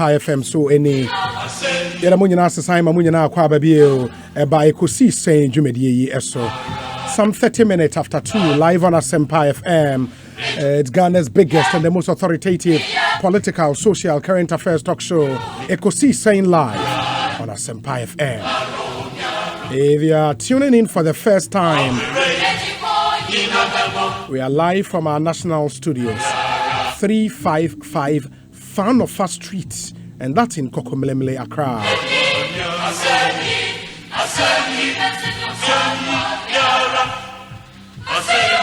FM so any yɛda mo nyinaa sesan ma mo nyinaa akwa ababie by Ekosiisen dwumadie yi so some 30 minutes after 2 live on Sammi FM. It's Ghana's biggest and the most authoritative political, social, current affairs talk show, Ekosiisen live on Sammi FM. If you are tuning in for the first time, we are live from our national studios, 355 Fanofa Street, and that's in Kokomlemle, Accra.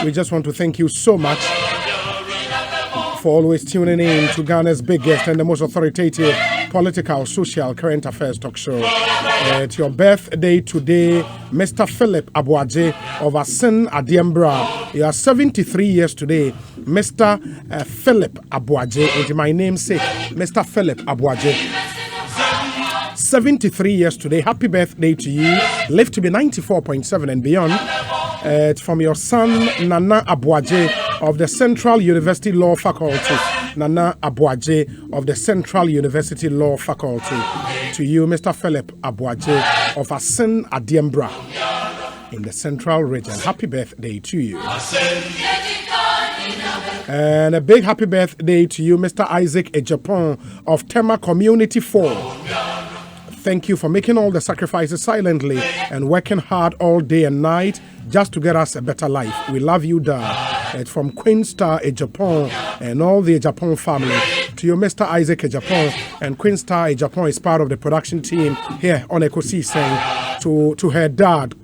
We just want to thank you so much for always tuning in to Ghana's biggest and the most authoritative political, social, current affairs talk show. It's your birthday today, Mr. Philip Abuaje of Asin Adiembra. You are 73 years today, Mr. Philip Abuaje. It's my namesake, Mr. Philip Abuaje. 73 years today. Happy birthday to you. Live to be 94.7 and beyond. It's from your son, Nana Abuaje of the Central University Law Faculty. Nana Abuaje of the Central University Law Faculty. To you, Mr. Philip Abuaje of Asin Adiembra in the Central Region. Happy birthday to you. And a big happy birthday to you, Mr. Isaac Ejapon of Tema Community 4. Thank you for making all the sacrifices silently and working hard all day and night just to get us a better life. We love you, Dad. It's from Queen Star Ejapon and all the Ejapon family. To you, Mr. Isaac Ejapon, and Queen Star Ejapon is part of the production team here on Ekosiisen. To her dad,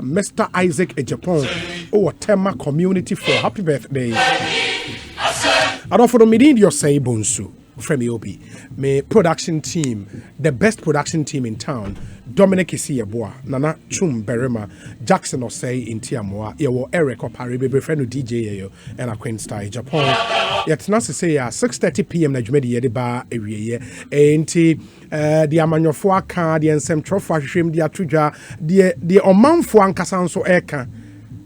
Mr. Isaac Ejapon, Tema Community 4. Happy birthday. I don't follow me in your say, Bonsu. From Obi, my production team, the best production team in town. Dominic Isieboa, Nana Chum Berema, Jackson Osei in Tiamoa, Ewo Eric Opari, baby friend DJ and a Queen Star Japan. Yet not to say 6:30 p.m. Najmedi Yediba area, ain't the Amanyofua car, the Ensem Trophy Shim, the Atuja, the Oman Fuan Casanso Eka.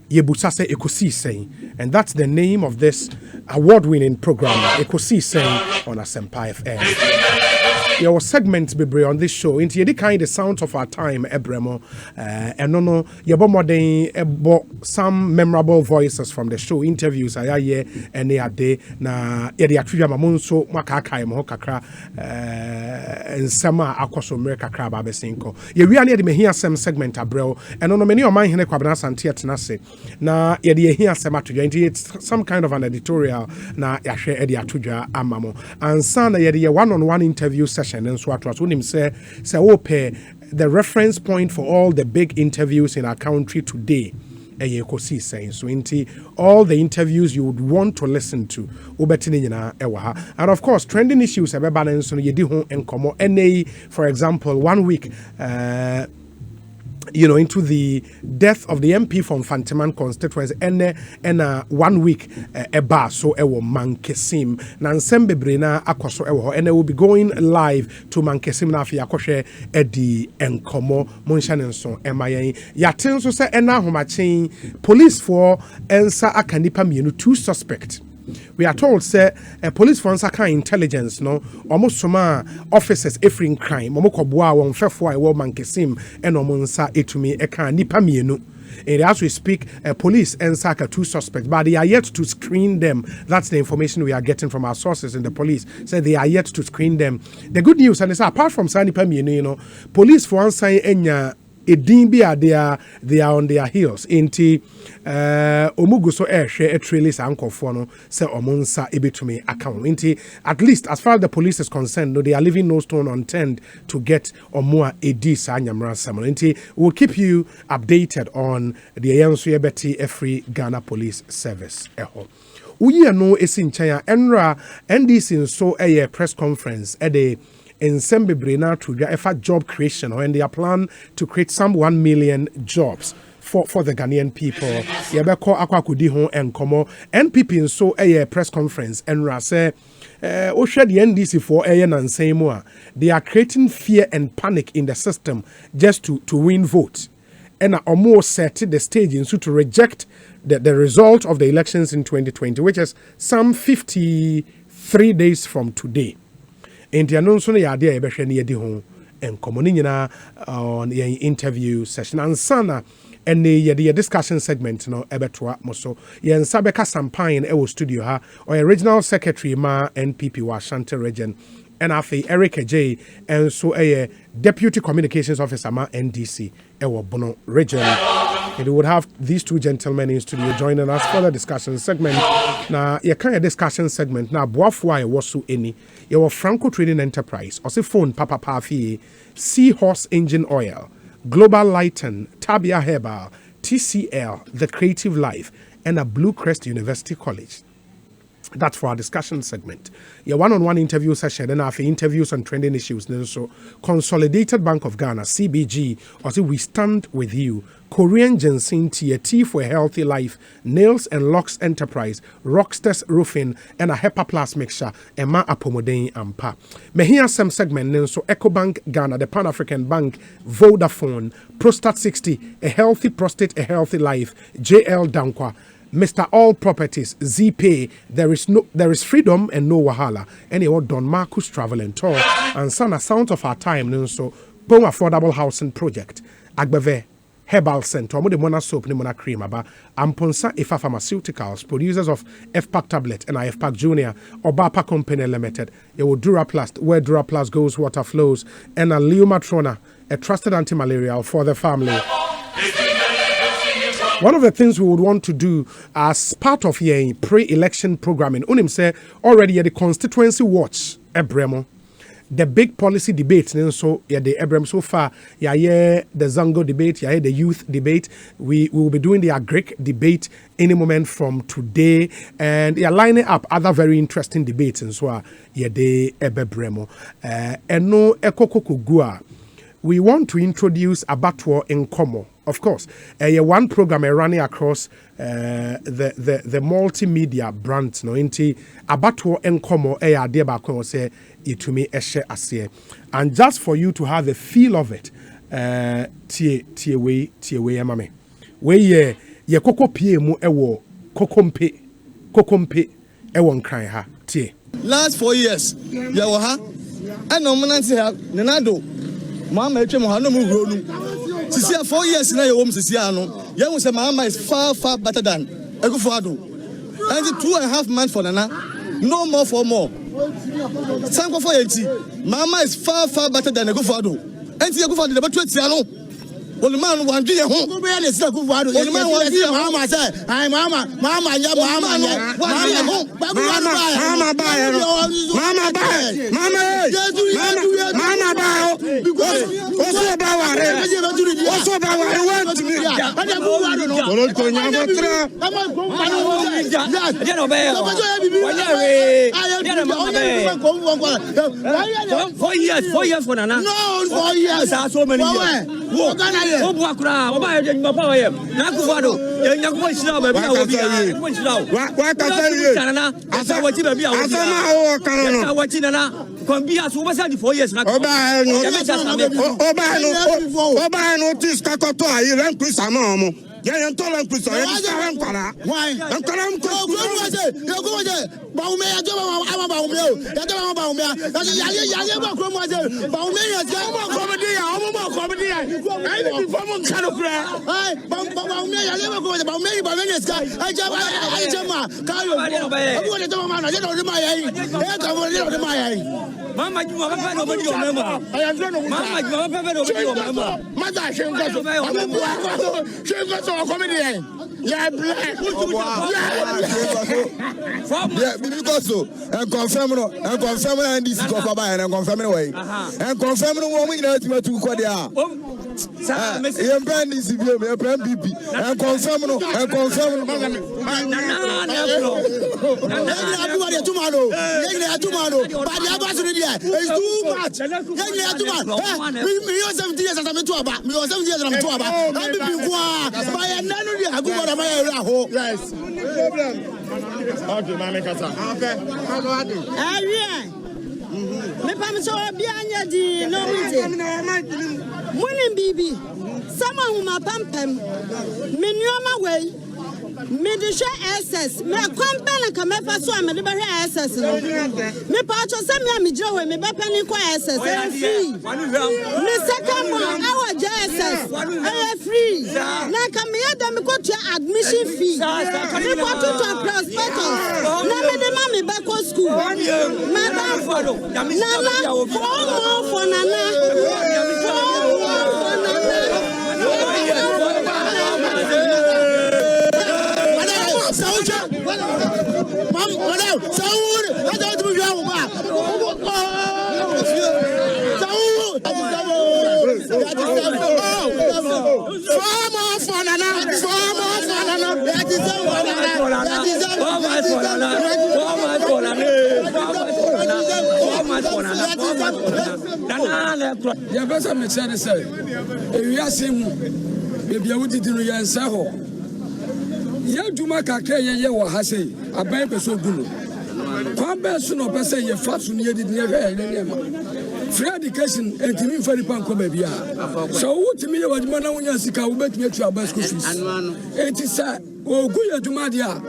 Yebusase Ekosiisen, and that's the name of this award-winning program, Ekosiisen on Sammi FM. Your segments be on this show into the kind of sounds of our time, Ebremo, and no, some memorable voices from the show, interviews, and they are day na Yadiatria Mamunso, Makaka, Mohokakra, and Sama Akosomere Kakra Babesinko. You really need me hear some segment, Abreo, and on many of my Hinekabras and Tietanase. Na yedi here sematuja into it's some kind of an editorial na yashe edi atuja amamo and sana yedi one-on-one interview session and so atwas unim say ope the reference point for all the big interviews in our country today. Ekosiisen so into all the interviews you would want to listen to and of course trending issues balance on yedi ho enkomo na for example 1 week into the death of the MP from Fanteman Constituency and 1 week eba so ewo Mankesim na nsembebe na akoso ewo and will be going live to Mankesim na afia akɔhwɛ edi enkomo monshanenso emayen yaten so se ena homachen police for ensa akanipa mienu 2 suspect. We are told, say, police for answer intelligence, no, almost some officers every crime, Momokobwa, one Fefwa, Mankesim, and Omonsa etumi eka nipa mienu. And as we speak, police and Saka 2 suspects, but they are yet to screen them. That's the information we are getting from our sources in the police. Say they are yet to screen them. The good news, and it's apart from Sani Pamienu, police for answer enya. They are on their heels. Inti omugu so share a trailis uncle fono se omonsa ebitumi account. Inti at least as far as the police is concerned, no, they are leaving no stone unturned to get omua edisa nyamra samon. Inti we'll keep you updated on the Ayansu Ebeti every Ghana Police Service. Uye no esinchaya enra NDC so a press conference at the in Sammi na to effort job creation and they are plan to create some 1 million jobs for the Ghanaian people. Yebeko akwakudi ho enkomo NPP so a press conference and say the NDC for they are creating fear and panic in the system just to win votes. And almost set the stage in to reject the result of the elections in 2020, which is some 53 days from today. enti ano nso no yɛ ade a yɛbɛhwɛ ne yɛdi ho nkɔmmɔ ne nyinaa on yɛn interview session ansana and the discussion segment no ebetoa mo so yen sabeka sampine e wo studio ha or original secretary ma NPP wa Ashanti region and afi Eric J and so a deputy communications officer ma NDC e wo Bono region. And we would have these two gentlemen in studio joining us for the discussion segment. Now, you kind of discussion segment. Now, Boafwa wasu any your Franco Trading Enterprise, or say phone Papa Pafi, Seahorse Engine Oil, Global Lighten, Tabia Herbal, TCL, The Creative Life, and a Blue Crest University College. That's for our discussion segment. Your one-on-one interview session, then after interviews on trending issues. Then so Consolidated Bank of Ghana, CBG, or say we stand with you. Korean Ginseng Tea for a Healthy Life, Nails and Locks Enterprise, Rocksters Roofing, and a HEPA Plus mixture, Emma Apomodeng Ampa. Mehia some segment, then so EcoBank Ghana, the Pan-African Bank, Vodafone, Prostate 60, a healthy prostate, a healthy life, JL Dankwa, Mr. All Properties, ZPay, there is freedom and no wahala. Anyway, Don Marcus Travel and Tour, and son sound of our time, so Pong Affordable Housing Project, Agbeve, Herbal Center, Mo de Mona Soap, ni Mona Cream, Aba, Amponsa Ifa Pharmaceuticals, producers of FPAC Tablet and IFPAC Junior, Obapa Company Limited, Duraplast, where Duraplast goes, water flows, and a Leomatrona, a trusted anti-malarial for the family. One of the things we would want to do as part of your pre-election programming, Unim say already the Constituency Watch, Ebremo, the big policy debate, and so the Ebrem so far, the Zongo debate, the youth debate. We will be doing the Agric debate any moment from today, and lining up other very interesting debates, and so the Ebremo, and no Ekokokugua. We want to introduce Abattoir in Como. Of course, one program running across the multimedia brand. No, inti Abattoir in Como idea back say it to me ase. And just for you to have the feel of it, tie way mame. We ye koko pie mu ewo kokompe ewo nkran ha tie. Last 4 years, ya wo ha. Ana omunanti ha nenado. Mama etwe mo ha no mu huro. Sisi 4 years na yewom sisi ano. Yemu say Mama is far better than Ekofo-Addo. And 2.5 months for Nana. No more for more. Sanko for yenti. Mama is far better than Ekofo-Addo. And Ekofo-Addo the better tiano. Olman wan di ho. Go be na sika Ekofo-Addo. Olman wan di Mama say, "Ai mama nya Mama Four years for Nana. No, 4 years. So many years. Yeah, intolerant Christian. Why? Yeah, because so and confirm and this go for buy and confirm way and confirm no one we know to ko dia e brand this be e brand BP and confirm no but the abasu there is too much me 70 years as I'm to aba me 70 years as I'm to aba and BP kwa buy nanu dia agubo na yes. Okay, Mama Kasa. Okay. Me pam so bianya di no munim bibi. Sama huma pampam. Me nyoma wey. Medisha SS, me company come up so I'm a liberal SS. Me part of Sammy Joe, me Bapani SS, free. Me second one, our JSS, I free. Now come here, then go to admission fee. Me want to prospectus. Now me the mommy back to school. Madam, Nana, 4 more for Nana. 4 more for Nana. Ya besa me say say e wi asem bebia wudi dinu ya nsaho ya duma kakra ye wo ha sei aban peso gulu kwa be so no pese ye fatu ne yedi ne hwe ne ma free education entimi mfari panko ba bia so wutimi ye waduma na wonya sika wo betumi atu abasco fees enti sa ogu ye duma dia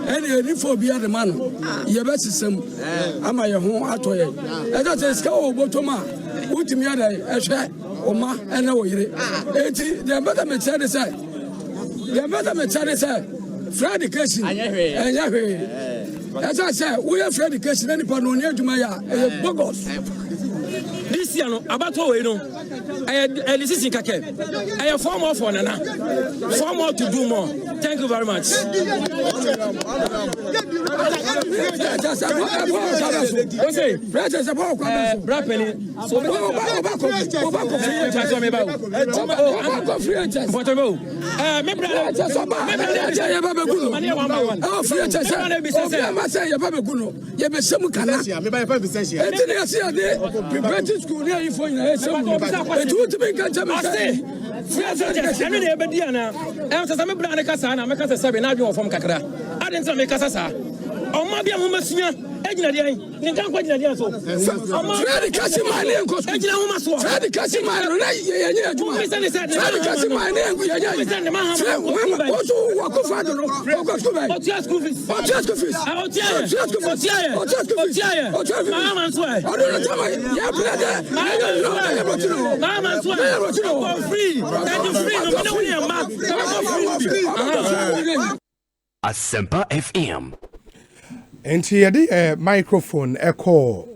ene ni fo bia de man ye be sisem ama ye ho ato ye e that sika wo botoma wutimi ya dai ehwe oma ene wo yire enti the better me say say free education anya hwe as I say we have free education any pa no ni adwuma ya e bogus this year no abato we no decision kake form of for nana form more to do more. Thank you very much. Na meka se sebe na adwo fom kakra ade ntra meka sasa oma bia ho masua ejina de ni kan kwa jina de so Fred kasi mane enko ejina ho maso Fred kasi mane na yenye adwuma Fred kasi mane enko yenye oso wako fado no wako school bay otia school fees otia mama so e odo tama ya brother mama so e free no we ma Asempa FM. Enti yɛde microphone ɛkɔ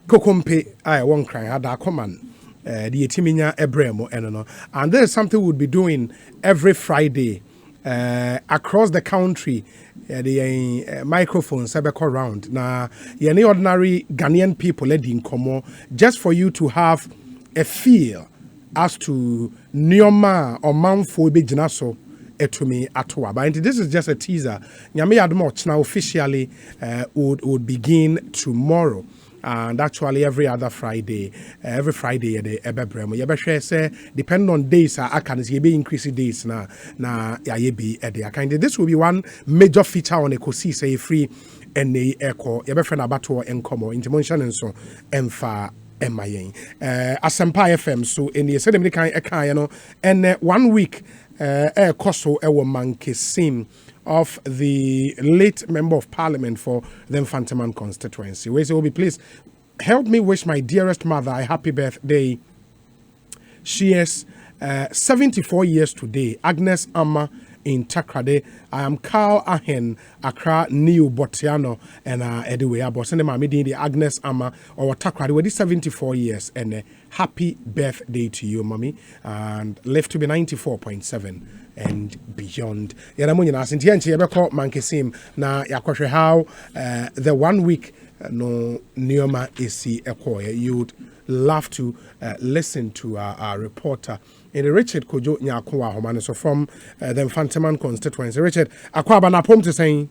kokompe a ɛwɔ nkran ada command the yɛtiminya ebremo ɛno no, and there is something we'll be doing every Friday across the country. The microphones ɛbɛkɔ round na yɛne ordinary Ghanaian people edi nkɔmmɔ just for you to have a feel as to nioma ɔmanfo bɛgyina so etumi atoa. But this is just a teaser. Nyame Admoch now officially would begin tomorrow. And actually every other Friday, every Friday at the Ebebremo. You say depending on days I can see be increasing days na ya be at the kind. This will be one major feature on Ekosiisen free and the echo. You friend abato enkomo intervention and so emfa emayen. Asempa FM so in the same kind you know and 1 week koso ewo mankesim of the late member of parliament for the Fanteman constituency. We say, please help me wish my dearest mother a happy birthday. She is 74 years today. Agnes Amma in Takrade. I am Carl Ahen, Accra, New Botiano, and anyway, I was sending my meeting the Agnes Amma or Takrade. We're 74 years and happy birthday to you, mommy, and live to be 94.7 and beyond. Yanamunya na sintianchi yabeko mankesim na yakwahwe how the 1 week no nioma isi ekoye. You'd love to listen to our reporter in Richard Kojo Nyakwa Homane so from the Fanteman constituency. Richard, akwa ba na pom to saying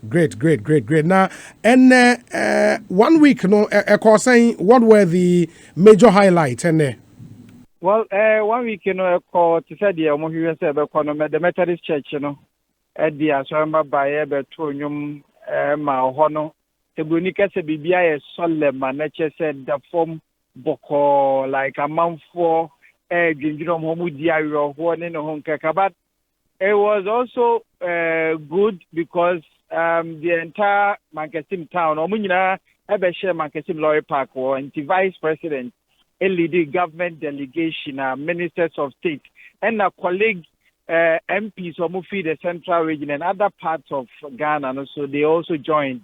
Great. Now, and 1 week, no, saying what were the major highlights? And well, 1 week, you know, to say the Methodist Church, you know, at the Asamba by Ebertonium, Mahono, the Bunica Bibia, Solemn, and nature said the form Boko like a month for Ginjum Homu Diario, one in a home Kakabat. it was also good because the entire Mankasim town, Omunina, Ebeshe Mankasim Lorry Park, or vice president, leading government delegation, ministers of state, and a colleague MPs of the central region and other parts of Ghana, and so they also joined.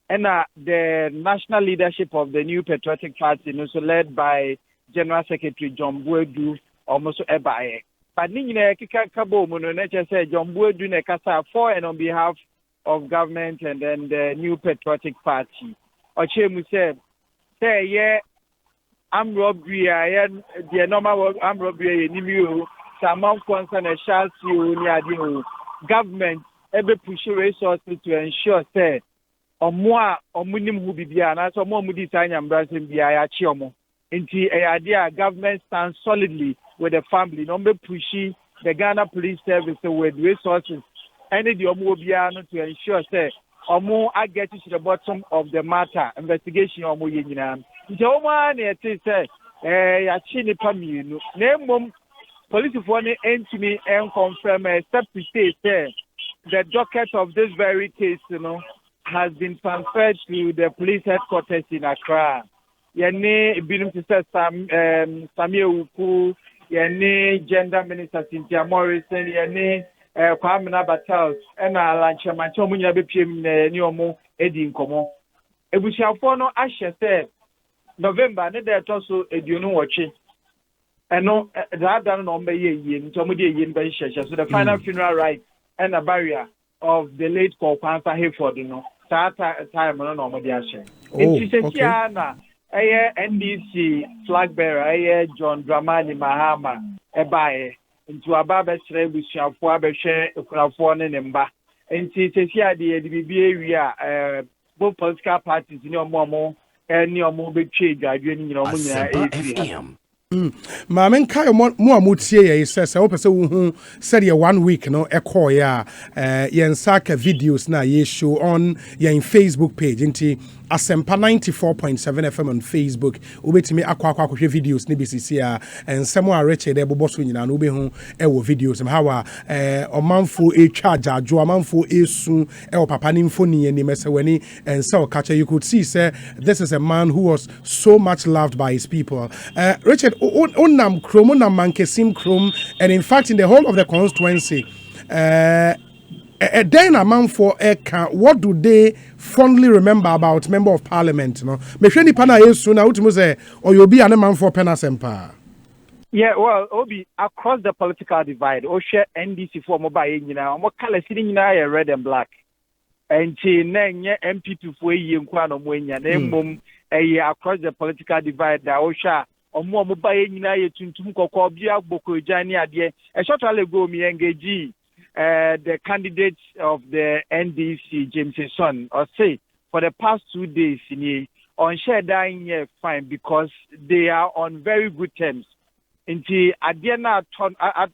And the national leadership of the New Patriotic Party, also led by General Secretary John Buedu, almost Ebae. But Nina Kika Kabo Munonecha said John Buedu Nekasa for and on behalf of government and then the New Patriotic Party. Ochemu said, say, yeah, I'm robbery, the normal I'm robbery, some concern a shall see government every push resources to ensure, say, or more or minimum who be beyond us or more Moody Sign and Brazil be a chiomo. Into a idea government stands solidly with the family, number pushy the Ghana Police Service with resources, any the Omobiano to ensure, say, or more I get to the bottom of the matter, investigation or more yin. The woman, it is, a chini pamino, name police for any entity and confirm except to say, the docket of this very case, has been transferred to the police headquarters in Accra. Yene Binum to say Sammi Awuku, Yene Gender Minister Cynthia Morrison, Yene Kwamina Battles, and Lancha Manchomunya BPM Nyomo Edin Komo. Ebushafono Asha said November, neither also a duno watching. And no, that done on Bay Yin, Tomudi Yin Bay Shasha, so the final funeral rites and a barrier of the late Kopansa Hayford, start time on Nomadiashe. In NDC flag bearer, John Dramani Mahama, Ebae, into a Baba Srebu Shafuabe share Ukrafon and Emba. And Tisia, the BBA, both political parties in your momo and your mobile trade are doing your money. Mamen kai mo amutie ye se wo pese wo hu said 1 week no ekọ ya yen saka videos na ye show on yen Facebook page nti Asempa 94.7 FM on Facebook obetimi akwa videos ni bisisi a ensemo a Richard ebobo so nyina no obehu ewo videos how omanfo charge ajo omanfo esu ewo papa ni mfoni ni mesewani ense o catch you could see say this is a man who was so much loved by his people. Richard Onam Krom, Onam Mankesim Krom, and in fact in the whole of the constituency, then a man for what do they fondly remember about member of parliament? No, me pana yesu na utimu say or you'll be a man for Penasempa. Yeah, well, Obi across the political divide, share NDC for mobile, what color sitting now red and black, and MP2 for you across the political divide that Osha. Omo mobile nyina ye tuntum kokko bia boko jani ade a short while ago me engage the candidates of the NDC James son or say for the past 2 days on share dying fine because they are on very good terms inti ade na ton a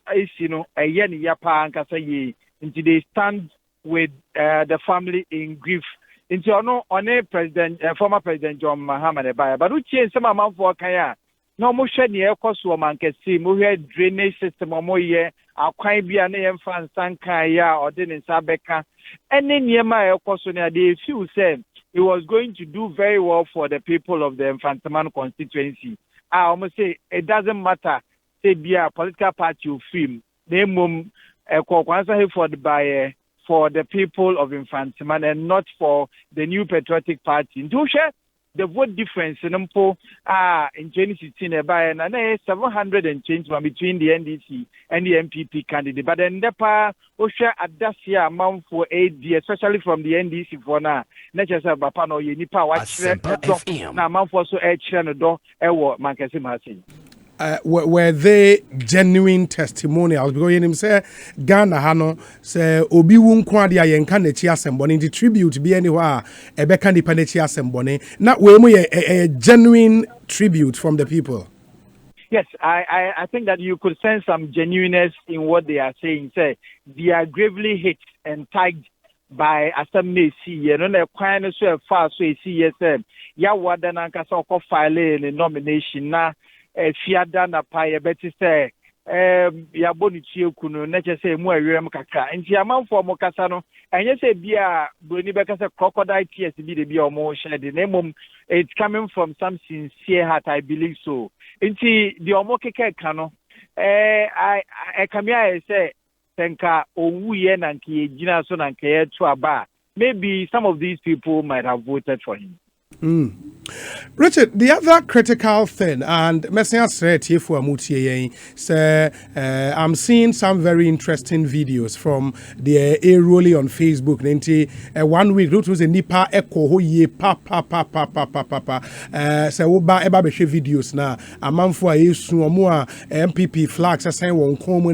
yen yapa ankasa ye inti they stand with the family in grief inti ono on president former president John Mahama but who change some amount for kaya no mo hwe ne ekoso mankesi mo hwe drainage system mo ye akwan bia na ye mfa nsankan ya ode ne nsabeka ene niema ekoso ne they feel say he was going to do very well for the people of the Infantaman constituency. I almost say it doesn't matter say bia political party you film they mum ekwansa for the people of Infantaman and not for the New Patriotic Party. Do share the vote difference in 2016 and 700 and change between the NDC and the MPP candidate. But then the Osha Adasia amount for aid, especially from the NDC for now. Not just a Bapano, you need power amount for so edge and a door, Mankasim Hasi. Were they genuine testimonials? Because him say Ghana hano say obi wunkwa dia yenka na chi asembone the tribute be anywhere ebeka nipa na chi asembone na we mu a genuine tribute from the people. Yes, I think that you could sense some genuineness in what they are saying. Say they are gravely hit and tagged by Sammi see no na kwan so far so see yes ya wada na nkasa ko file in nomination na fiada na paye beti say ya boni chie kunu na che say mu awirem kakra nti amanfo mo kasa no enye say bia broni be kasa crocodile tears bi de bia omo share de nemom it's coming from some sincere heart, I believe so. Nti the omo keke ka no I kamia say tenka owuye na nke ejina so na nke etu aba, maybe some of these people might have voted for him. Richard, the other critical thing, and Messiah said here for Amutie, I'm seeing some very interesting videos from the A-Rolly on Facebook. 1 week, it was a Nipa Echo, so Oba Eba Beshe videos now. A man for a MPP flags, I say, won't come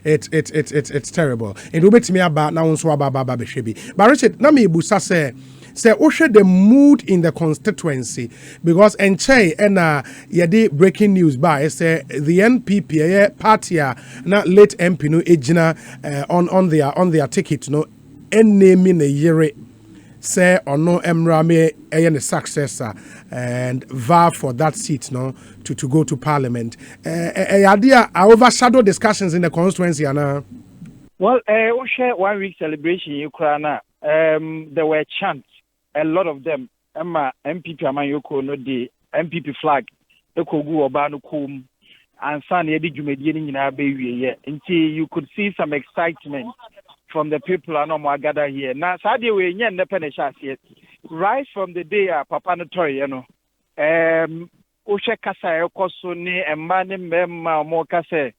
it's terrible. It will be to me about now, so Baba Beshebi. But Richard, Nami Busa say, Osha the mood in the constituency because enche and yadi breaking news by say the NPP party na late MP no ejina on their ticket no enemy na yere say ono emrame a successor and vow for that seat no to go to parliament. Idea overshadow discussions in the constituency ana. Well, Osha 1 week celebration Ukraine there were chants. A lot of them, Emma MPP Amayoko no the MPP flag, Ekogu Obano Kum, and San Yedi Jumedian in our baby. Until you could see some excitement from the people and Okada here. Now, Sadia we yen the peneshas yet. Right from the day Papa Notori, you know, Osha Kasa Ekosuni and Mani Memma Mokase.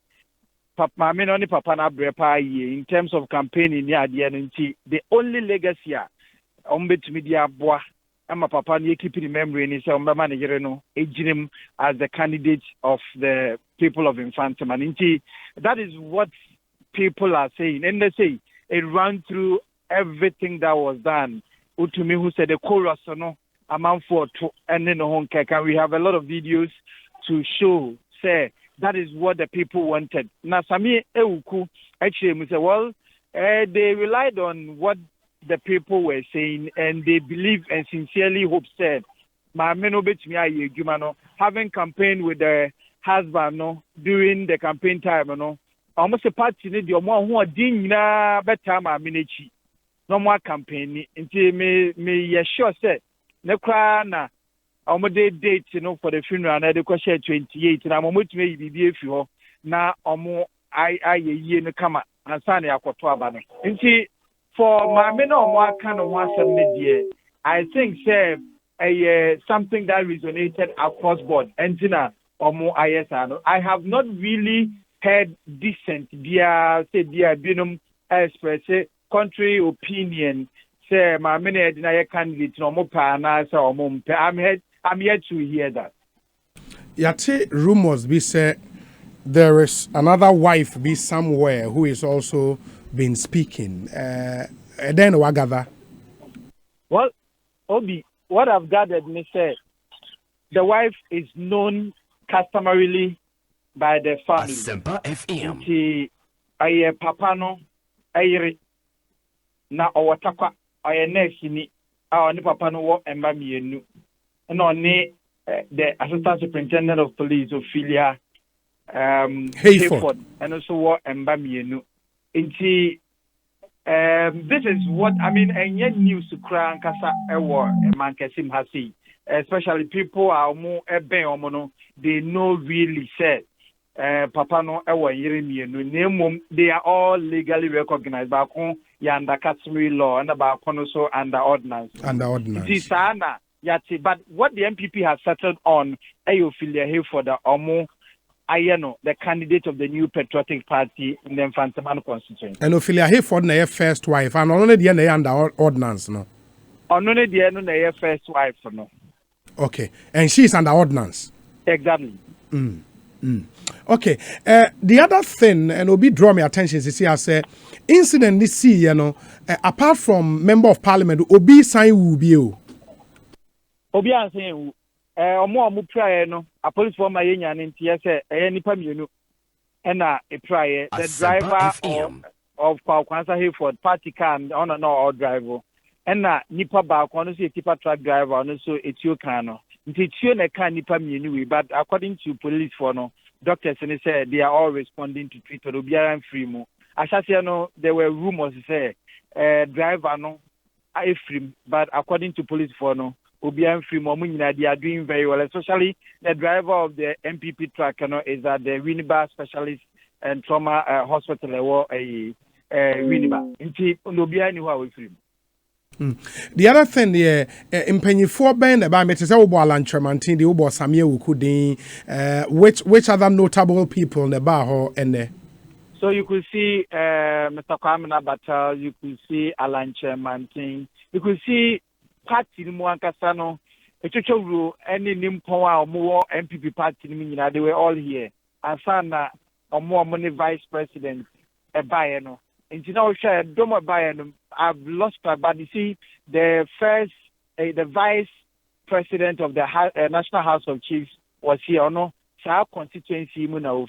Papa Minoni Papa Nabrepa in terms of campaigning, yeah, the only legacy. To media boy, I'm a papa keeping memory in his manager him as the candidate of the people of Infanteman. That is what people are saying. And they say it ran through everything that was done. Utumi who said the chorus no amount for to and then home and we have a lot of videos to show say that is what the people wanted. Now Sammi Awuku actually we say well they relied on what the people were saying, and they believe and sincerely hope said, having campaigned with the husband during the campaign time, almost a party need your more who are doing better no more campaign until me sure said Nekrana almost date for the funeral and the question 28 and I'm almost maybe be if you now I ye no come and Sunday Aquatwabano. For my men on one kind of one media, I think say something that resonated across board. And more ISR. I have not really heard decent dear binum express contrary opinion. Say my men deny candidate no more I'm yet to hear that. Yate rumors be say there is another wife be somewhere who is also been speaking. Then Wagava. Well, Obi, what I've gathered me say the wife is known customarily by the family. Sampa FM. Aye papa no ayre na owatakwa aye nurse ni ni papa no wo emba mienu. No ne the assistant superintendent of police Ophelia Hayford and also wo emba mienu. This is what I mean, and yet news to cry kasa ewo mankesim hasi, especially people are more they know really said papa no ewo yirimi no name they are all legally recognized by under customary law and about also under ordinance. But what the MPP has settled on Ophelia Hayford or the candidate of the new patriotic party in the Infanteman constituency. And Ophelia Hayford na your first wife, and only the under ordinance, no? Only the end your first wife, no? Okay, and she's under ordinance. Exactly. Okay. The other thing, and will be draw my attention to see, I say, incident this year, apart from member of parliament, Obi sign will be you. Obi an saying. Omo prayer no a police for my union in TSA nipa mienu na a prayer the driver of Kwanza Hayford party car on no or driver na nipa ba ko no so tipa truck driver no so etio kan no ntitio na kan nipa mienu we but according to police for no doctors and they said they are all responding to Twitter. Obiara free mo. As I say, no, there were rumors say driver no free, but according to police for no Obiara free mo. They are doing very well, especially the driver of the MPP truck. You know, is at the Winneba Specialist and Trauma Hospital or a Winneba. Inti Obiara ni wa free. The other thing, in Penny four band about Mrs. Obo Tremantin, the Obo Sammi Awuku, which other notable people in the bar and so you could see Mr. Kwame Nabatal, you could see Alan Tremantin, you could see Party Muankasano, Echocho, any Nimpoa or more MPP party, they were all here. And Sana or more money vice president, a Bayano. And you know, Doma Bayern, I've lost my but you see, the first, the vice president of the National House of Chiefs was here, or no, South Constituency,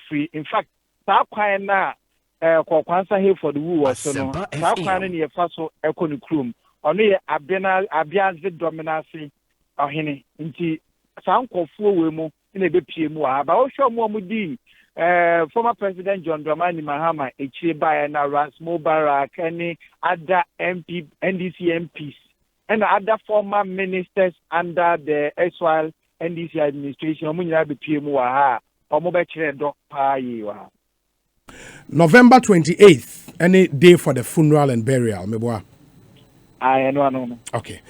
free. In fact, South Kwana, Kwanza here for the woo was so no, South Kwana near Faso, Econu Krum, only Abian's dominancy, or Henny, into Sound Kofu Wemo in a bit PMO, but also more Mudi. Former President John Dramani Mahama, Echiba, Rasmo Barak, any other MP, NDC MPs, and other former ministers under the SYL NDC administration. November 28th, any day for the funeral and burial, Meboa. I know. Okay.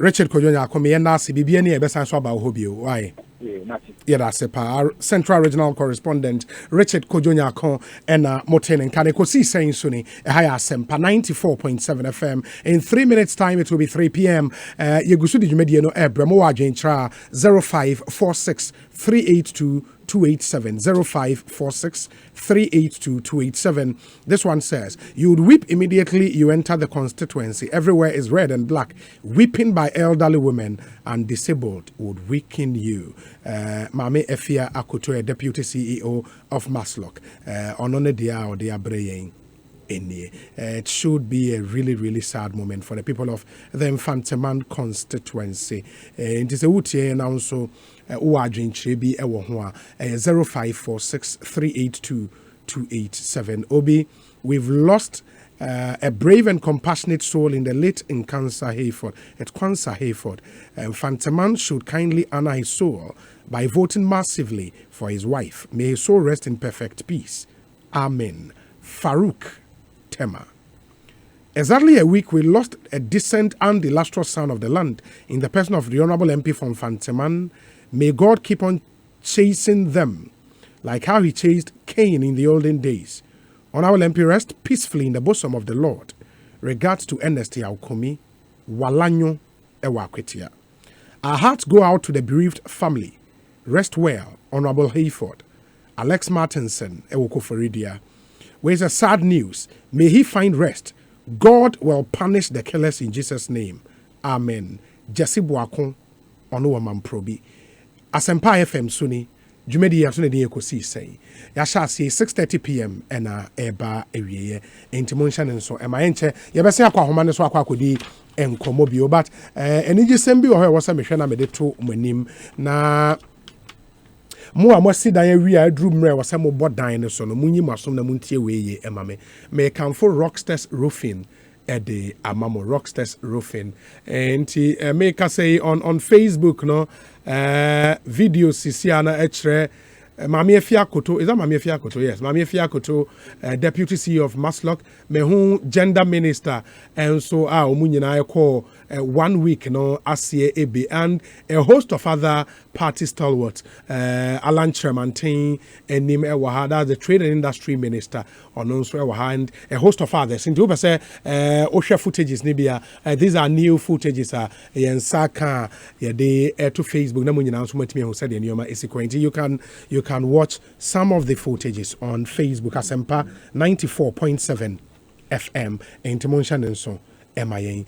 Richard Kojonya, come here, Nasi, Bibiani, Besan Swaba, Hobio. Why? Yeah, that's our Central Regional Correspondent Richard Kojonya and Moten and Ekosiisen Suni Haya Sempa 94.7 FM. In 3 minutes time it will be 3 p.m. Yegusudi Jumediano Ebremo Ajentra 0546 382 287 0546 382 287. This one says, you would weep immediately you enter the constituency. Everywhere is red and black. Weeping by elderly women and disabled would weaken you. Mame Efia Akoto, Deputy CEO of Maslock. Onone dia or dia breying. It should be a really, really sad moment for the people of the Infanteman constituency. It is a wutie and also Uwajin Chibi Ewohua 0546 382 287. Obi, we've lost a brave and compassionate soul in the late Nkansa Hayford. At Kwanzaa Hayford, Infanteman should kindly honor his soul by voting massively for his wife. May his soul rest in perfect peace. Amen. Farouk Tema. Exactly a week, we lost a decent and illustrious son of the land in the person of the Honorable MP from Infanteman. May God keep on chasing them like how he chased Cain in the olden days. Honorable MP, rest peacefully in the bosom of the Lord. Regards to Ernest Yaukumi, Walanyo Ewakwetia. Our hearts go out to the bereaved family. Rest well, Honorable Hayford. Alex Martinson, Ewokoforidia. Where's a sad news? May he find rest. God will punish the killers in Jesus' name. Amen. Jesse Boakon, Onuwaman Probi. Asempa FM Suni, Jumedi Yasune de Ekosiisen. Yasha see 6:30 p.m. and eba ewiye. Intimonshan and so emayenche. Yabese akwa homane so akwa kodi enkomobio but eniji sembi o he wasa mehwe na mede to manim na mo amosi dan awi adru mre wasa mo bodan ne so no munyi masom na muntie weye emame me kanfo Rockstars Roofing the amamo Rockstars Roofing enti make us say on Facebook no video sisiana echre Mami Efiakoto, is that Mami Efiakoto? Yes, Mami Efiakoto, Deputy CEO of Maslock, Mehun Gender Minister, and so Omunyina call 1 week, no, Asie Ebe, and a host of other party stalwarts, Alan Tremantin, and Nim Ewahada, the Trade and Industry Minister, on Ewaha, and a host of others. In Tuba say, Osha footages, Nibia, these are new footages, Yensaka, they to Facebook, Namunyina, who said in Yoma Isikwenti. You can watch some of the footages on Facebook, Asempa 94.7 FM, and Timonshan and so. MIA.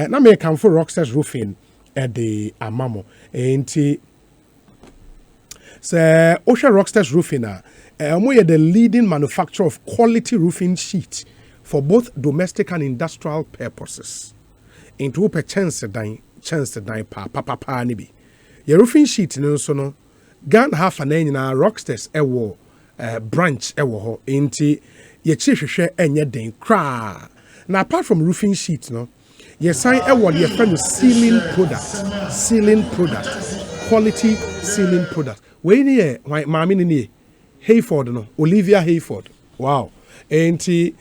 Na me come for Rockstars Roofing at the Amamo. And say Osha Rockstars Roofing we are the leading manufacturer of quality roofing sheet for both domestic and industrial purposes. Into a chance to die pa nibi. Your roofing sheet no so no Ghana half an na Rockstars ewo branch ewo ho enti ye chihwehwe enye den kra. Now apart from roofing sheets no, ye sign ewo the friend ceiling product, quality ceiling product. We ni why mami ni Hayford no, Olivia Hayford. Wow. Enti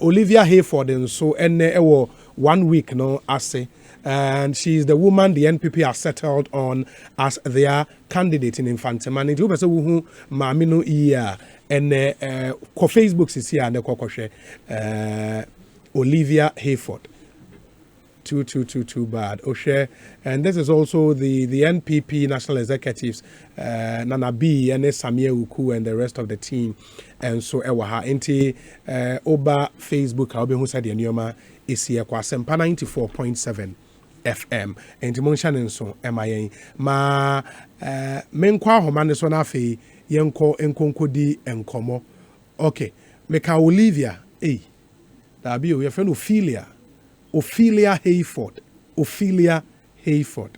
Olivia Hayford and so ene ewo 1 week no ase. And she's the woman the NPP has settled on as their candidate in Infanteman. It was who Mamino Iya and ko Facebook is here and the Olivia Hayford. Too bad. Oshe. And this is also the NPP national executives, Nana B and Sammi Awuku and the rest of the team. And so ewaha enti oba Facebook I'll be who said the Nyoma is here kwa Sempa 94.7 FM. Enti monshan nso MIA ma menkwa homane so na afi yenko enkonkodi enkomo. Okay. Meka Olivia that be your friend Ophelia Hayford. Ophelia Hayford.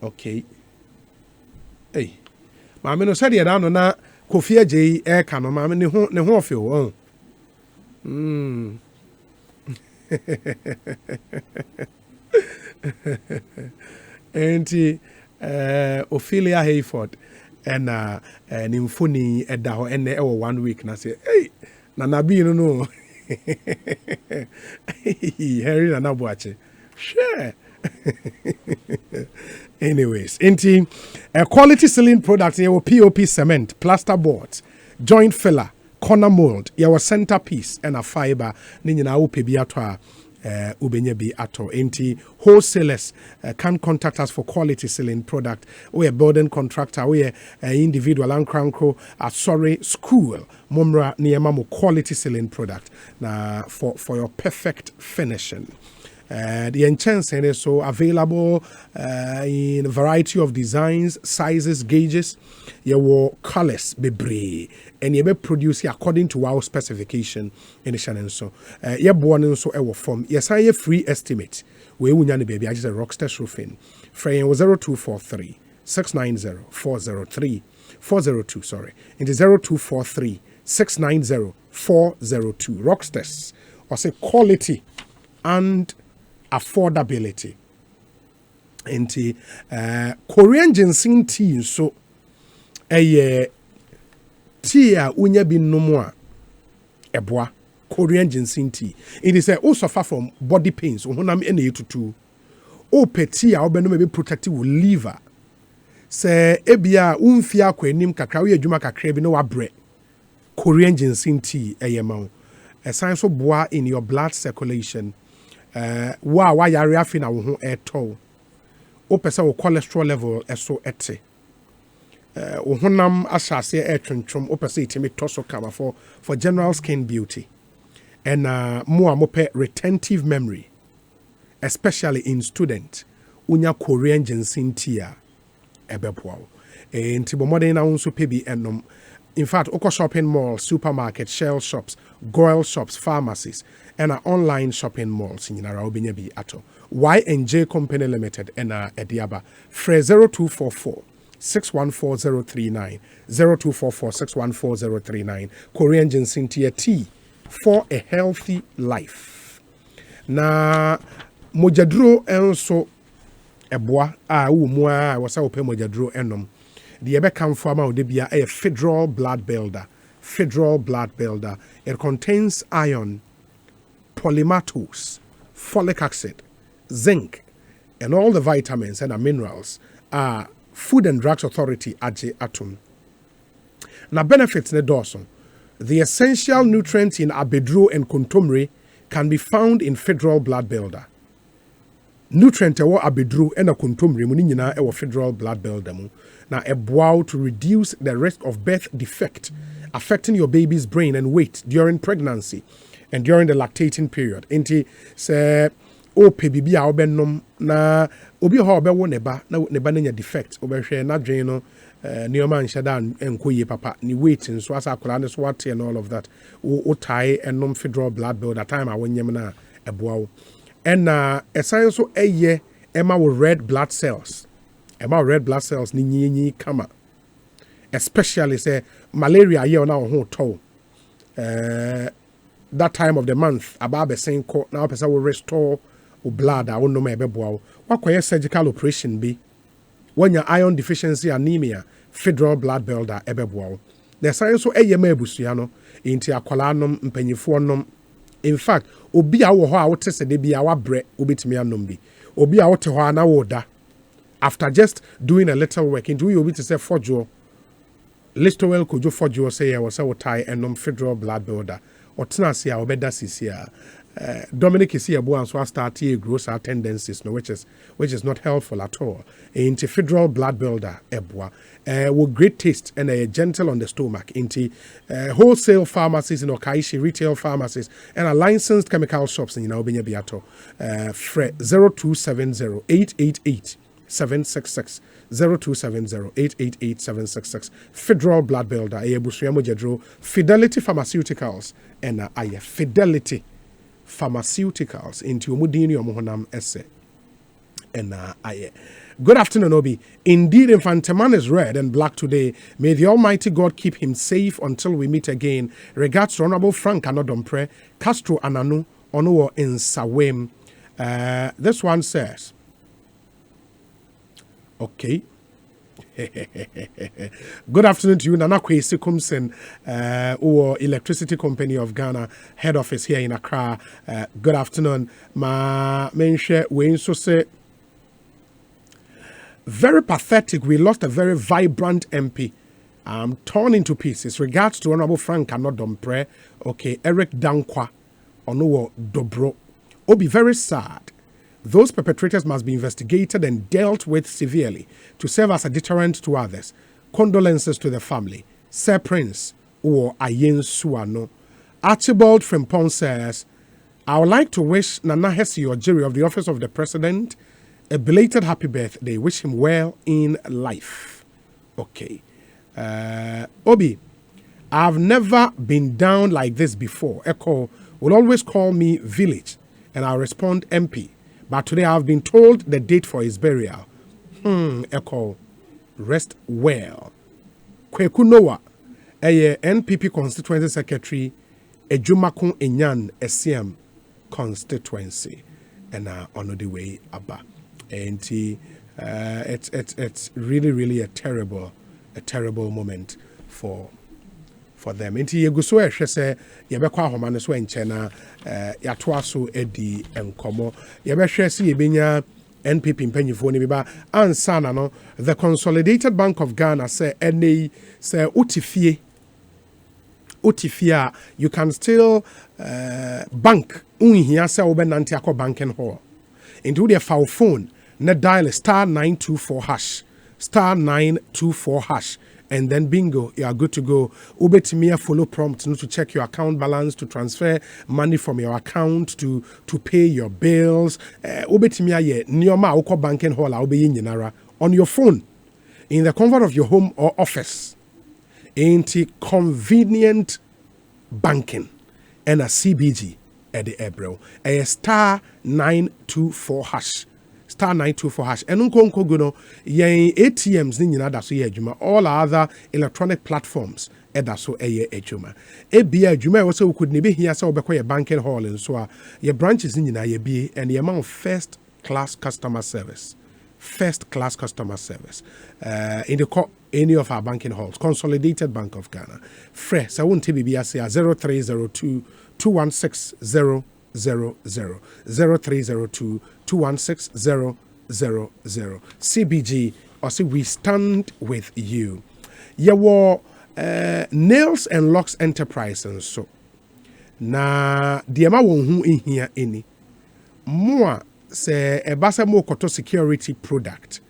Okay. Hey. Mama no said ya na Kofi J air can mama ne ho feel. Enti Ophelia Hayford and nimfuni edda ho ene 1 week na say hey na nabi no Harry na nabuache sure. Anyways, enti quality ceiling products here POP cement, plaster boards, joint filler, corner mold, your centerpiece and a fiber ni nyina wo pe bi ato ubenye bi ato. Enti wholesalers can contact us for quality ceiling product. We a building contractor, we a individual and cranko school mumra niema mo quality ceiling product na for your perfect finishing. The enchancing is so available in a variety of designs, sizes, gauges, your colors bebre, and you be produced according to our specification in the channel. So, you're born in so our form. Yes, I have free estimate. We will baby. I just a Rockstars roofing. Frame was 0243 690 403 402. Sorry, it is 0243 690 402. Rockstars or say quality and affordability. Enti Korean ginseng tea so tea a unya bi nomo a eboa Korean ginseng tea. It is also suffer from body pains. Honam ene etutu. O peti a obeno me be protective liver. Se ebia umfia kwanim kakra we adwuma kakra bi no wabre. Korean ginseng tea eyema. A sign so boa in your blood circulation. Wa yare afi na wo ho eto o pese wo cholesterol level eso ete wo honam asase etwentwom o pese itimi toso kama for general skin beauty and mo amope retentive memory especially in student unya Korean ginseng tea ebeboa enti bo modern na unso pebi enom. In fact, Oko shopping mall, supermarket, shell shops, goil shops, pharmacies, and online shopping malls in Naraobinyabi Ato. Y&J Company Limited and Ediaba. Fre 0244 614039 0244 614039. Korean ginseng tea for a healthy life. Na mojadro enso eboa umwa wasa ope mojadro enom. The Ebekam farmer would be a federal blood builder. It contains iron, polymatose, folic acid, zinc, and all the vitamins and the minerals are Food and Drugs Authority AJ Atum. Now benefits the dorsum. The essential nutrients in abedro and contumely can be found in federal blood builder. Nutrient ewo abedro and a contumely muni nyina ewo federal blood builder mu. Now, a bow to reduce the risk of birth defect affecting your baby's brain and weight during pregnancy and during the lactating period. Enti se o pe bibi a obenom na obi ho obewo neba na neba na defect obehwe na dwen no neoma nhyeda enkoye papa ni weight nso asa akora ne so wate and all of that o tie enom federal blood build at time a wonyem na eboa wo and esan so eye ema wo red blood cells about red blood cells ni kama, especially say malaria here now who told that time of the month about the same court now person will restore blood. I won't know maybe what surgical operation be when your iron deficiency anemia federal blood builder ebeboa. The science so eyemebusuano into akwalanom mpanyifonom. In fact, obi a wo ho a wote se de bia wa bre obetimi anom bi. Obi a wote ho na woda. After just doing a little work into you obi to say fojo. Electoral kojo fojo say ya was say tie enom federal blood builder. Otena se a obeda sisia. Dominic is here and so start here gross our tendencies, no, which is not helpful at all. Into federal blood builder ebwa with great taste and a gentle on the stomach into wholesale pharmacies in Okaishi, retail pharmacies and a licensed chemical shops in Obinya Biato. 0270-888-766 0270-888-766 Federal Blood Builder Fidelity Pharmaceuticals and Fidelity Pharmaceuticals into Mudini Omohonam Esse and aye. Good afternoon, Obi. Indeed, Infantaman is red and black today. May the Almighty God keep him safe until we meet again. Regards to Honorable Frank Anodompre, Castro Ananu, Onuo in Sawem. This one says, okay. Good afternoon to you, Nana Kwesi Kumsen, or Electricity Company of Ghana, head office here in Accra. Good afternoon. Ma mention we so say very pathetic. We lost a very vibrant MP. Torn into pieces. Regards to Honorable Frank Anodompre, okay, Eric Dankwa, Onuo Dobro. Oh, be very sad. Those perpetrators must be investigated and dealt with severely to serve as a deterrent to others. Condolences to the family. Sir Prince or Ayen Suano. Archibald Frimpong says, I would like to wish Nana Hesi Ojiri of the Office of the President a belated happy birthday. Wish him well in life. Okay. Obi, I've never been down like this before. Echo will always call me village and I'll respond MP. But today I've been told the date for his burial. Echo, rest well. Kweku Noah, a NPP Constituency Secretary, Ejumakun Enyan SCM Constituency, and on the way Abba. And it's really a terrible moment for them. Inti yeguso ehwe se yebekwa ahoma ne so enche na yatoa so edi enkomo yebehwe se yebenya NPP mpanyifo ne biba ansa na no the Consolidated Bank of Ghana say any say utifie you can still bank unhia se wo benante akọ banking hall into the foul phone na dial *924#, and then bingo, you are good to go. Ubetimia follow prompt to check your account balance, to transfer money from your account, to pay your bills. Ubetimia ye nioma uko banking hall ube on your phone, in the comfort of your home or office. Ain't convenient banking and a CBG at the April. A *924#. *924#. And unko guno yen ATMs ni nyina da so ye adwuma. All other electronic platforms eda so eye adwuma. Ebia adwuma e wo se could be here so obekọ ye banking hall and so your branches ni nyina ye bi and the amount of first class customer service. In the any of our banking halls. Consolidated Bank of Ghana. Fresh I won't be say 0302 216 000 0302 216 000. CBG or say we stand with you. Yawo Nails and Locks Enterprise and so. Na diema won hu ehia eni. Mo se ebasa mo koto security product.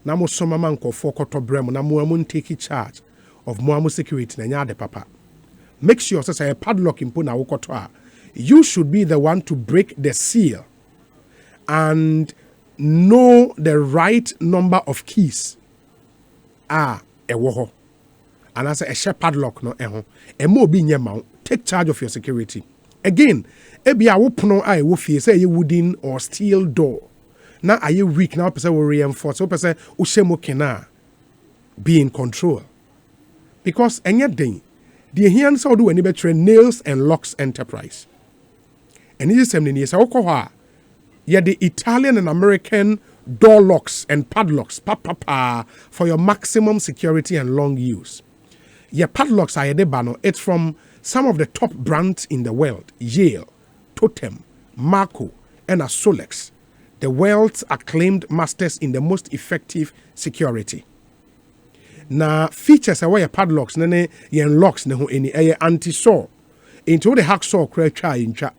Na mo soma manko for koto brem na mo take charge of mo security na nya de papa. Make sure say a padlock impo na wo koto a. You should be the one to break the seal and know the right number of keys. Ewoho. And as a share padlock no eho. Emo bi nyema, take charge of your security. Again, ebia wo pono a wo fie say wooden or steel door. Now are you weak? Now person will reinforce. So person ushemo kena be in control. Because any day, the hands will do any better nails and locks enterprise. And this is something yes, yeah, the Italian and American door locks and padlocks, for your maximum security and long use. Yeah, padlocks are the bano. It's from some of the top brands in the world: Yale, Totem, Marco, and Solex, the world's acclaimed masters in the most effective security. Na features are padlocks, nene yen locks ne ho any anti-saw. Into the hacksaw cra twa incha.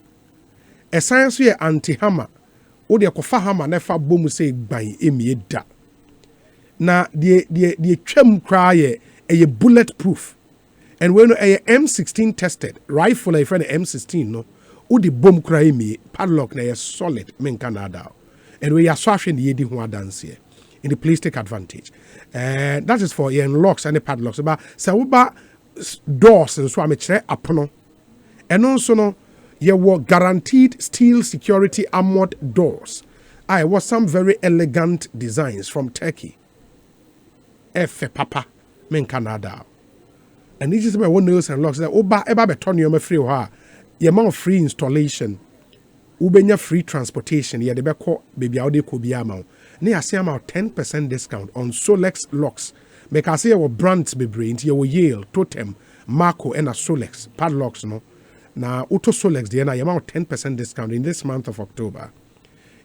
A science ye anti-hammer. O de kofa hammer nefa boom say gban emie da. Na the twam cry a bulletproof. And when a M16 tested rifle a friend M16 no, o the bomb cry me padlock na solid men Canada. And we are swashing the yedi ho dance here. In the please take advantage. That is for yen locks and the padlocks. But so doors and so I'm a chair apono. And also no, you were guaranteed steel security armored doors. I was some very elegant designs from Turkey. F papa men Canada. And this is my one nails and locks that oba eba betonium free ha. Your free installation. Ubenya free transportation. Yeah, the beko baby audio could be amount. Ne I say about 10% discount on Solex locks. Make I say our brands be brain your Yale, Totem, Marco, and a Solex padlocks no. Now Auto Solex the na about 10% discount in this month of October.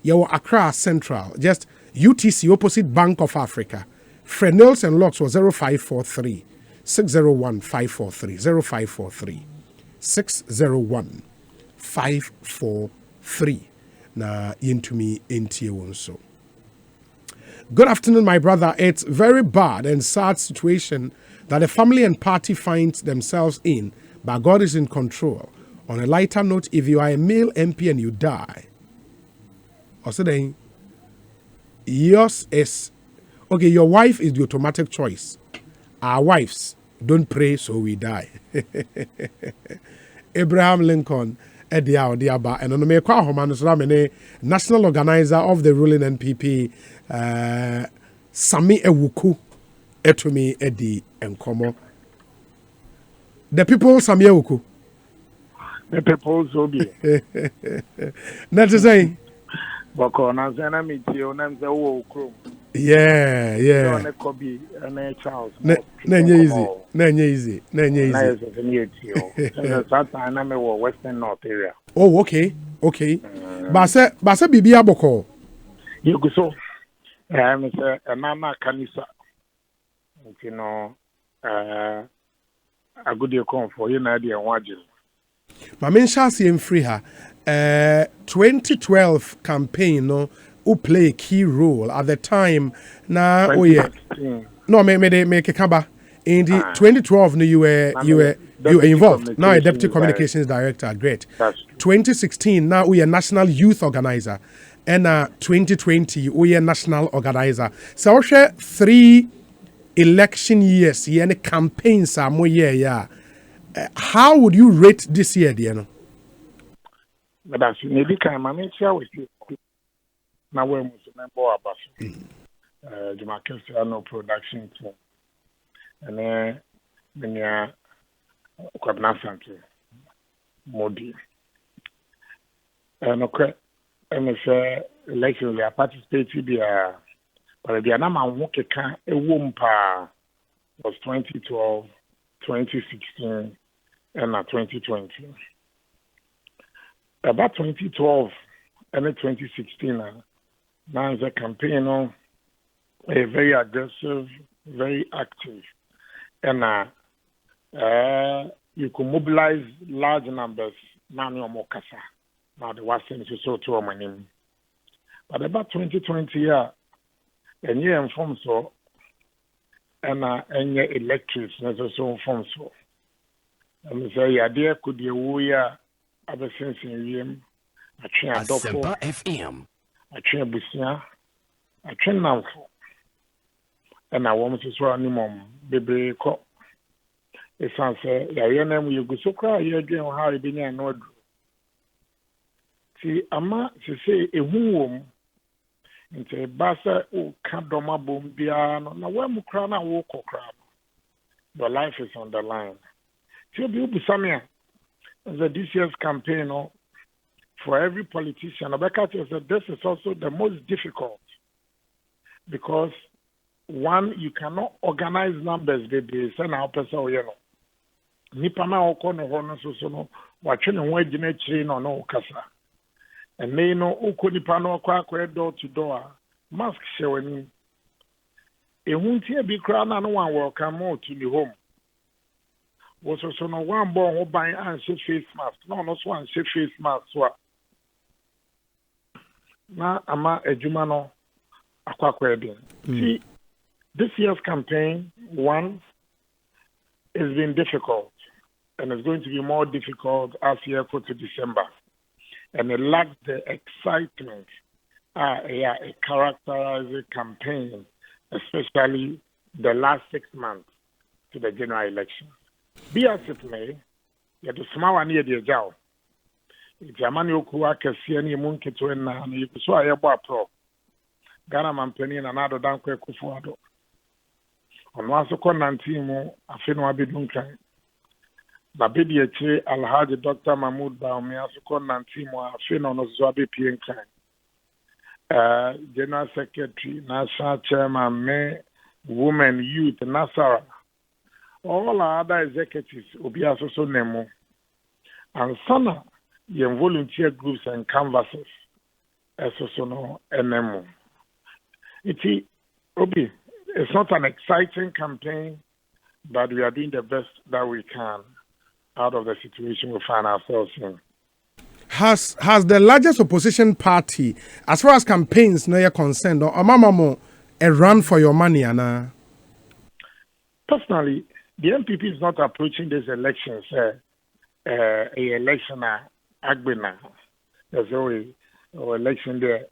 Your Accra Central, just UTC opposite Bank of Africa. Frenels and locks was 0543 601 543 0543 601 543. Na into me into you so. Good afternoon, my brother. It's very bad and sad situation that the family and party finds themselves in, but God is in control. On a lighter note, if you are a male MP and you die, also then, yours is, okay, your wife is the automatic choice. Our wives don't pray, so we die. Abraham Lincoln, Ediaba, and on the national organizer of the ruling NPP, Sammi Awuku, Etumi Edi and Komo. The people, Sammi Awuku. The people so be. Not to say. Bokona zena mitio namze wo ukro. Yeah. Ne kobi na Charles. Nenye easy. Na yeso mitio. Na sata na me wo Western North area. Oh, okay. Basa bibi aboko. Yuguso. Me say mama kanisa. You know, a good year come for you na dia wajin. Ma mention see free her 2012 campaign no who play a key role at the time na oh yeah no me kaba in the 2012 no you were involved now a deputy communications director great 2016 now we are national youth organizer and 2020 we are national organizer so share 3 election years any campaigns are more yeah. How would you rate this year, Diano? But that's maybe can I share with you. Now we're member about Jumakesiano production team. And then Minya Kwabna Center Modi. And okay, MSA election we are participating there. But the Anama Wokeka a wompa was 2012, 2016. And 2020. About 2012 and 2016, now the campaign a very aggressive, very active, and you can mobilize large numbers. Now no more kasa. Now the Western is so to my name. But about 2020, and you inform so, and your electrics also inform so. I'm say idea could you wear other sense in him. I train a doctor. FM. I train a business. I train now for. And I want to swear any mom, baby. It's answer. Yeah, name you go so cry. You're doing how you been and see, Ama to say a womb. Nti basa o kadoma bombia no na wa mukra na wo kokra. Your life is on the line. So be Sammy this year's campaign for every politician. Obeka said this is also the most difficult because one, you cannot organize numbers, baby. Send out person, nipa na okono hono so no watwe ne ho agina chiri no kasa. And me no uko nipa no kwa door to door mask shewani. Ehunti bi kra na no one welcome to the home. Was also no one born who buy and face mask. No so one face mask so. Na ama ejuma no akwa bi. See, this year's campaign, one, has been difficult, and it's going to be more difficult as we go to December. And it lacks the excitement, a characterized campaign, especially the last 6 months to the general election. Be as it may, you have to smile near the jaw. Jamani okuwa kesiani munki tuena ni kuswa yebo pro. Ghana mampeni na nado dankwe kufuado. Onwaso ko 19 mu afeno abedunkan. Na bedi eche Alhaji Dr. Mahmoud Baumi aso ko 19 mu afeno no zo abepie nkan. General Secretary, National Chairman, May, Women, Youth, Nasara. All our other executives will be also nemo. And some volunteer groups and canvases as also no NMO. It's not an exciting campaign, but we are doing the best that we can out of the situation we find ourselves in. Has the largest opposition party, as far as campaigns no are concerned, or Amamamo, a run for your money, Anna? Personally, the MPP is not approaching this election, a election agbena. There's always an election there.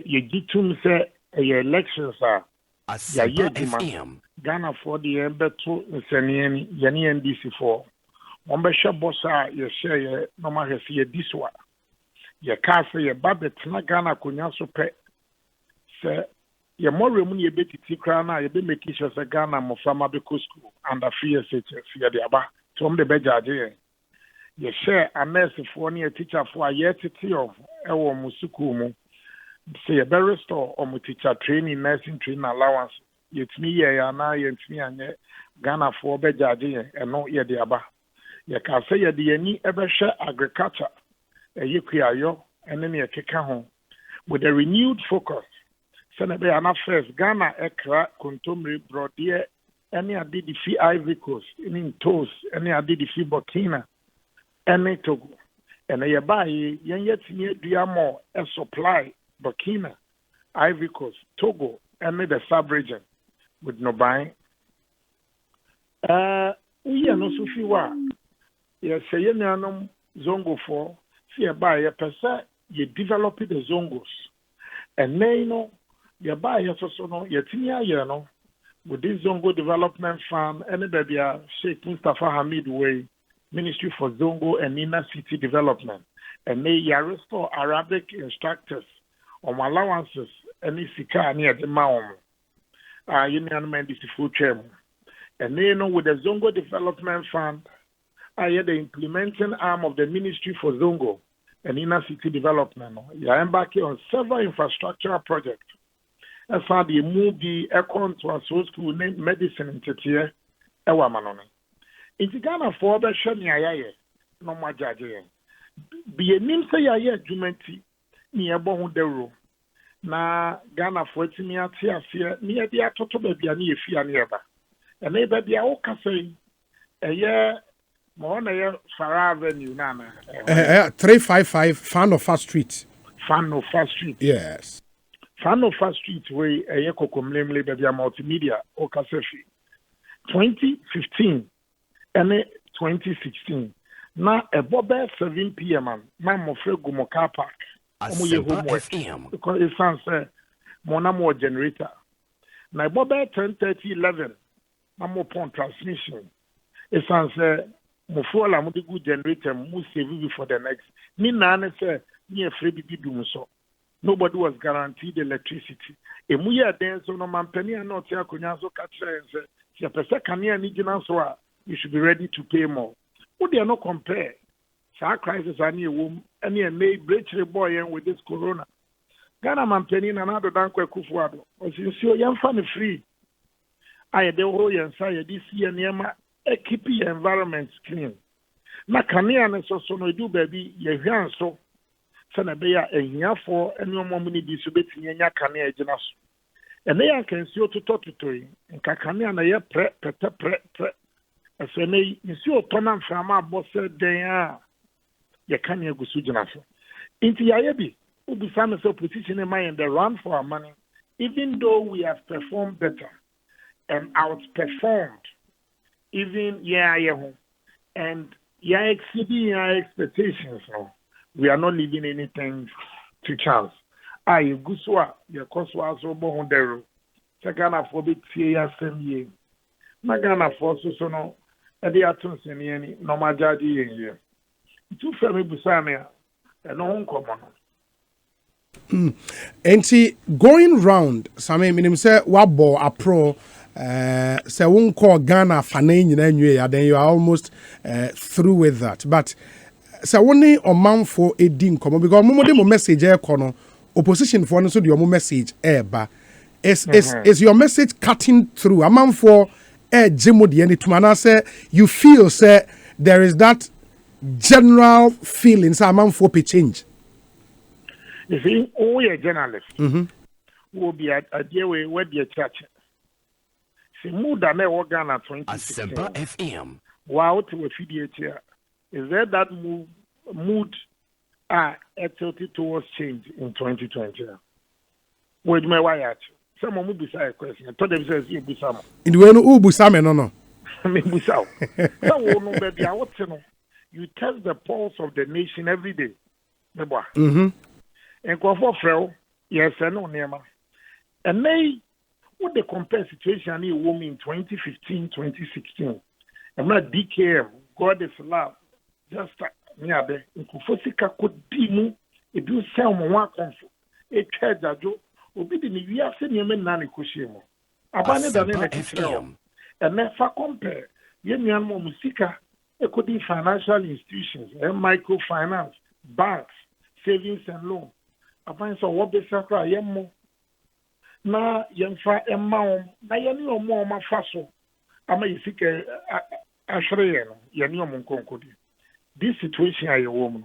You get to say elections are Ghana for the embeto nsenieni yani NDC for. Ombesha bossa ye share no ma hesi this one. Ye ka say ye babet na Ghana kunya so pe. Say ye more remu ye betiti kra na ye be make sure say Ghana mo fama be school under free SHS ye de aba. So the bejaje ye share a nurse for ni a teacher for a year titi of ewo musuku mu. Say a better restore or teacher training, nursing training allowance. It's me, ya na, it's me, and Ghana for bejaji, and no, ye de aba. Ye can say ye de any ever share agriculture, a yukiayo, and then ye keka home. With a renewed focus, Senabe Anna first, Ghana, Ekra, Kuntumri, Brodier, any I did the fee Ivory Coast, any toast, any I did the fee Burkina, any Togo. And ye buy, yet near Diamo, a supply. Burkina, Ivory Coast, Togo, and the sub-region with no buying. We are no sufiwa. Yes, say no Zongo for see a buy a percent. You develop the Zongos, and then you know you buy a so you know with this Zongo Development Fund. Anybody Sheikh Mustafa Hamid Way Ministry for Zongo and Inner City Development, and they restore Arabic instructors. On allowances, any sika near the Maum. Union man is the full chairman. And then with the Zongo Development Fund, I had the implementing arm of the Ministry for Zongo and Inner City Development. You are embarking on several infrastructural projects. As far the move the aircon to a source school named medicine in Tetia, Ewa Manone. In Ghana for the Shani no more judge. Be a name say a jumenti. Ni ebo dero na Ghana for timi ate afia ni e dia toto ba bia na efia na eba e na ba bia wo ka sei eye mo na ye Fara Avenue na 355 Fanofa Street. Fanofa Street. Yes. Fanofa Street we eye kokomlemle ba bia multimedia o ka sefi 2015 and 2016 na ebo 7 p.m. na mo fregu mo car park. Because it sounds more generator. Now, about 10:30, 11, I'm upon transmission. It sounds Mufola Mudigu generator, must save for the next. Nina say, near free be doing so. Nobody was guaranteed electricity. Emuya then so no mampeni and not ya kunyaso katra and say, si a pesakania nijinanswa, you should be ready to pay more. Would they not compare? Sa crisis any womb, any a may breach boy with this corona. Ghana mampeni and another dankwe kufuado. Or since you're funny free. I de ho yensa this year near keep your environment clean. Na kania ne so no do baby ye hwan so sana be ya ehiafo ene omomuni bi so betini nya kania agina so. Ene ya kan si otototoyi nka kania na ye pre asene nsi otona mfama abose den a ye kania gusu gina so. Inti ya ye bi ubisa so position in mind the run for our money even though we have performed better and outperformed even and exceeding our expectations. No, we are not leaving anything to chance. I guswa your coswa so bohondero. Second for big fear same Magana for so no at the atoms in any no majadi in here. Two family busamia and no common. And see, going round, Sammy, minim say wabo a pro. Say won't call Ghana fanane nyina then you are almost through with that. But say only a man for a din come because mo message kono opposition for no so the message ba is your message cutting through a man for jemo the any to say you feel say there is that general feeling say a man for a change. You see, we are journalists. We'll be at a dear way where the church. Mood and Ghana 2016. Sammi FM. Wow, to a few here. Is there that mood tilted towards change in 2020? With my wire. Someone will be a question. I told them says you be some. In the way no busame no. Me busao. Someone know that you test the pulse of the nation every day. And go for frail, yes and no nema. And may what the compare situation in women in 2015, 2016. I'm not DKM, God is love. Just near the Nkufosika could dimu, if you sell one comfort, a treasure, obi the Nivia Senior Nani Kushimo. Abandoned the and never compare. Yemian Musika, equity financial institutions, and microfinance, banks, savings and loan. Upon so what the sacra yemo. Na yemfa emma na yeni omo ma faso ama yisike ashre no yeni omo nkonkodi this situation ayi wo mu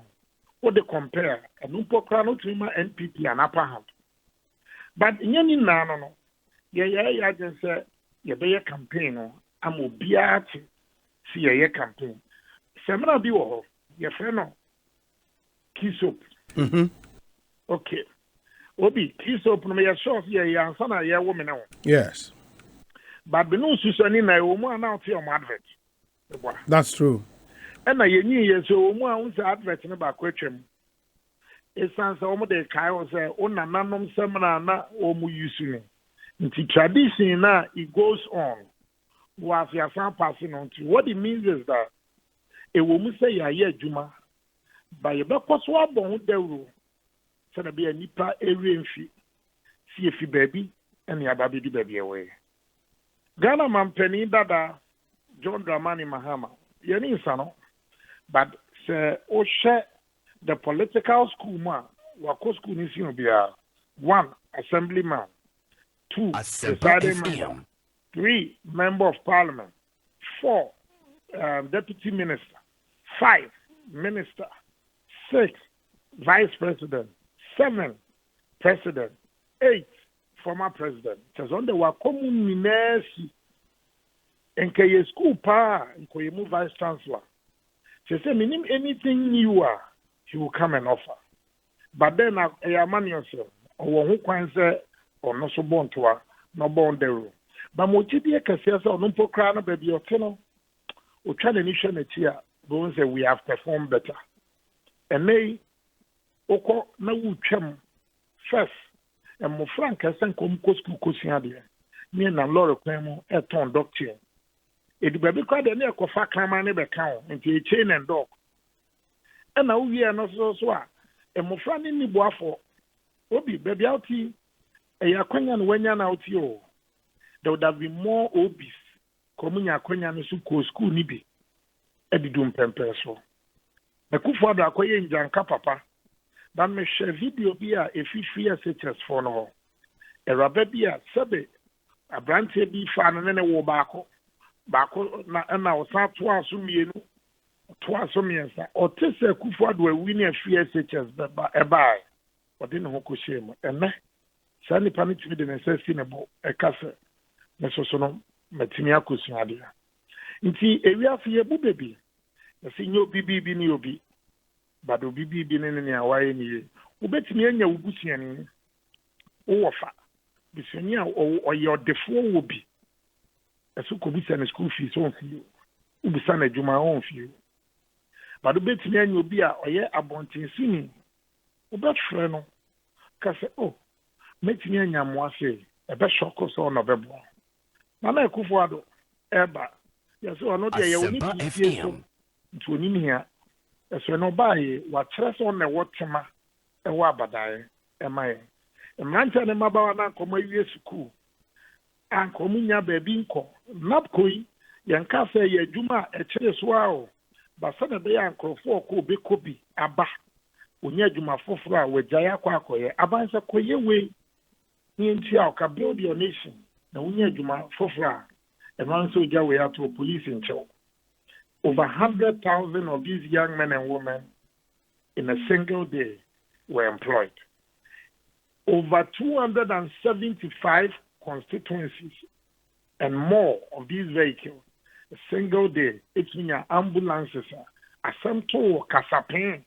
what they compare anu pokra no trima NPP and upper hand but nyeni na no ye just say ye be campaign no am obiati si ye campaign semana bi wo ho ye fe no kisop okay Obi, he's open me a short year, son, a year woman. Yes. But the news is only a woman out here on advert. That's true. And I knew so one advert in about question. It sounds almost a cow say, oh, nanum seminar, not omu using. Into tradition now, it goes on. Whilst you are passing on to what it means is that a woman say, yeah, Juma, by a back was one bone the rule. So be a nipa area fee, see if you baby, and your baby the baby away. Ghana man penny dada John Dramani Mahama, Yeni Sano, but say, oh, share the political school man, Wako school Nisino Bia, 1 assemblyman, 2 presiding member, 3 member of parliament, 4 deputy minister, 5 minister, 6 vice president. 7 president, 8 former president. Just on the Wakomu Minesi and Kay school pa and Koyemu vice chancellor. She said, minim anything new, he will come and offer. But then a man yourself, or who can say, or not so born to her, no born the room. But Mochidia Cassiasa or Numpo Crana, baby, or Tenno, or try to initiate a cheer, don't say we have performed better. And they Oko na wucham first and mo franka san kom ko school ko siade me na lord kwemu eton doctor edu baby kwa de na ekofa klama ne be kan nti e chain and dog e na uwie no so a e mo fra ni boafo Obi, baby out here, a Yakwanian Wenyan out here, there would have been more obis coming Yakwanian school nibi, Edidum Pempeso. The Kufada Akoye Janka Papa, that may share video be a 50 SHS for no. A rabebia, Sabe, a branche be fan and a war bako na o sa to asomie no to asomie sa o te se Kufuado we win a free SHS ba e bai o de ne ho ko shame ene sa ni pa mitimi de necessity ne bo e kase ne so no matimi akosu ade nti ewiafe ye bu bebi na si nyo bibi ni obi bado bibi ne ne awaye ni wo betimi anya wubusiani wo wofa bisunia o ye odefo wo bi eso ko bi sene school fees on fi u bi sene juma on fi bado betimi anya obi a oye abontin sini wo betfre no ka se metimi anya mo ase e be shoko so no bebo na na Kufuado eba yeso ono de ye woni ti so ntoni mi ha eso no bae wa kire so na wotema e wa abadae e mai mranta ne mabawa na komo wie school anko munya baby nko napkoi yanka se ye adwuma e kire so a ba sa na be yankrofo ko be kobi aba onya adwuma foforo a wagya akoye abansa koye we ni nti a ka build your nation na onya adwuma foforo a e man so gya we ato police in chow. Over 100,000 of these young men and women in a single day were employed. Over 275 constituencies and more of these vehicles, a single day, it's mean ambulances, a tow Kasapin,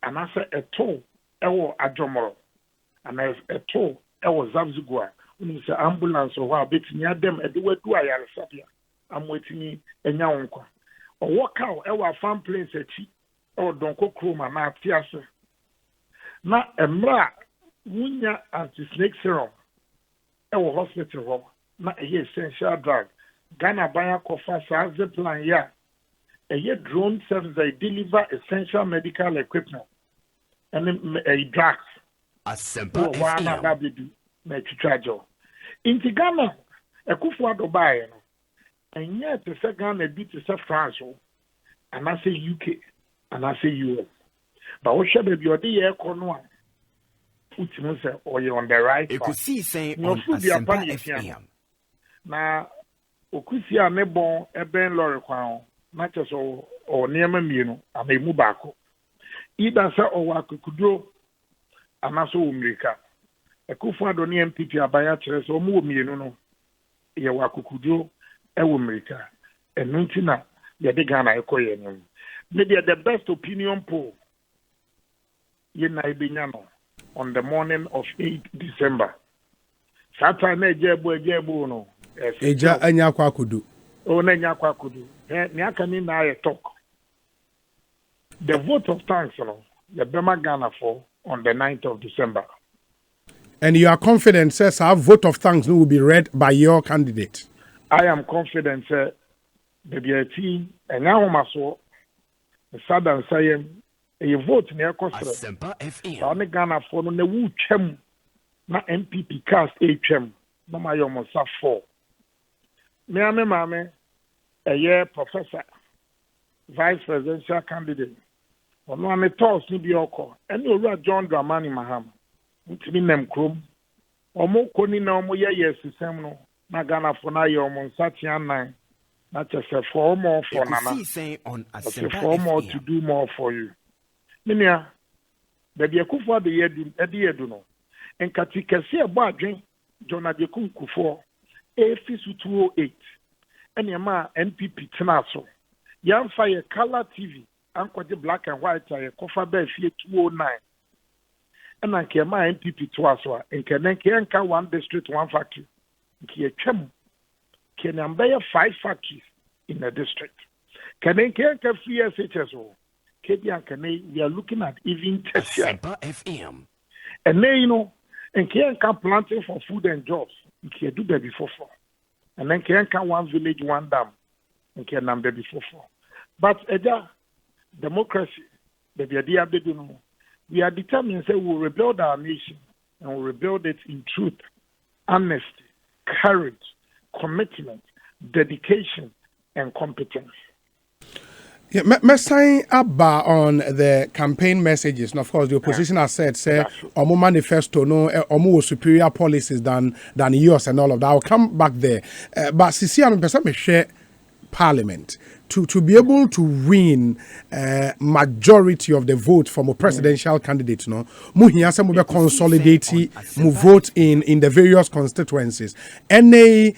and as a tow, Ewo Ajomoro, and as a tow, Ewo Zabzugua, when it's an ambulance or a bit near them, a do a Sabia. I'm waiting in Yaunko. Or walk out, Ewa farm planes at cheap, or Donko Kroma, na Tiasa. Na Emra. Wunya anti-snake serum ewo hospital ho na essential drug Ghana baya kofa sa zipline ya drone service they deliver essential medical equipment and drugs Asempa FM na chichajo inti Ghana Kufuado bae no enye te se Ghana bi te se France and I say UK and I say US but wo hwe be bi odi ye ekono or you're on the right Ekosiisen on Sammi FM. Na okusia ne bon eben lorry kwan na cheso o niema mienu amemu bako ida sa o wakukudro anaso umrika Kufuado ni MPP abaya kire so mu mienu no ye wakukudro ewo umrika enunti na ye de Ghana ekoye no maybe the best opinion poll ye na ibenya no on the morning of 8 December. Saturday Ejebu no. Eja anya kwakudu. O na nya kwakudu. Ni aka ni na talk. The vote of thanks no. The Bema Ghana for on the 9th of December. And you are confident, says our vote of thanks will be read by your candidate. I am confident, sir. The BIT and now maso the Southern Sayem. A vote near Costa. Sampa FM. On Ghana for no wu chem na MPP cast HM. No my almost 4. Me a year professor, vice presidential candidate. Ono ame toss ni bi oko. Eni owura John Dramani Mahama. Ntimi nem krom. Omo koni na omo ye system no. Na Ghana for na ye omo nsatian nan. Na chese for more for nana. Ekosiisen on Sampa for more FM. to do more for you. Minia, baby Kufuado yedu no. Enkati kesi ebo adwen John Adekun Kufuor AFC 208. Enyama NPP tenaso. Yamfa ye color TV ankwaje black and white ye kofa be fie 209. Ena nke ma NPP to aso a enka one district one factory. Nke twem. Kenyamba ye 5 factories in the district. Kenenka free SHS. We are looking at even Sampa FM. And then, you know, and can planting for food and jobs. And can do that before 4. And then can one village, one dam. And can number before 4. But democracy, we are determined to say we will rebuild our nation and will rebuild it in truth, honesty, courage, commitment, dedication, and competence. Yeah, me sign about on the campaign messages. And of course, the opposition has said, say, Omo manifesto, no, Omo superior policies than yours and all of that. I'll come back there. But Sisi, I'm person share Parliament to be able to win majority of the vote from a presidential candidate. No, muhiya se mube consolidate, mu vote in the various constituencies, and a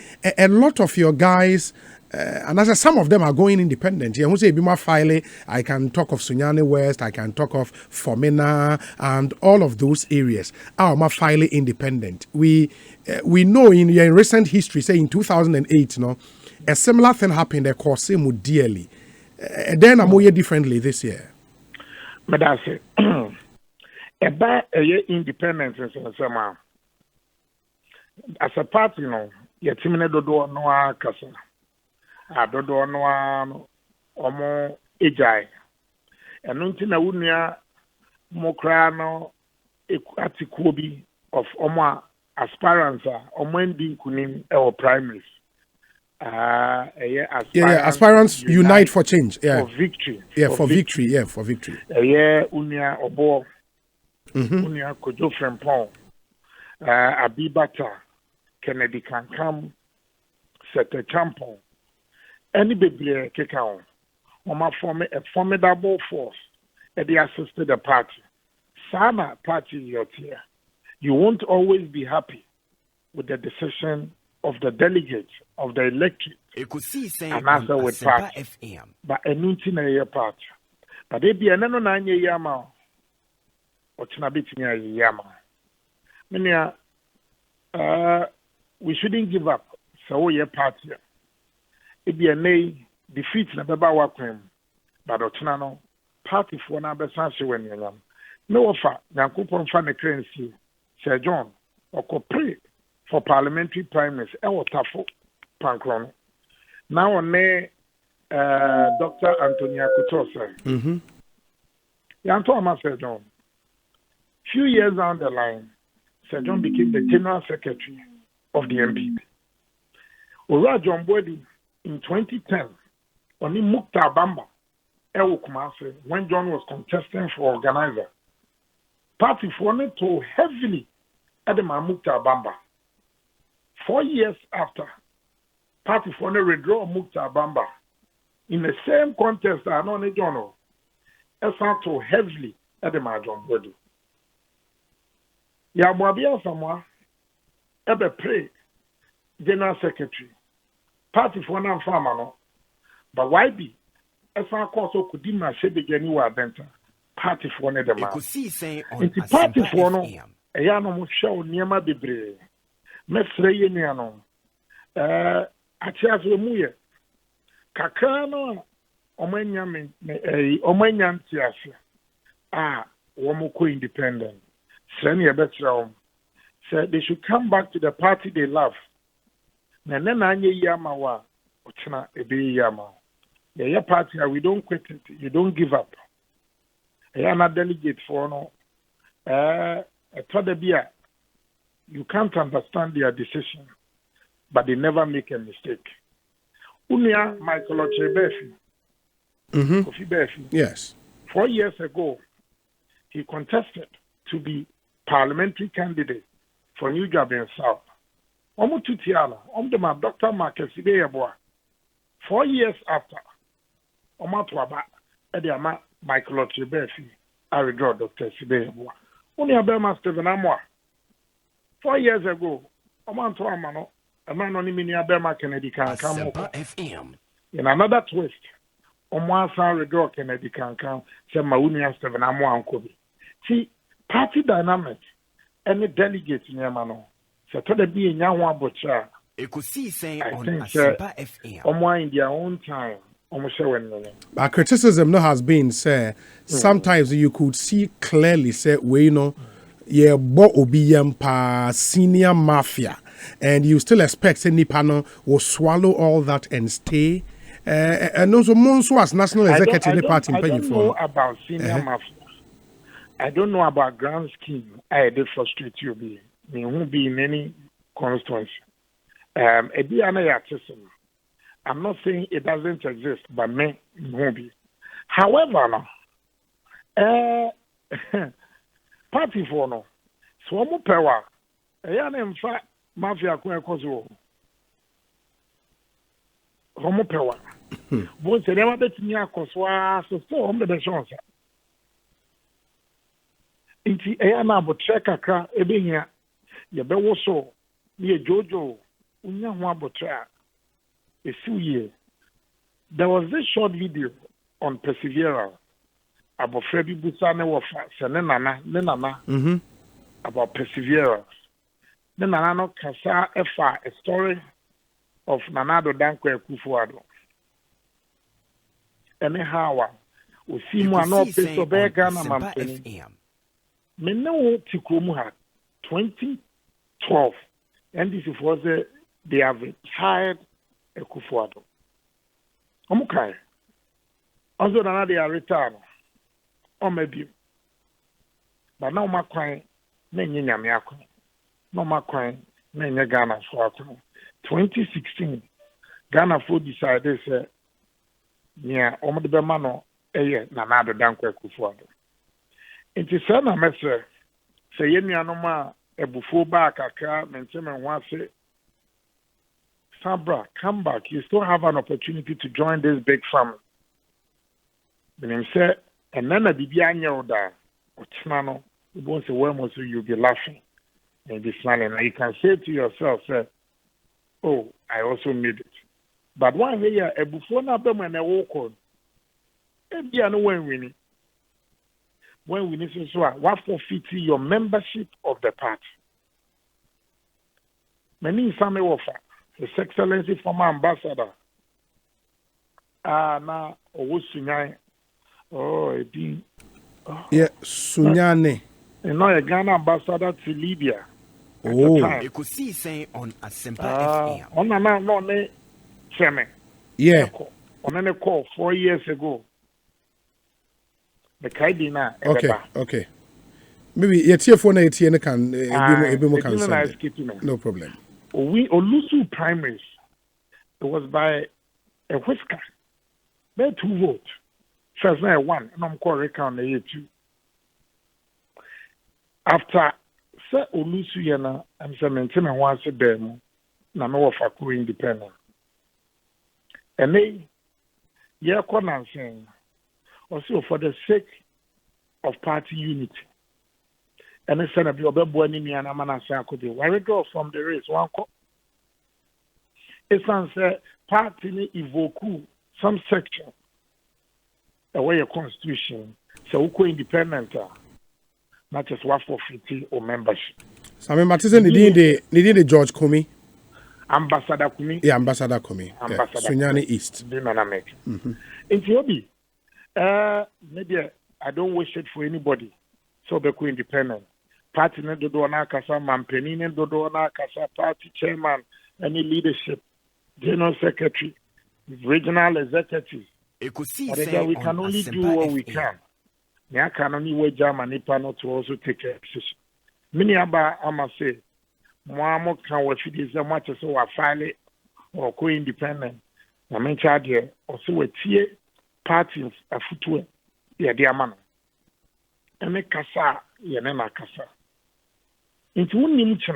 lot of your guys. And as some of them are going independent. Yeah, say Bima File, I can talk of Sunyani West, I can talk of Fomena, and all of those areas are File independent. We know in recent history, say in 2008, no, a similar thing happened at Kosemu dearly. Then I'm more differently this year. But that's it. About a year independence in some as a party, you know, Yatimine Dodo no Casa. Adodo no omo ejai enu nti na wunia mokra no atikuo bi of omo aspirants omo ndi nkunim e primaries aspirants unite for change, for victory, for victory unia obo unia kojo frempon abibata Kennedy Kankam Sete Champon. Any baby keka on form a formidable force that they assisted the party. Sama party your tier. You won't always be happy with the decision of the delegates of the electorate. Ekosiisen and answer with party. FM. But a year party. But they be an no 9 year yama or Tinabitia yama. Mania we shouldn't give up. So your party. It be a nay defeat na beba wakwem but otunano party for na besan se wen yam no offer yankopon fa ne currency Sir John oko pray for parliamentary primaries e wotafo pankron now on Dr. Antonia Kutose yanto ama Sir John few years down the line Sir John became the general secretary of the MPP Ora John Bodi in 2010, only Mukta Bamba, Kumase, when John was contesting for organizer, party wanted to heavily at the Mukta Bamba. 4 years after, party wanted to withdraw Mukta Bamba in the same contest that Anone Jono, to heavily at the Majon Body. Yabwabia Samoa, Ebe Pray, General Secretary. Party for non farmer, but why be? As I also could not say the genuine adventure. Party for one of them. It's party for no. A yano show near my debris. Mesre Yeniano. Achas Remuye. Kakano Omanyam Omanyan Tiasia. Womoko independent. Senia Betram said they should come back to the party they love. Yama Ochina Ebe Yama. The party, we don't quit it, you don't give up. I am a delegate for no. You can't understand their decision, but they never make a mistake. Unia Michael Ochebefi. Kofi Befi. Yes. 4 years ago, he contested to be parliamentary candidate for New Job in South. Omututiala, Omdema Dr. Marcus Ideyabwa. 4 years after, Omatwaba, Ediama, Michael Ochebefi, I withdraw Dr. Ideyabwa. Only a Bema Stephen Amwa. 4 years ago, Omantwa Mano, a man only mini Abema Kennedy can come. FM. In another twist, Omwasa withdraw Kennedy can come, said Maunia Stephen Amwa and Kobe. See, party dynamics, any delegate in Yamano. So to be in Yawa Butcher, Ekosiisen on Asempa FM. In their own time, but criticism no has been say sometimes you could see clearly say we know yeah bo obiyam pa senior mafia and you still expect any panel will swallow all that and stay and also Monso as national executive party I don't know about senior mafia. I don't know about grand scheme. I did frustrate you. Be me won't be in any constituency. I'm not saying it doesn't exist, but me won't be. However, no, party for no, so I'm power. In fact, mafia kozo. Homo power. Bon, c'est never bet me akoswa so on the chance. Inti na bo check akra ebehia ye be wo so ye jojo unya ho abotra esiye. There was this short video on Perseverance about Freddy Busane Wafa Senena about Perseverance. Then Nana Kasa Efa, a story of Nanado Dankwe Kufuado. Anyhow, we see more no piece of Ghana Mampeni. Meno Tikumuha 2012, and this was they have retired a Kufuado. Okay. Also, now they are retired. Or maybe. But now my crying, Nanya Miako. No my crying, Nanya Ghana for 2016. Ghana food decided, say, near Omad Bemano, Nanado Dankwe Kufuado. It is a message. Say, Yenianoma, a buffo back, a car, maintain and once it. Sabra, come back. You still have an opportunity to join this big family. But he said, and then the Bianya da, or Chinano, you won't say, well, you'll be laughing and be smiling. And you can say to yourself, say, oh, I also need it. But one year, a before now, when I walk on, and be when winning. When we need to say, what forfeit your membership of the party? Many Sammy offer. His Excellency former ambassador. Na Sunyane. Oh, it be. Yeah, Sunyane. And now a Ghana ambassador to Libya. Oh, Ekosiisen on Asempa FM. On no ne Cheme. Yeah. On a call 4 years ago. The Kaidina. Okay. Maybe your phone ATN can be more concerned. No problem. We Olusu primaries. It was by a whisker. There 2 votes. First night 1, and I'm calling recount the year 2. After Sir Olusu Yana and Sir Maintain and once a demo, Nano of Aku independent. And they, saying, also for the sake of party unity. And the son of your Bebwani and Amana Sakudi, why withdraw from the race? One call. It's answer party evoke some section away your constitution, so we co independent, not just 140 or membership. Sammy Matisen, the George Comey. Ambassador Comey. Yeah, Ambassador Comey. Ambassador Sunyane East. Dynamic. In Theobi, maybe I don't wish it for anybody. So be co independent. Party ne dodo na kasa mampeni ne dodo na kasa party chairman, any leadership, general secretary, regional executive. We can only do what we can. I can only wait Germany panel to also take a position. Many about I must say, more can we feed this much as we file it or co-independent. I mean, charge here also a tier party a footwear. Yeah, dear man. And make kasa, yeah, nema kasa. It wouldn't mean to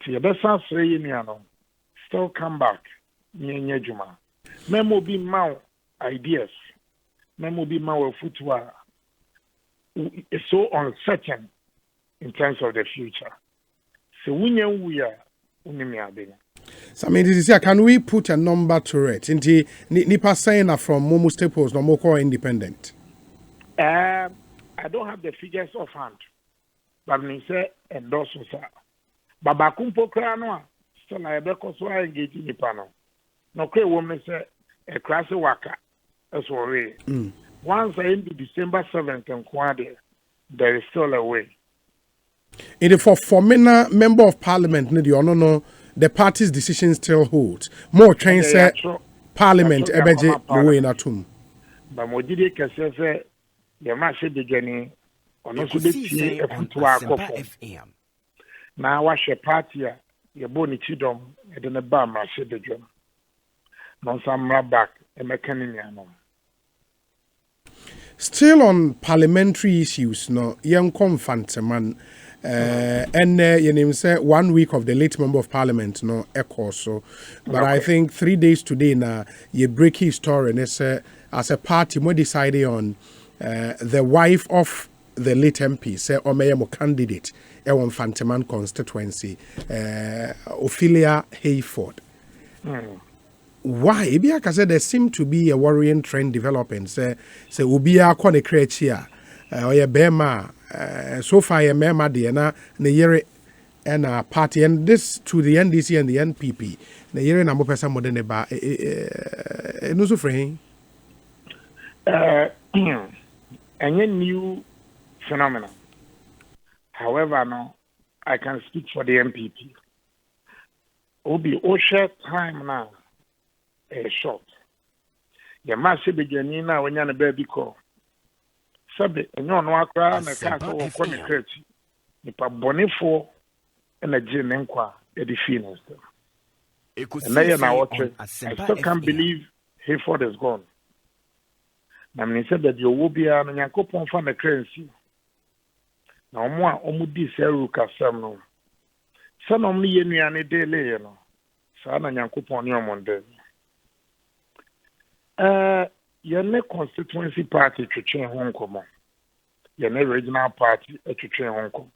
your best answer, still come back. Juma. Memo be my ideas. Memo be my footwear. It's so uncertain in terms of the future. So we are So I mean, this is here. Can we put a number to it? Inti nipa saying from Momo Staples no more independent. I don't have the figures offhand, but me say endorse sir. Baba kumpo krano still I be ko so engage nipa no. No kwe woman say a crash waka as worry. Once I end December 7th and Kwade, there is still a way. In the for member of parliament, no, the party's decision still holds. More train say parliament ebeje no way na tum. But Modidi can say Yamasi beginning on also be a FM. Now wash a party, your bony chidom, and then a bam, I said the drum. Non some back, a mechanic. Still on parliamentary issues, no, young Fanteman, and your name say 1 week of the late member of parliament, no, echo so. But I think 3 days today now, you break his story, and it's as a party, we decided on the wife of the late MP, say, Omeyamo candidate, on Fanteman constituency, Ophelia Hayford. Why? Because I said there seemed to be a worrying trend developing. Say Ubia Kone Krechia, or a Bema, so far a Mema Diana, Nayere and a party, and this to the NDC and the NPP. Nayere Namo Pesa Modeneba, no so frame. A new phenomenon. However, no, I can speak for the MPP. Obi Osha time now. Short. Your massive beginning now when you're a baby call. Subject, and you're no cry and a cat or quantity. If a bonifo and a gin and qua, a defeatance. And now I still can't believe Hayford is gone. I mean, he said that you will be an Yakopon from the currency. Now, more Omudi Seruka Samno. Some of me and any day later. Sana Yakopon your Monday. Your constituency party to change Hong Kong. Your regional party to change Hong Kong.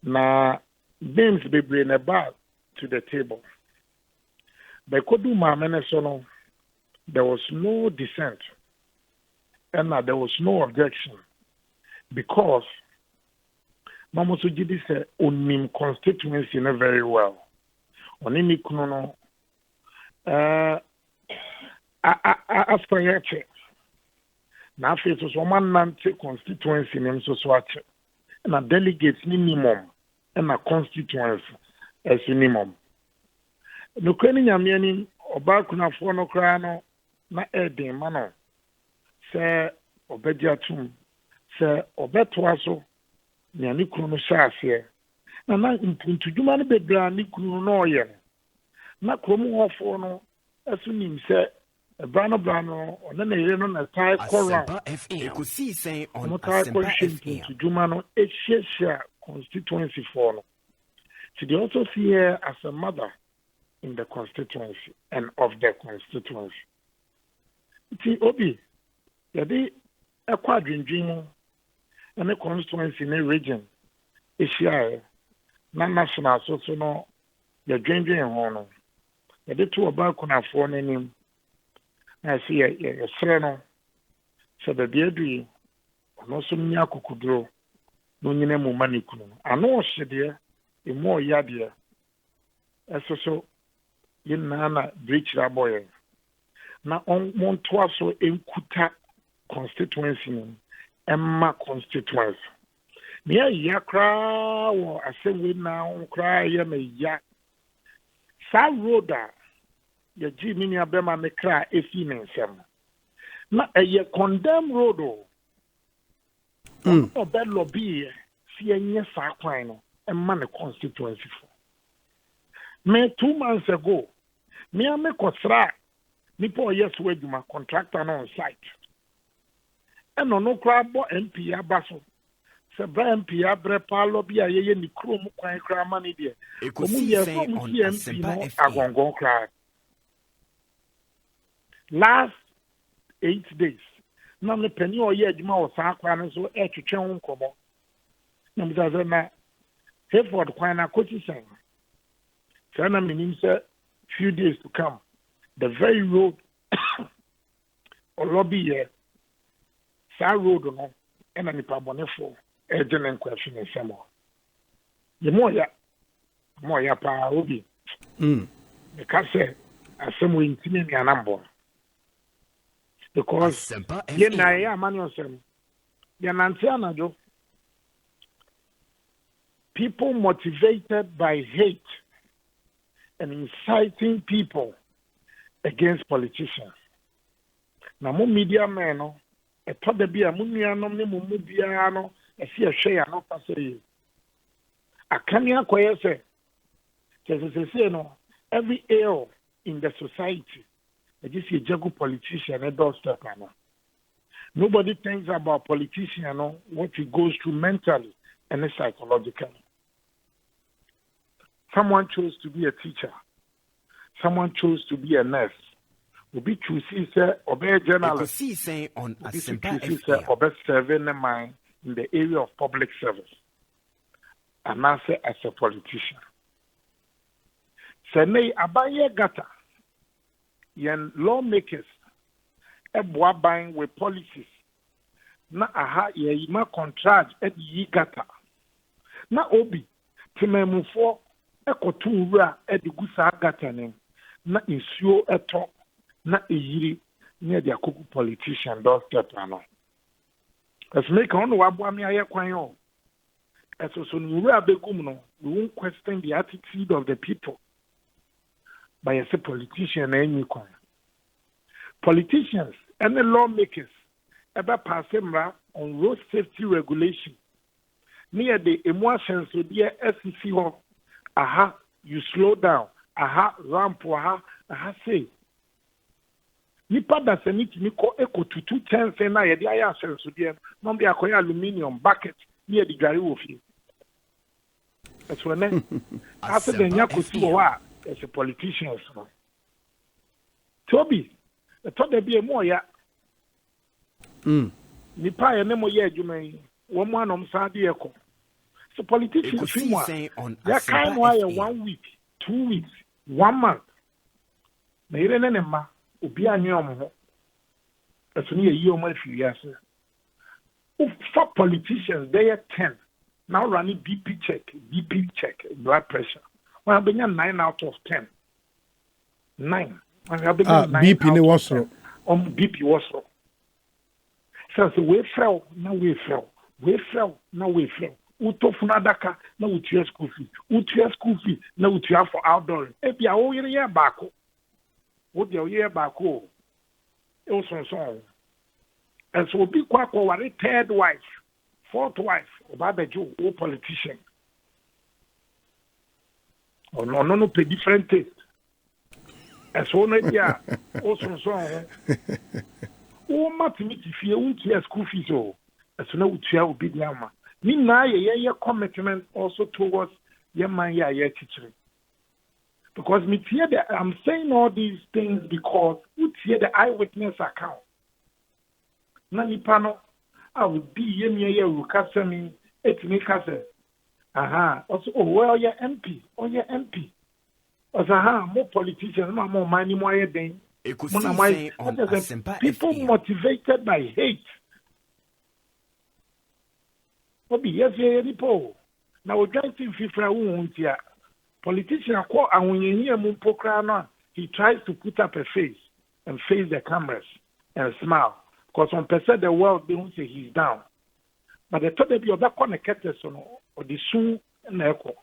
Now, names be bring about to the table. But could do my Minnesota, there was no dissent. And there was no objection. Because Mamosu Gidi said, Onim constituency very well. Onimi Kunono. After your check, now faces 190 constituency names so swatch, and a delegates minimum, and a constituency as minimum. No craning a meaning or Bakuna Fono Crano, na Eddie Mano, Sir Obediatum, Sir Obetwaso, Nianicruno Shasia, and not into Jumani Bedra Nicruno yen. Not Cromo Fono, as soon as Brano, and then they run a tie corral. Ekosiisen on Sammi to Jumano, a constituency for. So they also see her as a mother in the constituency and of the constituency. See, Obi, they a quadrilateral and a constituency in a region. Asia, non national, so no, you're drinking honor. They two about Conafon name. I see a friend, so the baby, no some yaku could grow, no name money. I know she dear, a more yadia. As so, in Nana, breach that boy. Now, on one twice so in Kuta constituency, Emma constituency. Near Yakra, or I say we now cry, Yak. Sal Roda. Your Jimmy Abema me cry a female sem. Na a condemn road or bad lobby, see a yes, a man constituency for. Me 2 months ago, me a me kosra, nipo yes wage my contractor on site. And no crab MP abaso. Sebra MP abre lobby a ye ni krum kwa money there. Ekosiisen on MP agongo cry. Last 8 days, none the penny or yet, more Sakwan so at your channel. Namzazana, Hayford Quina Ekosiisen. Sana meaning, sir, few days to come. The very road or lobby here, Sa road, no, and an Ipabonefo, a general question in some more. The more ya pa Obi. The castle, as some way intimate and number. Because yen na manual people motivated by hate and inciting people against politicians. Now, more media men, a to the beer munianum ne mubiano, a see a share no passe. A canya quay say, no, every ill in the society, you see a jago politician a doorstep. Nobody thinks about politician, what he goes through mentally and psychologically. Someone chose to be a teacher. Someone chose to be a nurse. Obi choose or be a journalist. Ekosiisen on Asempa choose FM. or be serving the mind in the area of public service. And I say as a politician. Say abaye gata. Yen lawmakers eboa buying with policies. Na aha ye ma contract e yi gata. Na obi timemufo ekotu wura e de gusa gata ne. Na insuo eto na eyiri near the akuku politician doorstep ano. As make on wabwa mi aye kwan yo. As so wura begum no, we won't question the attitude of the people. By a politician any kwan. Politicians and the lawmakers ever pass on road safety regulation. Near the emotions so dear SEC ho, aha, you slow down, aha, ramp, aha say. Nipa da se niti niko eko tutu tense na ye dia ya sense so dear, no be akoya aluminium bucket near the gari wofi. That's when after the nyakosi wa as a politician. Toby, I thought there be a more ya. Nipa ya nemo ye adwuma wo mo anom saade eko. So politicians on ya kind why 1 week, 2 weeks, 1 month. Na ire ne ma obi anyo ho. Eso ne yi o ma fi yase. For politicians they are 10. Now running BP check, blood pressure. Well, I've been 9 out of 10. 9. BP ne was wrong. BP was wrong. So we fell, now we fell. We fell, now we fell. Utofuna daka, now we tear school fee. Utia school fee, now we tear for outdoor. Ebi a o year back. What your year back? Oh, it was so. And so be quite a third wife, fourth wife, about the Jew, or politician. Oh, no, pay different taste. And so, yeah, also so. Oh, Martin, if you won't hear school fees, oh, as soon as you will be the ama. Meanwhile, your commitment also towards your man, yeah, teaching. Because me hear that I'm saying all these things because we hear the eyewitness account. Nani pano, I would be ye will cast me, it me cast. Aha, also, oh, well, your MP, or your MP. As more politicians, more money, more than people motivated by hate. What be yes, people. Now we're trying to feel politician call and when you hear Mumpokrana, he tries to put up a face and face the cameras and smile. Because on percent the world they won't say he's down. But they thought they'd be other connected or the soon and echo.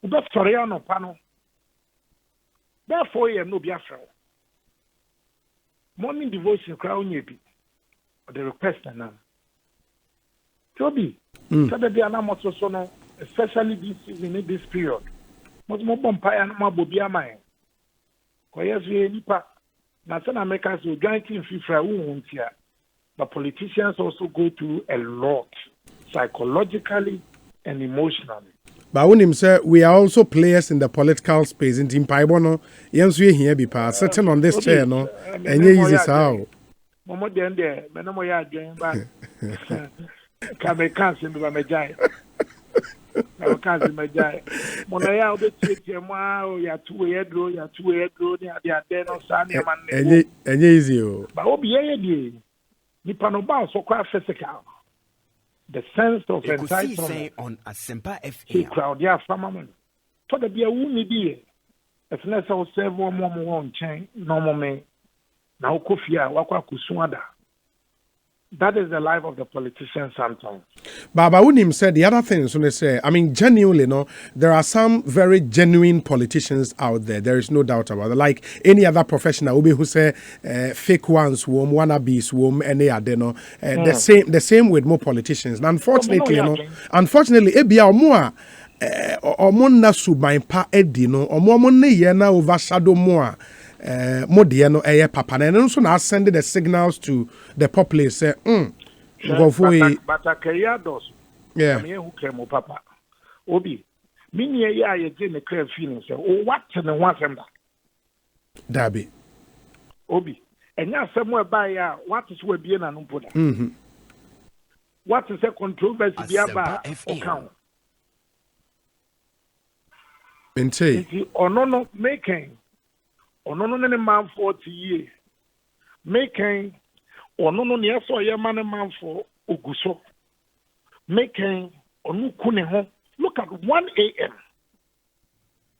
But sorry, no panel. Therefore, you no be afraid. Morning devotion crown ye be. The request now. Toby, so that they are not so no, especially this season in this period. Most more bumpire and more bobia mine. Yes, we nipa. Now, some Americans will join in FIFA here. But politicians also go through a lot, psychologically and emotionally. But when him say we are also players in the political space in Paibono, yes, we here be pass sitting on this chair, no, and you use how. Momo den there, no ya join back. Can be cancel by my giant. I can't my giant. Monaya will be taking wow, ya 2 year draw, ya 2 year draw, they are there on Sunday man. And easy. But what be a Nipanoba so quite physical. The sense of entitlement on Asempa FM. Crowd, yeah, farmerman. To the be a woman be. If less I will serve one more chain, normal me. Now, Kofia, Waka Kuswada. That is the life of the politician sometimes. Baba Unim said the other thing, so they say, I mean, genuinely, no, there are some very genuine politicians out there. There is no doubt about it. Like any other professional, who say fake ones, wannabes, any other, no. The same with more politicians. And unfortunately, ebia more. Omonna suban pa edi no omo ne ye na overshadow more modie no eye papa na no so na send the signals to the populace say go for but akayados yeah me who came papa obi mini ye ye je ne clear feeling say o what ne wan sem da dabi obi enya asem we ba ya what is we bie na no poda what is a controversy bia ba o kan Mente. Onono making. Onono ne man 40 years. Making. Onono ne so ye man for oguso. Making. Onu kune ho. Look at 1 a.m.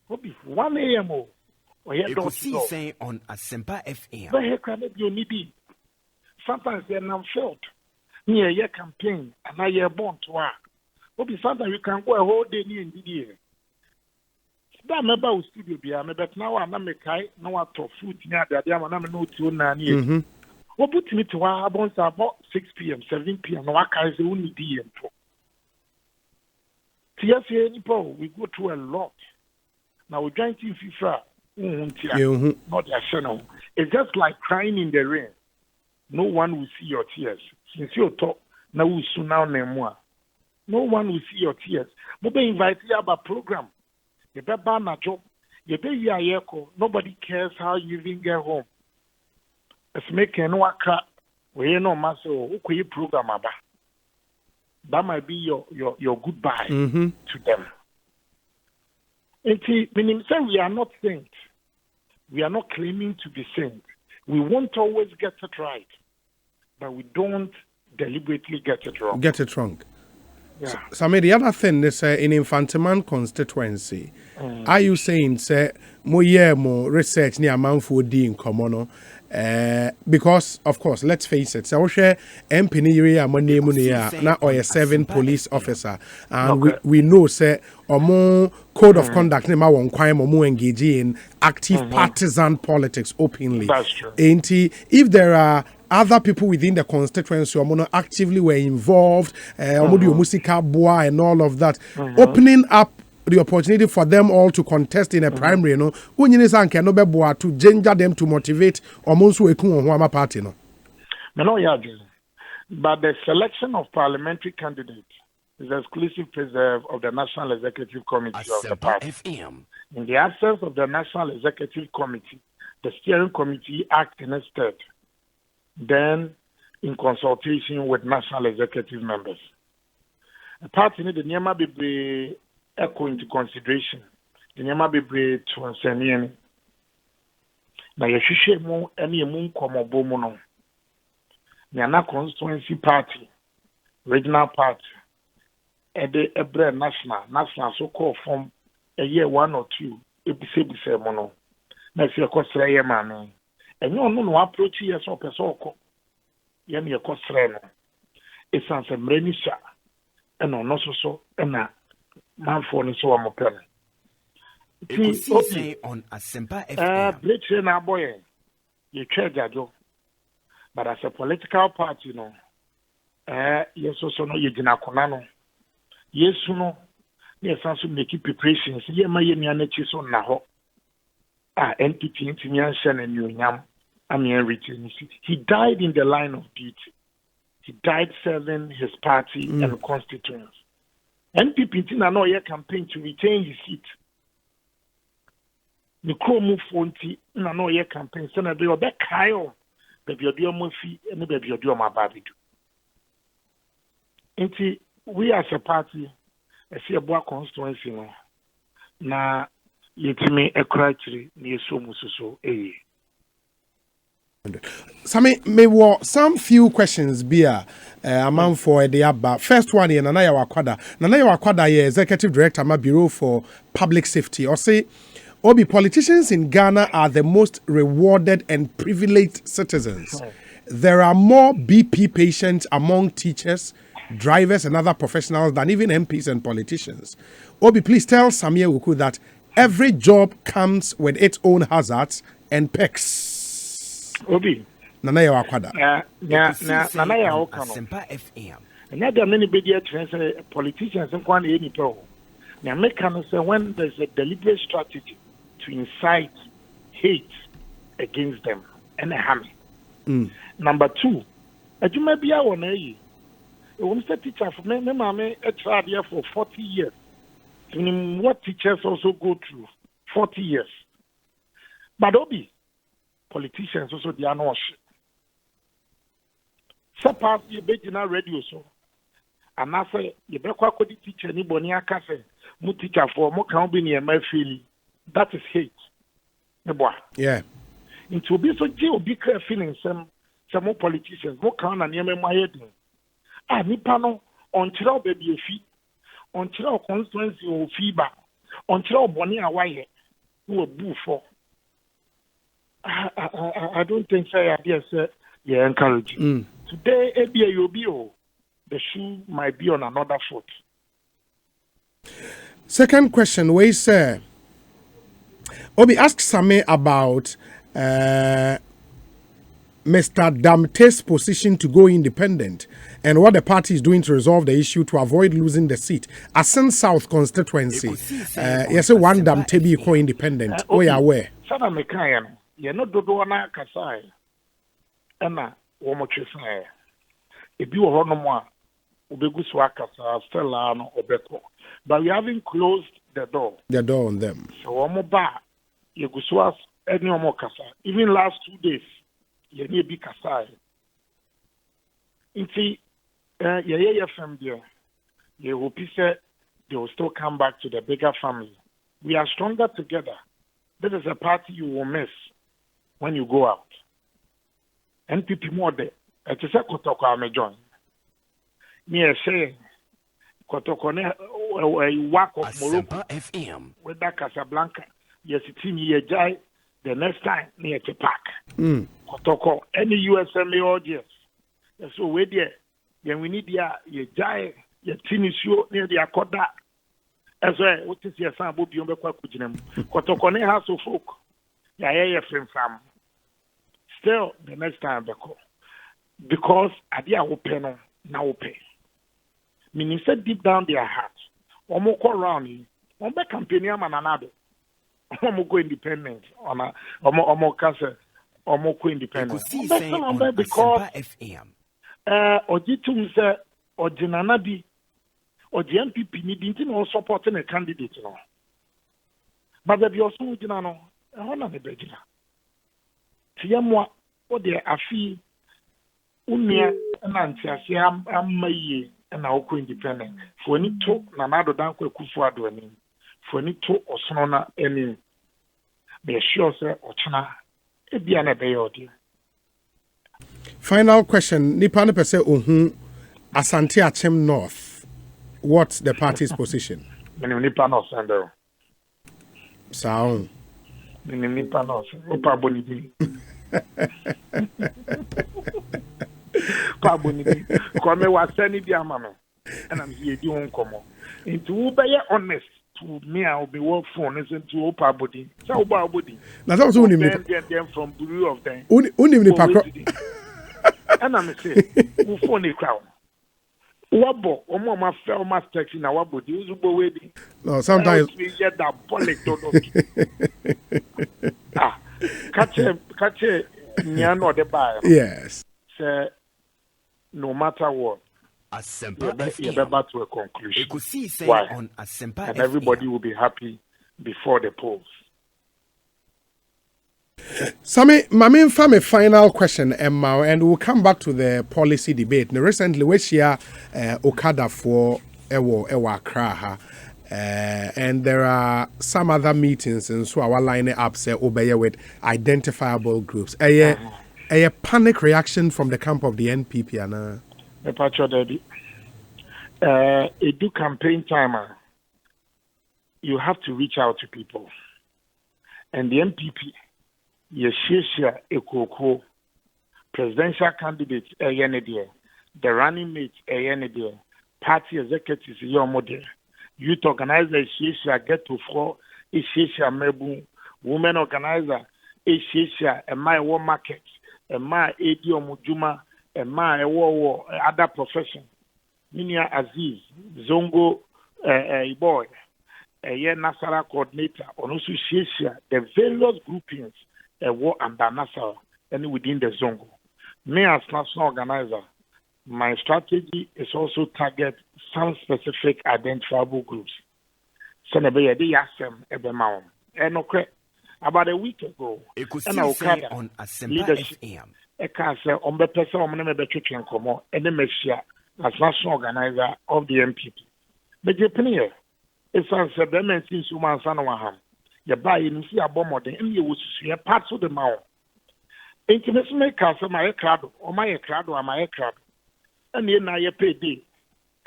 Obi 1 a.m. Ekosiisen on Asempa FM. But he can be only. Sometimes they're not felt. Near your campaign and I year born to her. Obi sometimes you can go a whole day in the year. That member will studio be a member now. I'm not making no one to food near the idea. I'm not to none. What put me to our bonds about 6 p.m., 7 p.m. No, I can't say only DM. We go through a lot. Now we're trying to FIFA. Not their channel. It's just like crying in the rain. No one will see your tears. Since you talk, now we soon now name more. No one will see your tears. But they invite you about program. You better ban a job. You better hear nobody cares how you even get home. It's making no crack. We no matter who program about. That might be your goodbye to them. Meaning, say we are not saints. We are not claiming to be saints. We won't always get it right, but we don't deliberately get it wrong. Yeah. So, the other thing is in Infantiman constituency, are you saying say more research near Manfo D in Comono? Because of course, let's face it, so share MP now or a 7 police officer, and we know say or more code of conduct nema won kwan more engage in active partisan politics openly. That's true. If there are other people within the constituency actively were involved, and all of that, opening up the opportunity for them all to contest in a primary, to ginger them to motivate almost a party. But the selection of parliamentary candidates is exclusive preserve of the National Executive Committee of the party. In the absence of the National Executive Committee, the steering committee acts in its stead, then in consultation with national executive members. The party need the Nyama be echo into consideration. The Nyama be to answer. Now you should more any moon come or bomono. Nyana Constituency Party, regional party, every national so called from a year 1 or 2. It be say mono. Next year cost man. And no approach here so pesoko. Yemi a cost it's an semrenisha. And no so and a man for so I'm a pen. Ekosiisen on Asempa FM. Bleach na boy. You trade that job. But as a political party, no, yes, also no, you didn't know. Yes, no, yes, also make preparations. Yeah, my next on now. NPP International and Union. He died in the line of duty. He died serving his party and constituents. NPP International campaign to retain his seat. The crew move 40 no campaign. So now they are back high. Baby, you're my fee, and baby, you're my baby. We as a party, I see a black constituency now. Yetime a criteria near so eh. Sammy, may some few questions be a man for the abba. First one in Nanaya Okada. Nanaya Okada, Executive Director, my Bureau for Public Safety. Or say, Obi politicians in Ghana are the most rewarded and privileged citizens. there are more BP patients among teachers, drivers, and other professionals than even MPs and politicians. Obi, please tell Sammi Awuku that every job comes with its own hazards and perks. Obi. Nana ya Okada. Nana ya Okada. And yet there are many big politicians and one any pro. Now make say when there's a deliberate strategy to incite hate against them and harm. Number two, as you may be our name, a woman teacher for me, mammy, a tried here for 40 years. What teachers also go through 40 years. But Obi, politicians also they are not. Suppose you be in a radio so. And I say, you better go to teach anybody a cafe. Mu teacher for more can be near my feeling. That is hate. Yeah. Into be so jail be feeling some more politicians. More can and near my head. Ah, Nipano on Chiro baby feet. On Chiro Constituency or fever. On Chiro Bonnie Hawaii. Who a boo for. I don't think so. Yes, sir. Yeah, encouraging. Today, ABAUBO. The shoe might be on another foot. Second question, we say, Obi ask Sammi about Mr. Damte's position to go independent and what the party is doing to resolve the issue to avoid losing the seat. Asen South constituency, yes, one Damte be co-independent. We are aware. Sana mekayan, ye no dodo na kasai. Ena womo chesai. Ebi wo hono mo a obeguswa kasa stella no obeko. But we haven't closed the door. The door on them. So womo ba ye guswa any womo kasa. Even last 2 days, ye ni bi kasa. Inti ye from there. Ye hope say they will still come back to the bigger family. We are stronger together. This is a party you will miss when you go out. NPP more there. It is a Kotoko I join. Me say Kotoko ne a work of Morocco FM with that Casablanca. Yes, it's in ye jai. The next time near the park. Kotoko any USMA audience. So we there. Then we need ye jai. Ye tini show near the Okada. As well, what is your son? Bobi Ombekwa Kujinem. Kotoko ne house of folk. Yeah, from. Still, the next time beko. Because adia open na open. Meaning say deep down their heart. Omo ko round ombe campaign mananado. Omo go independent. Omo kase omo ko independent. Because ojitum se ojinana bi oji MPP ni dinti no supporting a candidate no. But the also ojina no e hona ne begina. Tiamwa o de afi unia na ntiase amaye na okwo independent for ni to na nado dan kwa kufu ado ani for ni to osono na ani be sure say ochina e bia na be yodi. Final question, nipa ne pese ohun Asante Achem North, what's the party's position? Nipa no sendo Sound nipa no opa bonidi Come was sending the amame, and I'm here doing come on. And to be honest, to me, I'll be work for listen to Opa body. So body. Now that's only me. Them from Bureau of them. Only me pakro. And I'm saying, who phone the crowd? Wabo, Oma fell my text in our body. Who's go waiting? No, sometimes we get that bullet. Catch it, Niano the buyer. Yes. Say, no matter what, you're about to a conclusion. Why? And everybody will be happy before the polls. Sammy, my main family final question, Emma, and we'll come back to the policy debate. Now, recently, we share Okada for Ewa Kraha. And there are some other meetings, and so our line up say obey with identifiable groups. A panic reaction from the camp of the NPP, and the patch of it do campaign time. You have to reach out to people, and the NPP, Yeshia Ekoko, presidential candidates the running mates party executives youth organizers get to floor mebu women organizer my war market my mujuma my war other profession Minia Aziz Zongo boy Nasara coordinator on also the various groupings war under Nasara and within the Zongo. Me as national organizer, my strategy is also target some specific identifiable groups. So na be yadi yasem ebemaum. About a week ago, and Okada on leadership Eka say ombe pesa omne me betwetwe nkomo ene mehia as national organizer of the MPP. But Japan it's an settlement since you man san waham. You buy in see abomode and you will see parts of the mouth. Intimacy make us my crowd or my crowd or my crowd. And you na ye pay day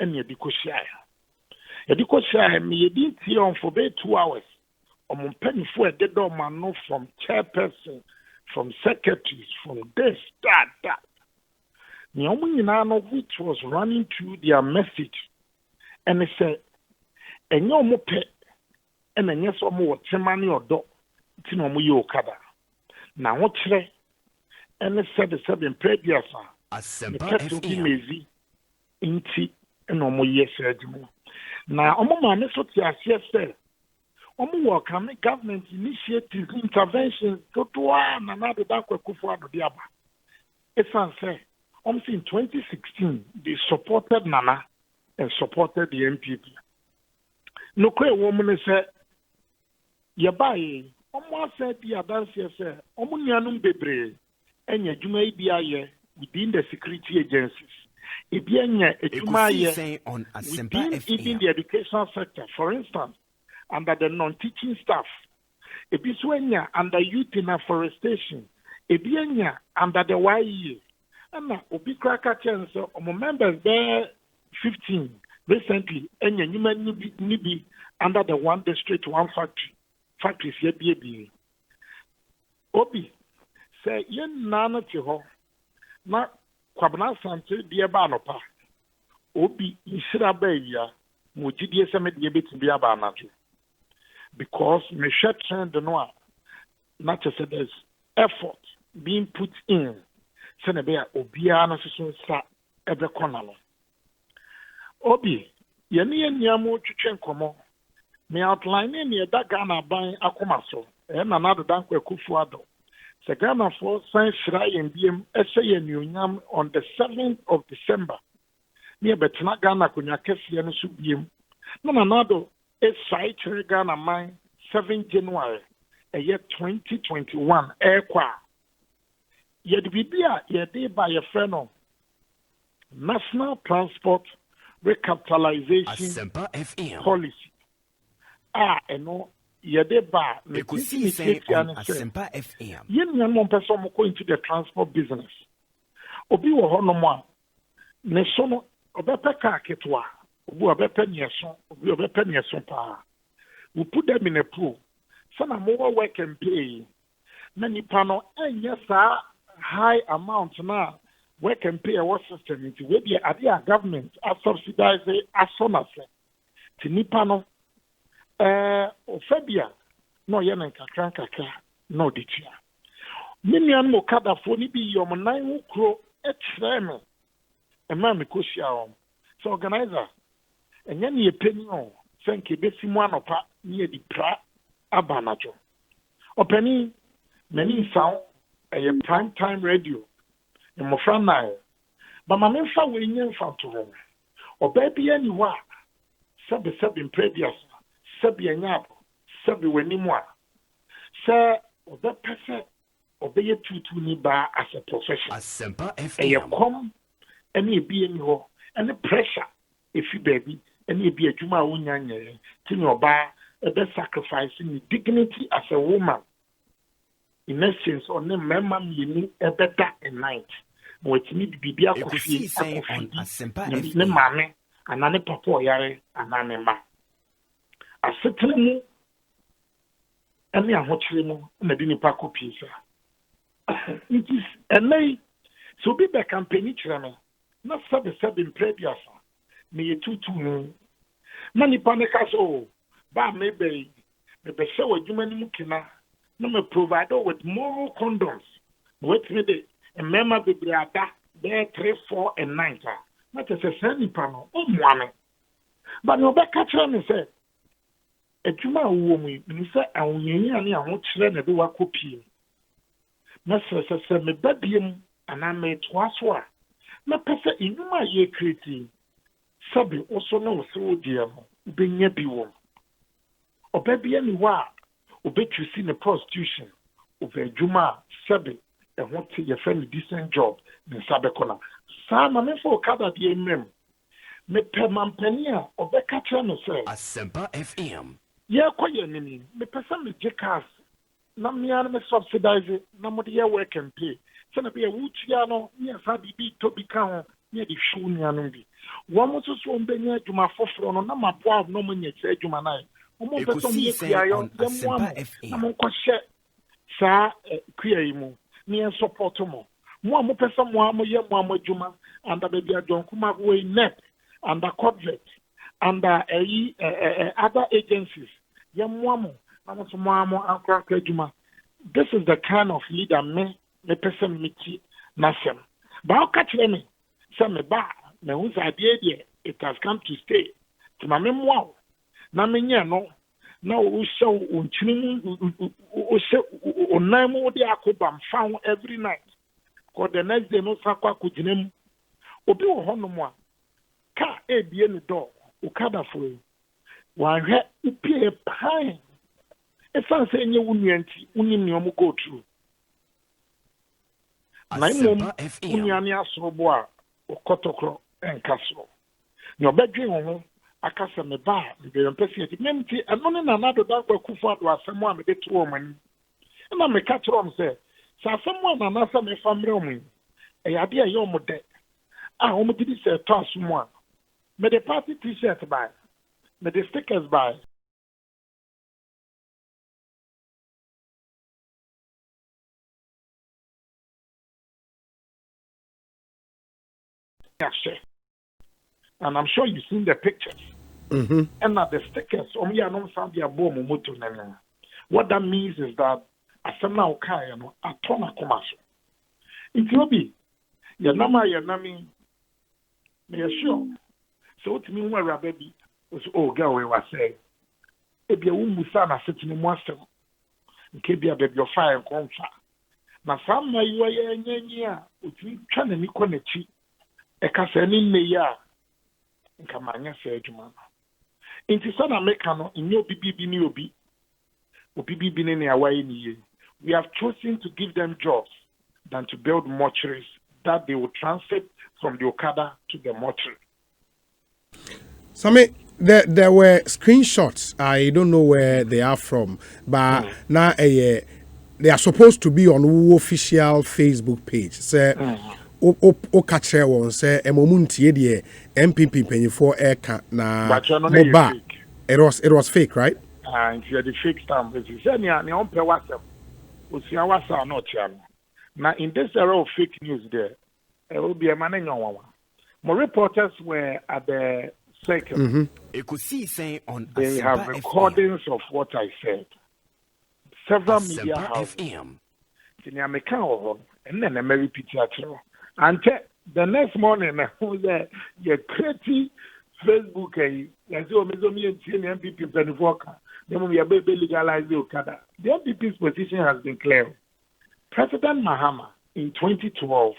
and you dikoshia. You dikoshia me didn't see on for 2 hours. Mon penny for a dead dog man no from chairperson, from secretaries, from this, that. The only none of which was running through their message. And they said, and no more pet, and then yes, or more, Temani or dog, Tinomu Okada. Now, what's there? And they said the 7 previous the Ketuki Mazy, Inti, and no more yes, now, Omama, that's what you said. Can make government initiative interventions to one another that could for the Diaba. It's unfair. In 2016, they supported Nana and supported the MPP. No queer woman said, Yabai, almost said the Adansia said, Omunianum Bebre, and Yajume within the security agencies. Ekosiisen on within even the educational sector, for instance, under the non-teaching staff, Ebiswenya under youth in afforestation, Ebienya under the YE, and Obi Kraka Chance, members there 15 recently, and Nibi under the one district, one factories here be. Obi say, Yen Nana Tiho, not Kwabna Sante, dear Banopa. Obi, Isra Baya, Mujidi Summit Yabit Biabanatu. Because me share trend the noir, not just there's effort being put in. Senebea Obiana sa every corner. Obi, Yeni and Yamu Chuchen Komo, me outline in that Ghana buying Akumaso, and another Dankwe Kufuado. The Ghana for Science Shrai and BM SA and Union on the 7th of December. Near Betna Ghana Kunyakesi and Subium. No, another. It's site Ghana mine 7 January a year 2021 airqua. Yet Bibia ye by a friend of National Transport Recapitalization Policy. And no ye by Ekosiisen on Asempa FM. Yen young person go into the transport business. Obi wo hono mo a ne so no obepeka ketwa. We put them in a pool. Some more work and pay. Many panel and yes, high amount now. Work and pay our system into where the idea government are subsidized as soon as Tinipano Fabia no Yanaka Kranka no ditya. Minian Okada for be your 9 crow at Slam and Mammy Kushia. So organizer. And then you penny on, thank you, Bessie one of near the pra abanajo. Or penny, many sound a prime time radio, and my friend now. But my men found we in found to home. Or baby anyone, sub in previous, subby and yap, subby when you want. Sir, or that person, obey you to nearby as a profession. Asempa FM. And you come, and you be in your, and the pressure, if you baby. And you be a Juma Unyanya, Tinoba, a best sacrificing dignity as a woman. In essence, on the member, you need a better in night. What you need to be a coffee, on Asempa FM, mammy, and an papa yare, and anima. A certain and they are watching the Dinipaco pizza. It is a lay So be the campaign chirame. Not seven previous. Me tutu. Many panicas oh, but maybe show a human mukina. No me provide with moral condoms. Wait me the a member be brada there 3, 4, and 9. That is a semi panel. Oh, one. But no back catcher me say. A juma woman, me say, I will any I want to learn a do a copy. Master said, me bedroom, and I made twice. My person in my year creating. Sabi also knows so dear, being a biwom. Or baby any wa, or bet you see the prostitution of a juma, Sabi, and want to your friend a decent job in Sabekona. Sam, I'm for Okada the mem. Me perman penia, or the catcher no say. Asempa FM. Yeah, quite a name. Me person me jackass. Namia me subsidize it, Namodia work and pay. Sana be a Wuchiano, near Sabi B. Toby Cow, near the Shunianubi. One was so benya to my fofro, no my poor no money, said you man. Ekosiisen on Asempa FM. I'm on share. Sa Kriaimu, near support mo. One person, one more Juma, and the baby John Kuma way net, and the Codlet, and other agencies. Yamuamo, I'm also Mamo and Cracker Juma. This is the kind of leader me person Miki Nasem. But I'll catch them. Some ba, me whose idea it has come to stay. To my memoir. Na me no. Now we show Onamo de Akobam found every night. Because the next day no sakwa kujinem. Obi wo hono mo a. Ka e bie ne door. Okada for you. Wa hwe upie pine. E san se nye wunuanti, unim ne omo go through. Na imom unyani asrobo a okotokro enkaso. Ne obedwe ho akasa me ba be mpese ati memti eno ne na nado da kwakufu ado asemo a me de to omani. Na me ka tro am se sa asemo na na sa me famre omu. E ade e yo mo de. Ah omo didi se to asmo a. Me de party t-shirt buy. Me de stickers buy. And I'm sure you've seen the pictures. Mm-hmm. And now the stickers, what that means is that Asana Okaya, Atona Komaso. It will be Yanami, may sure. So to me, where baby was girl, we were saying, if you Musana sitting in Western, Kibia baby, your fire and concha. Now, some may you are if you trying to make one cheap. Ekaseni meya nkamanya se adwuma inti sana meka no inyo bibi ni obi bibi ne awaye niye. We have chosen to give them jobs than to build mortuaries that they will transit from the Okada to the mortuary. Sammy, there were screenshots. I don't know where they are from, but now they are supposed to be on the official Facebook page. So, o catcher won say emomuntie de MPP penifo eka na moba. It was fake, right? And you the fake stamp. It's ne on pe WhatsApp. Osia WhatsApp not yan. Now in this era of fake news there, it will be a man in one. More reporters were at the circle. Ekosiisen on they have recordings of what I said. Several media houses. And then I repeat it. And the next morning, you creative Facebook, as you MPP Penivoka, then we are legalize the Okada. The MPP's position has been clear. President Mahama in 2012,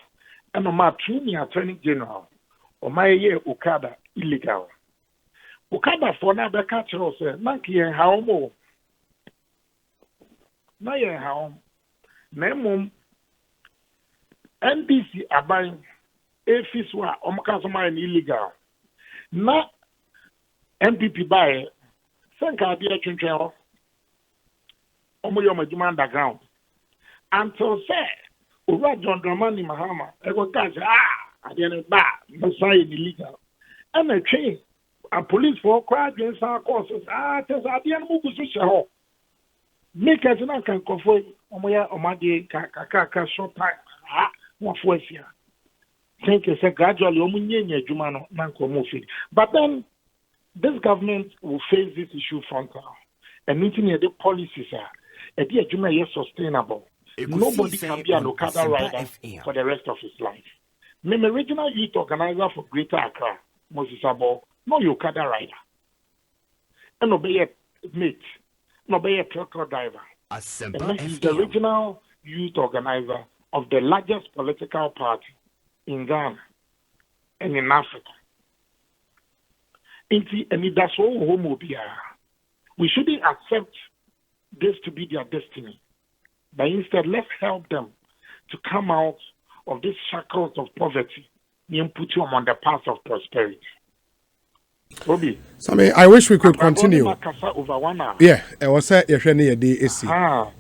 and Omar Truni Attorney General, Omaye Okada illegal. Okada for now, the catcher said, Naki and Haumo. Naya Haum. Nemum. NBC aban efis wa omkasoma illegal na MPP bae sanka dia twentwen ho omoyo majuma underground until say over John Dramani Mahama ego kaje ade ne ba no say illegal and a train a police for crowd against our courses tell ade ne mu gusu she ho make as na kan kofo omoya omade kaka short time. think it's a gradually but then this government will face this issue frontal. And meeting the policies are sustainable. Nobody can be an Okada rider for the rest of his life. I'm a regional youth organizer for Greater Accra, Moses Abo, no Okada rider. And no be a mate, no be a truck driver. And he's the regional youth organizer of the largest political party in Ghana and in Africa. And that's all homophobia. We shouldn't accept this to be their destiny. But instead, let's help them to come out of these shackles of poverty and put them on the path of prosperity. Robbie. Sammy, I wish we could continue. Over 1 hour. Yeah, I was saying you're a day. It's a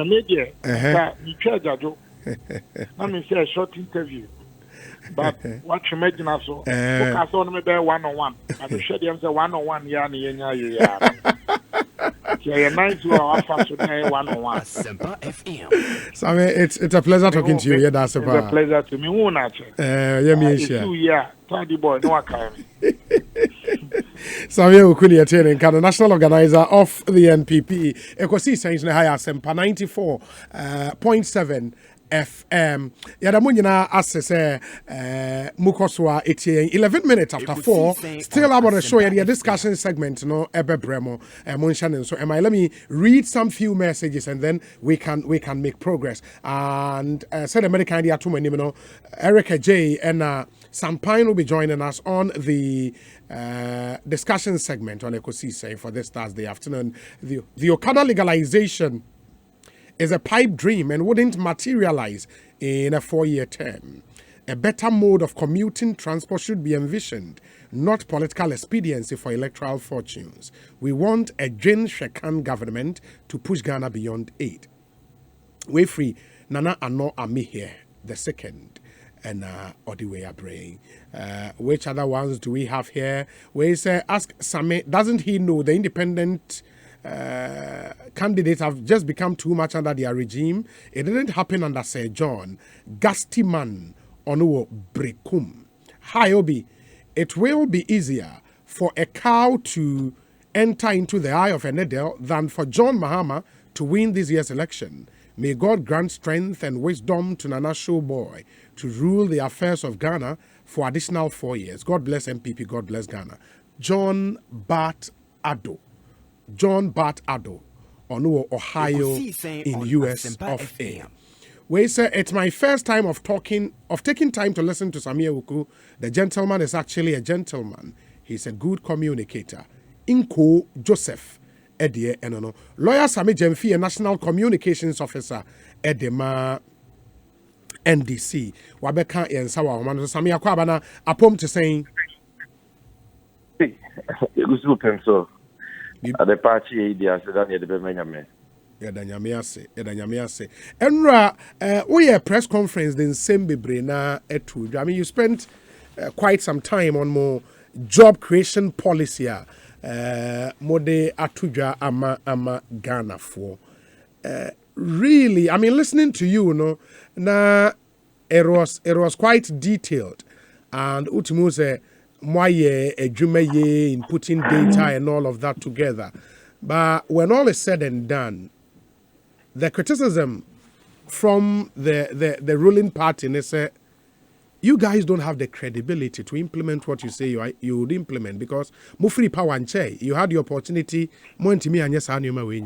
media. Let me say a short interview. But what you imagine also, focus on me there 1-on-1. I'm sure them say 1-on-1 yeah, nice to our fast 1-on-1. Sammy, it's a pleasure talking to you. Yeah, that's it's a pleasure to me. Who not? Yeah, me sure. Yeah, Tadi boy, no account. Sammy Awuku, the national organizer of the NPP. Ekosiisen is higher Sempa 94.7 FM. Yadamunyina assess Mukoswa 11 minutes after 4. Still about the show the discussion segment no ebe bremo Munshan. So let me read some few messages and then we can make progress. And said American idea too many no Erica J and Sam Pine will be joining us on the discussion segment on Ekosiisen for this Thursday afternoon. The Okada legalization is a pipe dream and wouldn't materialize in a 4-year term. A better mode of commuting transport should be envisioned, not political expediency for electoral fortunes. We want a Jane Shekan government to push Ghana beyond aid. We free Nana Ano Ami here, the second, and Odiwe Abrey. Which other ones do we have here? We say, ask Sammy, doesn't he know the independent candidates have just become too much under their regime? It didn't happen under Sir John. Gastiman Onuo Brekum. Hi Obi, it will be easier for a cow to enter into the eye of a needle than for John Mahama to win this year's election. May God grant strength and wisdom to Nana Showboy to rule the affairs of Ghana for additional 4 years. God bless MPP, God bless Ghana. John Bart Addo, Onuo, Ohio, in US of A. We say it's my first time of taking time to listen to Sammi Awuku. The gentleman is actually a gentleman. He's a good communicator. Inko Joseph Edie Enono. Lawyer Sammy Gyamfi, a national communications officer, Edema NDC. Wabeka Yensawa Omano Sammy Akwabana apom to saying at the party idea said that the Benjamin. Yadanyamiase. Enra, we a press conference in Sembebre na etu. I mean, you spent quite some time on more job creation policy. Mode atuja ama Ghana for. Really, I mean, listening to you, na it was quite detailed, and Utimuse. Moye Ejumeye in putting data and all of that together. But when all is said and done, the criticism from the ruling party, they say, you guys don't have the credibility to implement what you say you would implement because Mufri Power and Che, you had the opportunity, more to me and yes, I knew my way.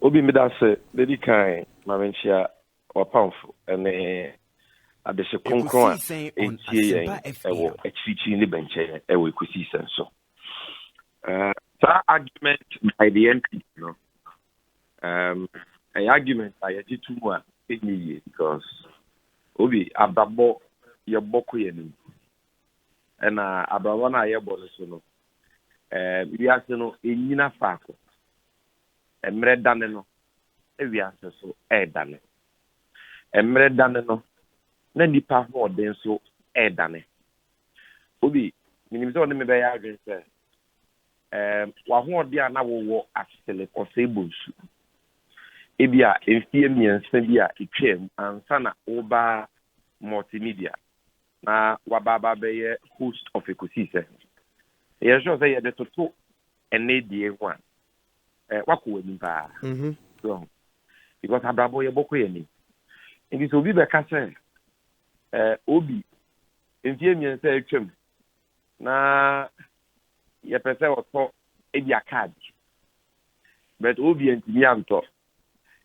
Obi Midase, Lady Kai, Maventia, or Powerful, and adese konkron etie ewo echichi ni benche ewo Ekosiisen so that argument by the NPP an argument I had to one because obi ababo ye boko ye ni and ababo na ye bolo so no we ase no enyina faako emre dane no we ase so dane emre dane no na nipa ho den so dane obi minim so me be ya adwen se wa ho de ana wo asele kosebonsu ebia enfie miensa bia etwem ansa na oba multimedia. Na wababa be host of Ekosiisen. Ye sure say the toto ene one. Wako nimpa. So because abrabo ye boko ye ni. Ndi so bi be ka say obi entie mi say etwam. Na ye pese oto ebia card. But obi entimi anto.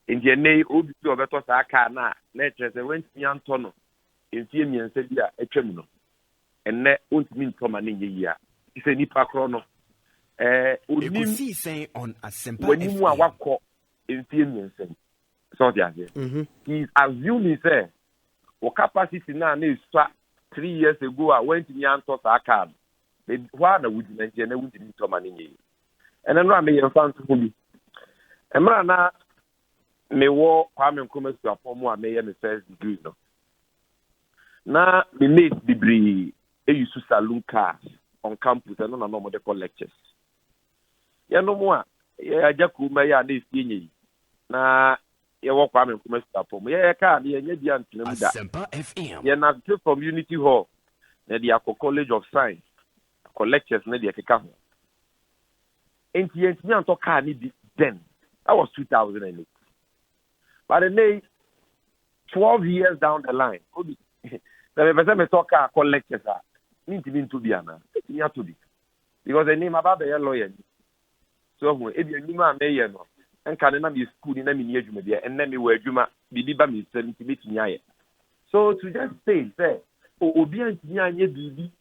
Entie nei obi bi obeto sa aka na chese wentimi anto no. Entie mi nse bia etwam no. Enne ontimi nto ma ne yia. Ise nipa kro no. Ekosiisen on Asempa when you are wako entie mi nse. So dia here. He's assuming say o capacity na is 3 years ago I went in anto sa aka. Why na would mention na would nto ma ne yia. And then I'm a fan to be. And na me wo Kwame Nkrumah to perform a me first degree no. Na me mate degree e use saloon cars on campus and no more the lectures. Ya no more ya ajaku ma ya na efienye na ya wo Kwame Nkrumah to perform. Ya ka na nya dia ntinam da. Asempa FM. Ya na community hall na dia college of science. Lectures na dia keka ho. Enti anto car ni then. That was 2008. But then 12 years down the line, the person talk car lectures need to be to be ana. It have to be. Because the name about the lawyer. So if you name me no, and can na be school in na me adwuma dia, and na me we adwuma bi ba me 70 betimi aye. So to just say obi antimi anye bibi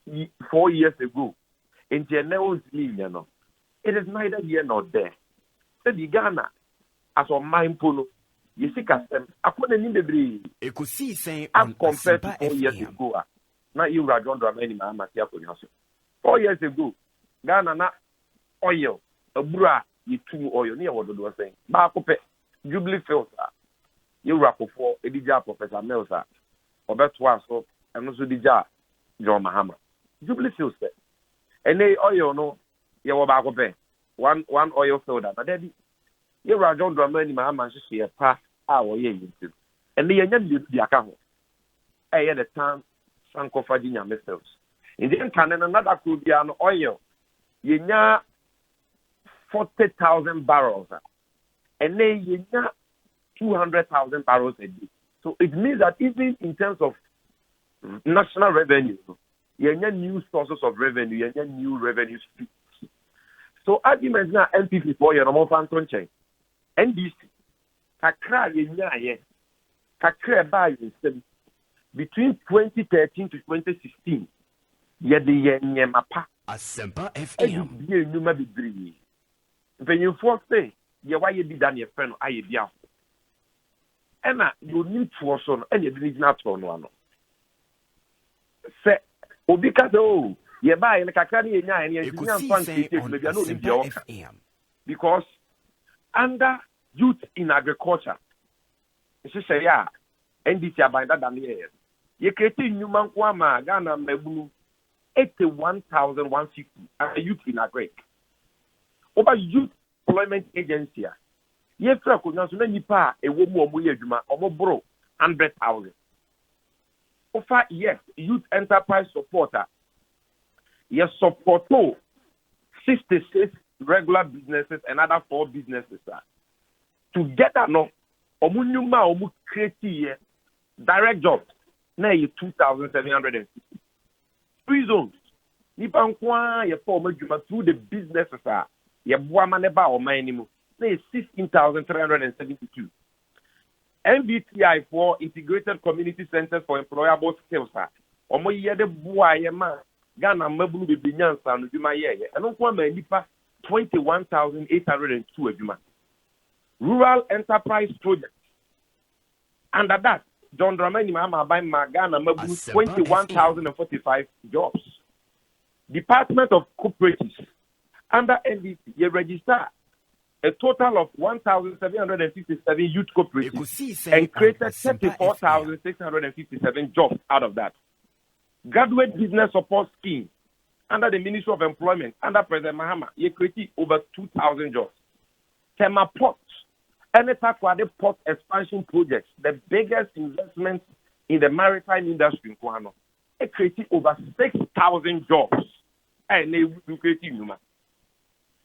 4 years ago. Enti na o ntimi no. It is neither here nor there. The Ghana, as on mind polo, you see, custom, I put an indebri. Ekosiisen on compared to 4 years ago. Now you are John Dramani, my Matia for your 4 years ago, Ghana, not oil, a bra, you 2 oil, near what you were saying. Bacope, Jubilee filter, you rap for Edija Professor Melsa, or that was so, and also Dija, John Mahama. Jubilee filter. And they oil no. You were back up one oil soda, but then you are John Dramani, my man, she a pass our year into. And the young the account. I had a time, Sanko Virginia missiles. In the Canada, another could be an oil. You know 40,000 barrels, and then you know 200,000 barrels a day. So it means that even in terms of national revenue, you have new sources of revenue, you have new revenue streams. So argument now MPP for your normal phantom chain. NDC kakra ye kakra by between 2013 to 2016 ye de ye mapa Asempa FM ye numa bibiri. When you force say ye why ye be done your friend aye bia. Ena you need for so and ye did not on one. Say obi ka say ye buy in kakra ni nya and ye FM because under youth in agriculture she say ya NDC abanda than here ye creating new man kwa ma Ghana mebulu 81,150 youth in agric over youth employment agency ye fra ko nso na nipa e wo mu omo ye adwuma omo bro 100,000 over yes youth enterprise supporter. Yes, support 66 regular businesses and other 4 businesses. Together, no, omu create direct jobs. Now you 2,750. 3 zones. Nipankwa ye form through the businesses. Ye buamaneba or minimum. Now 16,372. MBTI for Integrated Community Centers for Employable Skills. Omo ye de bua ye man. Ghana mabulu be binyansa no djuma ye eno kwa ma nipa 21,802 adjuma rural enterprise project under that John Dramani Mahama by Ghana mabulu 21,045 jobs. Department of Cooperatives under NDC ye register a total of 1,757 youth cooperatives and created 34,657 jobs out of that. Graduate Business Support Scheme under the Ministry of Employment, under President Mahama, he created over 2,000 jobs. Tema Port, Enetakwade Port Expansion Projects, the biggest investment in the maritime industry, it created over 6,000 jobs. And they created human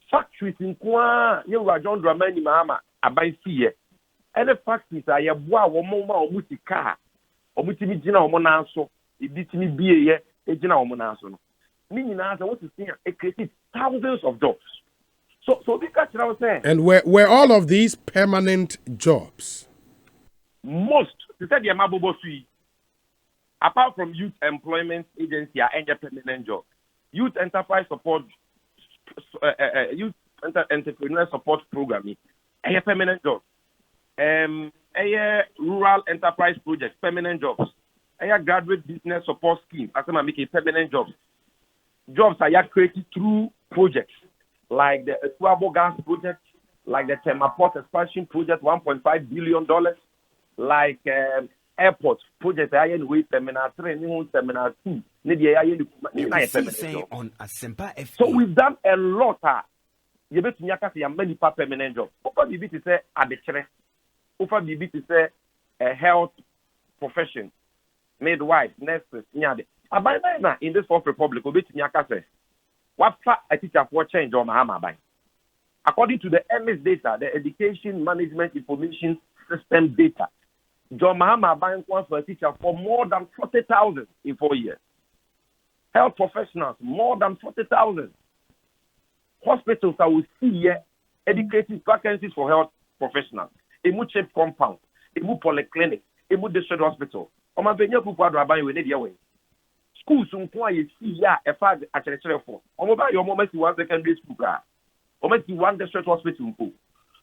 factories in Kwa, you were John Dramani Mama, a by fear. And the factories are a boa or moma or mutika or mutimina or monaso, it did me be a general monaso. Meaning, I want to say it created thousands of jobs. So because I was saying. And were all of these permanent jobs? Most, to say the Amabobo apart from Youth Employment Agency, are any permanent job. Youth Enterprise Support, Youth Entrepreneur Support Program, a permanent job. A Rural Enterprise Project, permanent jobs. A Graduate Business Support Scheme, as I make a permanent job. Jobs are created through projects like the Electoral Gas Project, like the Temaport Expansion Project, $1.5 billion, like airport project, Way Terminal 3, Terminal 2. So we've done a lot. You bet me a many permanent jobs. Over the bit to say at the church, over the bit to say a health profession, midwife, nurses, in this Fourth Republic, what a teacher for change on Mahama by. According to the MS data, the Education Management Information System data, John Mahama buying one for a teacher for more than 40,000 in 4 years. Health professionals, more than 40,000. Hospitals that will see here educating vacancies for health professionals. A shape compound, a polyclinic, a district hospital. Schools you see a fad at a for. Your moment one secondary school, almost one district hospital.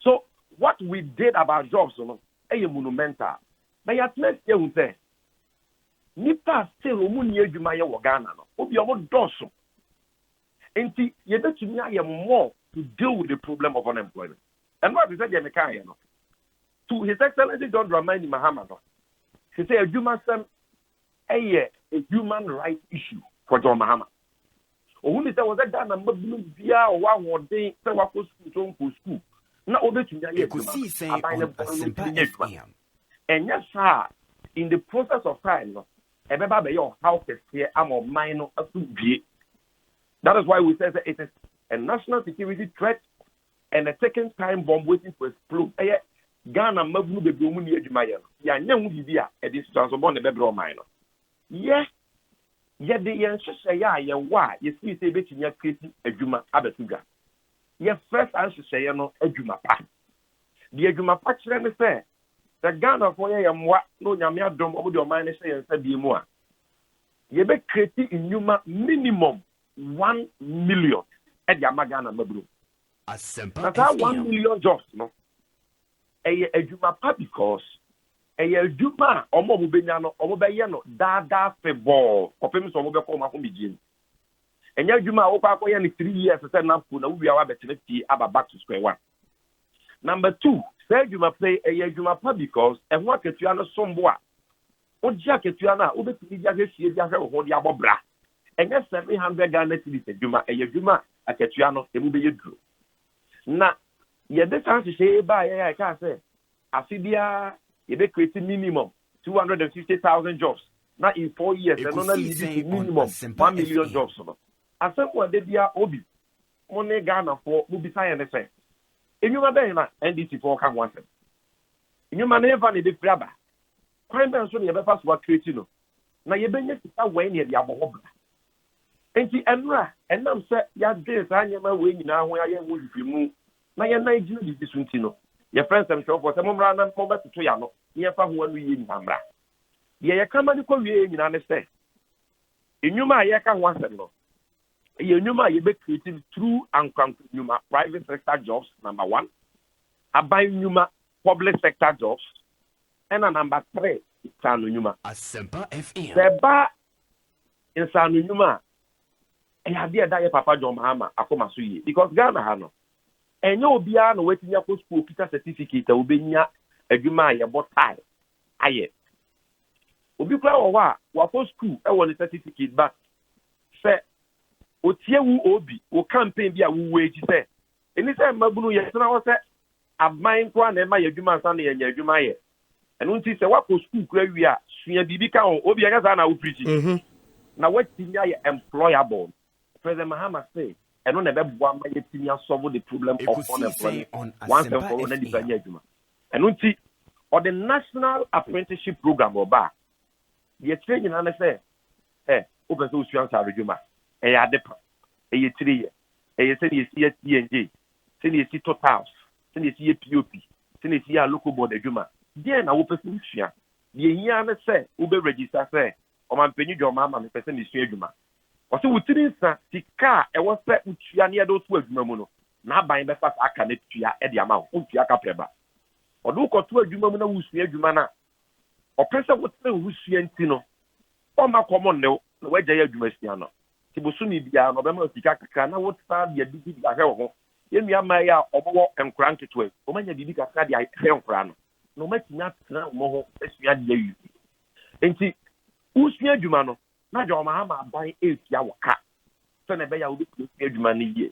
So what we did about jobs, a monumental. But at least you say, Nipa still Omunia Jumaya Wagana, Obi almost dorsal. And see, you bet to me I am more to deal with the problem of unemployment. And what is that, Yamekayano? To His Excellency John Dramani Mahama, he said, you must a human rights issue for John Mahama. Or when there was a Ghana Muslim via one more day, so I was school. Now, over to Ekosiisen on Asempa FM. And yes, sir, in the process of time, everybody your house is here, I'm on minor. That is why we say that it is a national security threat and a second time bomb waiting to explode. Ghana Muslim be blown near Jumaya. Ya young Vidia at this transform the bedroom minor. Yes, yet the answer say, ya why you see, say, bet in your creating a Juma Abatuga. Yes, first answer say, no, a Juma pa. The Juma patch, let me say. The Ghana for what no Yamia drum over your mind say and said the more. You be creating in Yuma minimum 1 million at Yamagana Mabru. That's how 1 million jobs, no? A Juma pa because a Juma or Mobubiano or Mobayano da feball or famous or Mobile Begin. And your Juma Opa 3 years to send up for we are about back to square one. Number 2. Say you must play a Juma because and what if you are not somewhere? What jacket you are now? Over to the Bra. And that's 700 Ghana cities, a Juma at Ketiano, it will be a drew. Now, yet this time to say by I can't say. Asidia, you be creating minimum 250,000 jobs. Now in 4 years, and only minimum 1 million jobs. As someone did their Obi, only Ghana for will be signed the same. In your man, NDC for can want them. In your man, never need the grabber. Crime bands when you ever pass what creating. Now you been to away near the Abobra. And the Emra, and I'm set, this, I am away now where I am with you. Now you're not doing this Suntino. Your friends, I'm sure, for some random format to Triano, near from 1 week in Bambra. Yeah, come on, you understand. In your man, you can want them. You be creating true and private sector jobs, number 1. Abayuma public sector jobs. And number 3, Sanunuma. Asempa FM. The bar in Sanunuma. And I did that Papa John Mahama, Akoma Suyi, because Ghana Hano. And you'll be on waiting your school Peter certificate, will be near a Juma, your bot tie. Aye. Ubi Klawa, what for school, I want a certificate, but say, Otie wu obi o campaign bi a wu wage say eni say mabunu ye na wo say aban kwa na ma yadwuma san na ye adwuma ye eno nti say wa ko school kura wi a sua bibi ka o obi anya za na wo preach na watimi aye employable President Mahama say eno na be boa ma yetimi solve the problem of unemployment once and for all na di anya adwuma eno nti or the national apprenticeship program oba ye training na say open so usua sa adwuma ya adepa ye 3 years ye say ye see TNJ say ye see totals say ye see POP say ye see local board adwuma there na wo person usua ye hia na say wo be register say o man penyu jo mama me person usua adwuma o say wutiri nsa sika e wo say utua na ye do so adwuma mu no na ban be fa aka na tua e de ama wo utua ka preba o do ko to adwuma mu na usua adwuma na o pese wo tse usua nti no o ma common ne na waja ya adwuma sia no tibosu ni bia no be ma sika kaka na wo tsa de bibi ahwe ho ye nua ma ya obo enkura nketo o manya bibi kaka de ahwe enkura no no ma tinya tena mo ho esua de ayu enti usua adwuma no na jo ma ha ma ban efia woka so na be ya obi usua adwuma ni ye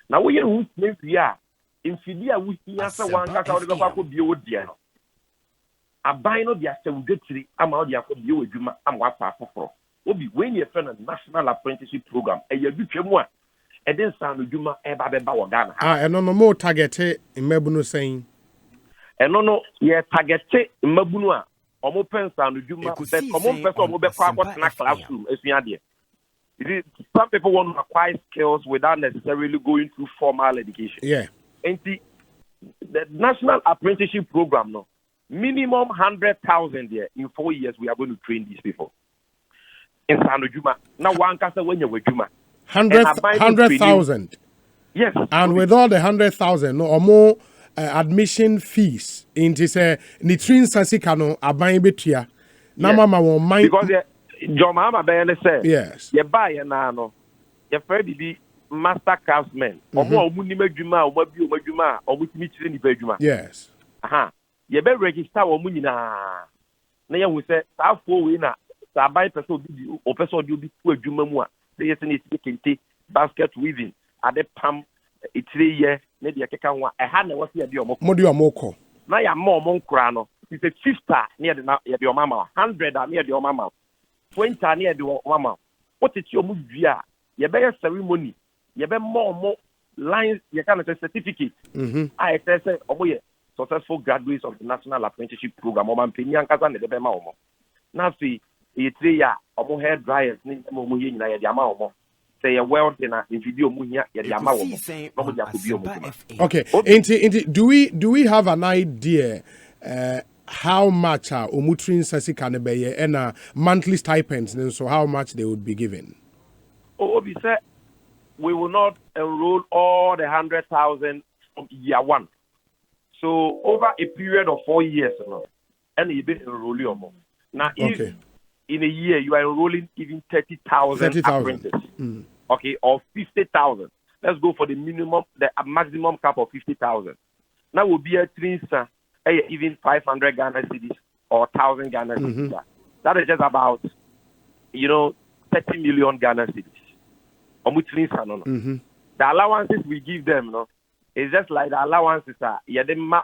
na wo ye hu usua a infidi a wo hia se wan kaka wo de be kwa bie wo die no aban no dia se wudetiri ama wo dia kwa bie wo adwuma ama wa pa afoforo obi when you friend a national apprenticeship program e ya bitwam a e den san adwuma e ba beba wo Ghana eno no mo target mmabunu sen eno no ye target mmabunu a omo pensa no adwuma but omo pensa omo be kwa na classroom esua de some people want to acquire skills without necessarily going through formal education and the national apprenticeship program no minimum 100,000 there in 4 years we are going to train these people in Sanojuma. Now one can say when you're with Juma 100,000. Yes. And with all the 100,000 or more admission fees into say nitrin sasikano aban betua na mama won mind because John Mahama Bayane said yes you buy na no you be master craftsman omo omu ni madwuma omo bi omo adwuma omo timi kire ni badwuma yes you be register omu nyina na ye hu say sa fo we na sa buy person obi o person obi tu adwuma mu a say yes na esi kente basket weaving ade pam 3 years na de keka ho a ha na wo se de omo modi omoko na ya ma omo nkura no it's a 50 na de na ye de omama 100 na ye de omama 20 na ye de omama what it omu dua ye be ceremony ye be more lines ye can say certificate I say omo ye successful graduates of the national apprenticeship program omo mpeni ankasa na de be ma omo na fi ye 3 year omo hair dryers ni omo ye nyina ye de ama omo say ye weld na video mu hia ye de ama omo omo de akobi omo okay do we have an idea how much omutrin sasika ne be and monthly stipends and so how much they would be given? Obi said we will not enroll all the 100,000 from year one. So over a period of 4 years, and you be enrolling more. Now, if in a year you are enrolling even 30,000 apprentices, okay, or 50,000. Let's go for the minimum, the maximum cap of 50,000. Now will be a train, even 500 Ghana cedis or 1,000 Ghana cedis. That is just about 30 million Ghana cedis. The allowances we give them, it's just like the allowances are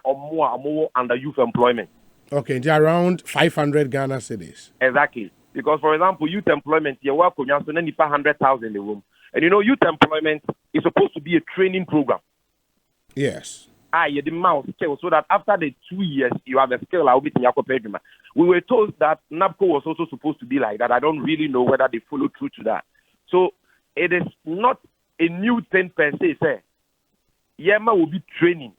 or more under youth employment. Okay, they're around 500 Ghana cedis. Exactly. Because, for example, youth employment, you work on 100,000 in the room. And youth employment is supposed to be a training program. Yes. You demand skill so that after the 2 years you have a skill. We were told that NABCO was also supposed to be like that. I don't really know whether they follow through to that. So it is not a new thing per se. Yema will be training.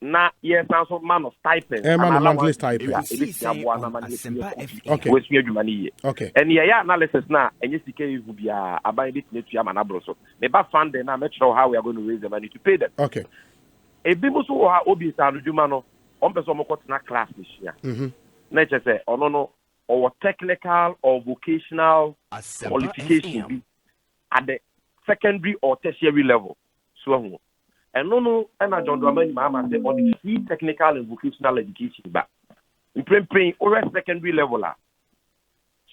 Na yes, also man of stipend. Man of monthly stipend. Okay. And analysis now, and yes, you will be a buying it to Yamanabro. So maybe fund them. I'm not sure how we are going to raise the money to pay them. Okay. A people who are obese and Jumano, on person na class this year. Nature say, no, or technical or vocational qualification at the secondary or tertiary level. So, and no, and I don't remember Mama say on the free technical and vocational education, but in praying or secondary level,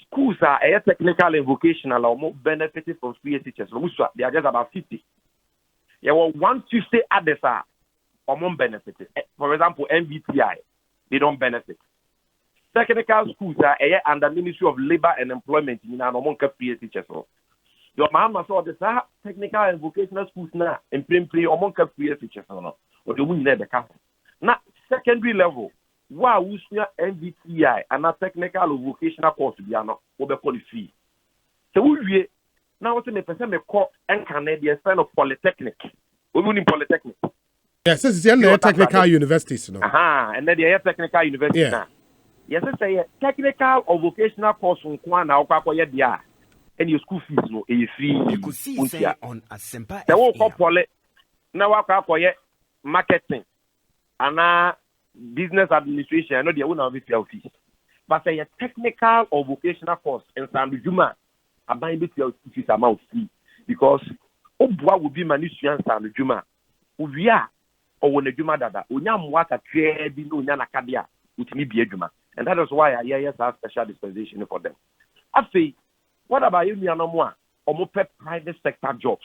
schools are a technical and vocational or more benefited from free teachers. They are just about 50. There were 150 others are or more benefited. For example, MBTI, they don't benefit. technical schools are under Ministry of Labor and Employment in an among free teachers. Your mama saw the technical and vocational schools now and play among free teachers or the women never come. Now, secondary level, wow, we see NVTI and a technical or vocational course to be an over fee. So we now what's the percent of call and Canadian sign of polytechnic. We in polytechnic. Yes, this is the technical universities. No? And then the technical university now. Yes, I say technical or vocational course on Kwana or Pakoya Dia. And your school fees no a free. Ekosiisen on Asempa the whole couple now I marketing and business administration. I know they won't have fees. But say a technical or vocational course in Sammi Juma, I buy it fees amount fee because Obwa will be managed Sammi Juma. Uvia or when a Juma dada, unyam waka trade no nyana kadia, which may be a Juma. And that is why I have special dispensation for them. I say, what about you, Mianamwa? Or private sector jobs?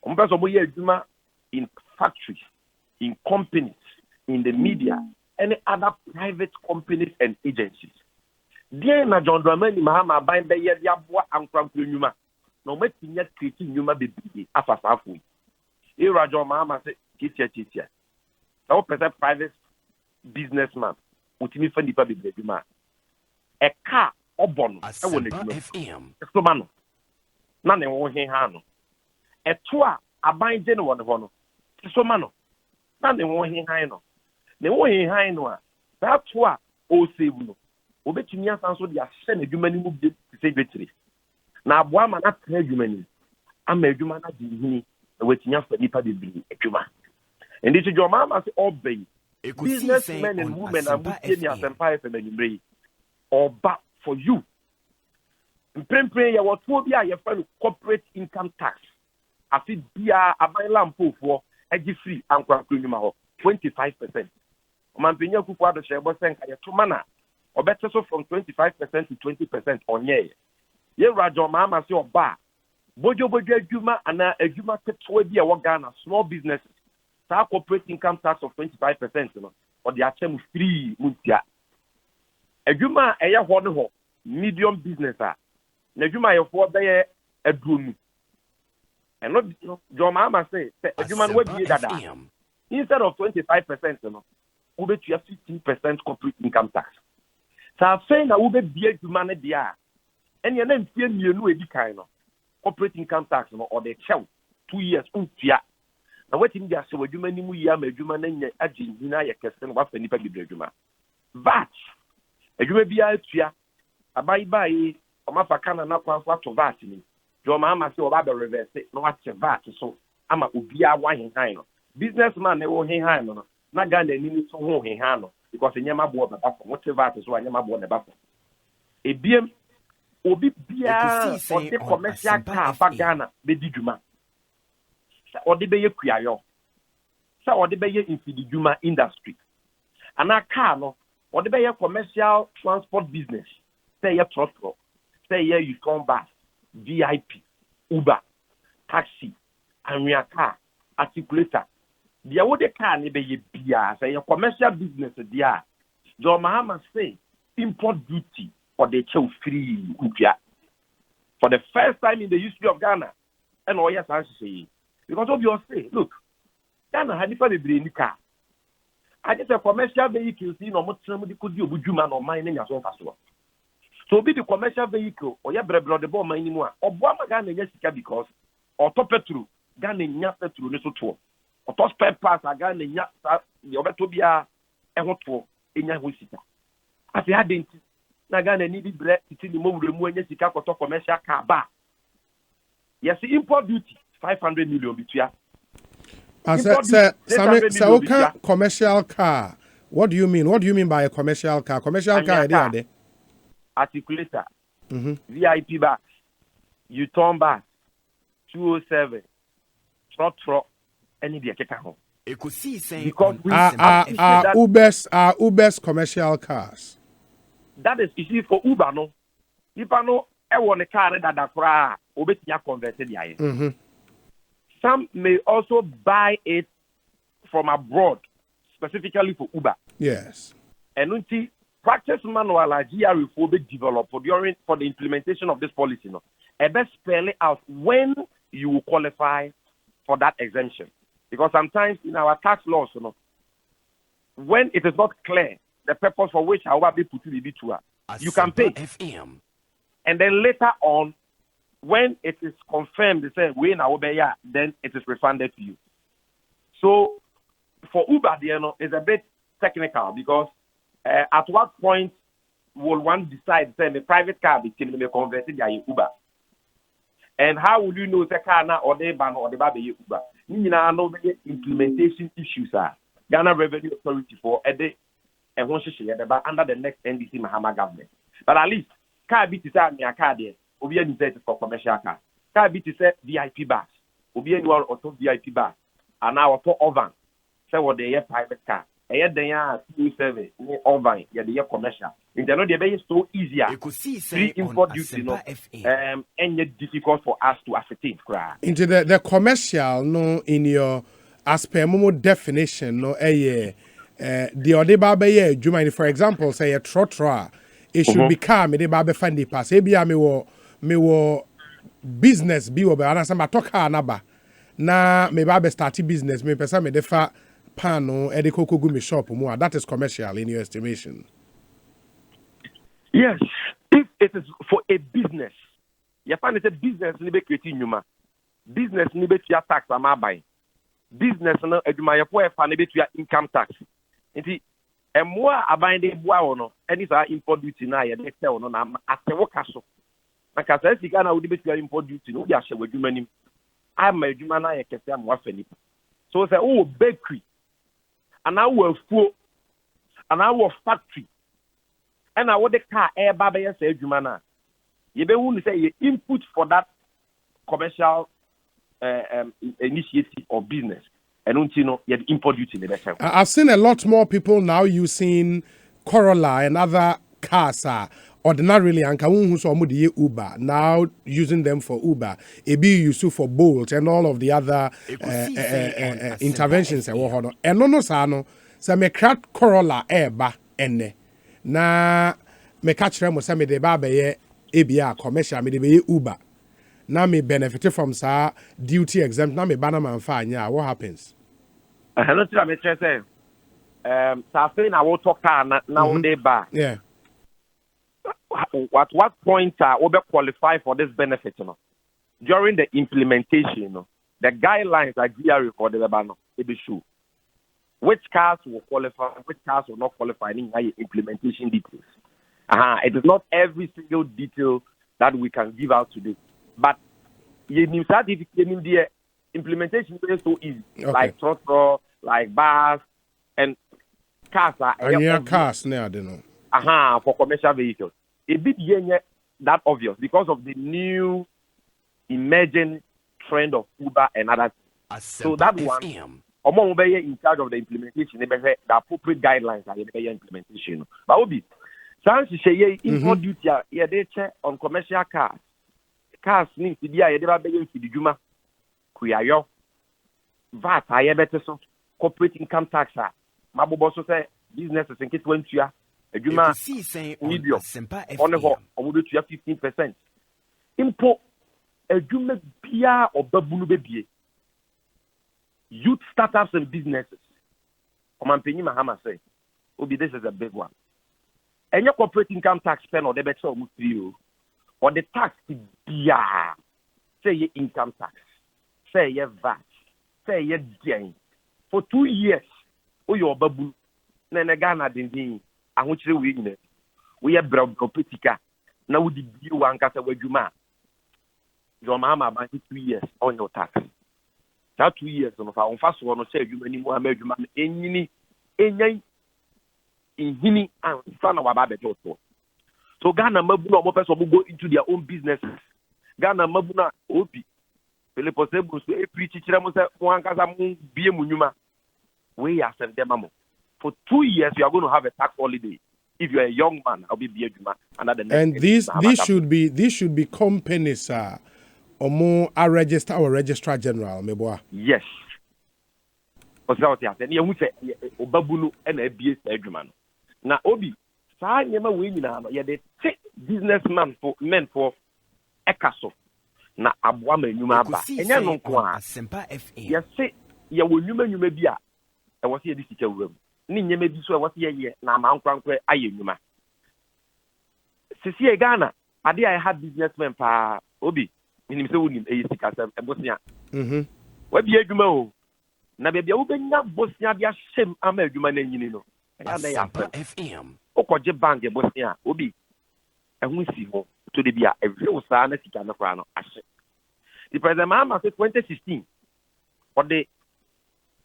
In factories, in companies, in the media, any other private companies and agencies. Dear na John Dramani Mahama by the Yabwa and Krampuma. No matter yet creating Numa baby, Afasafu. Era John Mahama said, Titia. No private businessman. Utimi fendi pa bebe juma e car obon e woni juma so mano na ne wo hen ha no e to a aban je ne woni ho no so mano na ne wo hen han no ne wo hen han no a that to a o save no obetumi asan so dia hye na juma ni mu bi se betri na aboa ma na tra juma ni ama juma na di hini e wetumi afa nipa bebe juma ndi ti joma ma se obey businessmen and women are putting your empire for many or back for you. Pray ya what will be a corporate income tax. I think be a lamp for a free and 25%. Mampina Kupa the share was sent to mana or better so from 25% to 20% on ye. Ye Rajo Mama say or bar. Bojo Juma and a Juma to be a Wagana small businesses. Corporate income tax of 25%, or the attempt free mutia. A Juma a one medium business. Najuma your father a broom. And not your mama say, a Juma would be that. Instead of 25%, over to 15% corporate income tax. So I'm saying I will be a Juma dia. And your name fear me no kind of corporate income tax or the child 2 years. Na wetin dia se wadwuma ni mu ya ma adwuma na nya agina ya kese no wafa nipa bibire adwuma VAT adwuma bia atua abai bai o mafa kana na kwanfo ato VAT ni jo ma ama se o ba be reverse no wache VAT so ama obia wa henhan no businessman na wo henhan no na Ghana ni so ho henhan no because nyema bo baba fo wache VAT so nyema bo ne ba fo ebiem obi bia o de commercial car ba Ghana be di dwuma or the bay kuayo. So or the bay infidijuma industry. And a car no or the bay commercial transport business. Say a truck, say you come bus, VIP, Uber, taxi, and your car, articulator. The other car ni be bia say a commercial business dia. John Mahama say import duty or the chill free upia. For the first time in the history of Ghana, and all yes I say. Because of your say, look, Ghana had different in the car. I just a commercial vehicle, see, no much somebody could do Bujuma or mine in your own festival. So be the commercial vehicle or your brother the bomb anymore. Or Bama Ghana Jessica because or top petrol, Ghana Yapa through little tour. Or top spare parts are Ghana Yapa, the Obetobia, and what for in your Wisita. As you hadn't, Nagana needed bread to see the move remove Jessica for top commercial car bar. Yes, import duty. 500 million between. Sir, commercial car. What do you mean? What do you mean by a commercial car? Commercial car, articulator, VIP bus, U-turn bus, 207, truck, any day home. Because Uber's commercial cars. That is easy for Uber, no. If I know I want a car that for Obetia converted. Some may also buy it from abroad, specifically for Uber. Yes. And practice manual GRE for be developed for the implementation of this policy. No, best spell it out when you will qualify for that exemption. Because sometimes in our tax laws, when it is not clear the purpose for which however be put to the tour, you can pay. And then later on, when it is confirmed, they say we now obey, then it is refunded to you. So for Uber, it's a bit technical because at what point will one decide say the private car be converted to Uber? And how will you know the car now or the ban or the baby Uber? You know implementation issues are Ghana Revenue Authority for a day and one under the next NDC Mahama government. But at least car be to say me a car there, will be for commercial car. Car be to say VIP bus, will be annual auto VIP bus, and now auto oven. Say what they have private car. They are service, oven, the commercial. In the they so easier. Free import duty, and yet difficult for us to ascertain. Into the commercial, no, in your as per more definition, no, the Odeba Jumani, for example, say a trotra, it should become a babe fundy pass. Ebia me wo business be over, and as I'm a talker anaba. Na me babe starting business, me pesa me defa pano edikoko gumi shop more. That is commercial in your estimation. Yes, if it is for a business, you find it's a business ni be creating nyuma. Business ni be tia tax ama buy. Business no eduma ye po e fa ni be tia income tax. Nti emwa aban de bua wono, eni sa import duty na ye de tell no na asewo kaso. Na kasa sika na wo de be tia import duty no dia hye waduma nim. Ama eduma na ye kese am wa fani. So say oh bakery and our food and our factory and our the car air baba say jumana you be who say you input for that commercial initiative or business and don't you know you import duty in the better. I've seen a lot more people now using Corolla and other cars ordinarily and who's Uber now using them for Uber. It be used for Bolt and all of the other interventions. And no sano so me crack Corolla eba ene na me catch them say me de ba be ebia commercial me de be Uber. Now me benefit from sa duty exempt na me banner man fa anya. What happens? Hello, me say sa say na wo talk na one day ba. Yeah. At what point we qualify for this benefit? During the implementation, the guidelines are GRE for the ban. It be sure which cars will qualify, which cars will not qualify in implementation details. It is not every single detail that we can give out today, but the implementation is so easy, like truck, like bus, and cars are. And your cars now, they know. For commercial vehicles. A bit that obvious because of the new emerging trend of Uber and others. So that one, in charge of the implementation, the appropriate guidelines are the implementation. But Obi, since you say import duty, they check on commercial cars. Cars need to be a Juma, Kuyayo, VAT, I better so corporate income tax. Mabu say businesses in case when you are. Ekosiisen on Sammi Awuku 15%. Import eduma bia obabunu bebie. Youth startups and businesses. Omanpenyi Mahama say, Obi, this is a big one. And your corporate income tax pen or the better or the tax bia. Say your income tax. Say your VAT. Say your gain. For 2 years, your babu nene Ghana dindin. We have brown copetica. Now, would you want to say, your mama about 2 years on your tax? That 2 years on our first one, say you many more American in Hini and son of a baby. So Ghana Mabuna more person will go into their own businesses. Ghana Mabuna Opi. Philippo Sebus, a preacher, one Casamun, Biemunuma. We are sent them. For 2 years, you are going to have a tax holiday. If you are a young man, I'll be Biejuma. And these should be companies, or more a register or registrar general, Meboa. Yes. Now, Obi, saa nyɛma wei nyinaa no yɛde te businessman for men for ɛka so na aboa ma nnwuma aba ɛnyɛ no nko a yɛse yɛwɔ nnwuma bi a ɛwɔ sɛ yɛde sika wura mu ne nnyɛma bi so ɛwɔ sɛ yɛyɛ na amankorankora ayɛ nnwuma sisi Ghana ade a ɛha businessman paa obi menim sɛ wonim ɛyɛ sikasɛm ɛbosea wabie adwuma o na baabi a wobɛnya bosea de ahyɛm ama adwuma no anyini no ɛyɛ yɛ afɛm wokɔgye bank bosea obi ɛho si hɔ to de bi a ɛhwɛ saa na sika no koraa no ahye the president Mahama sɛ 2016 ɔde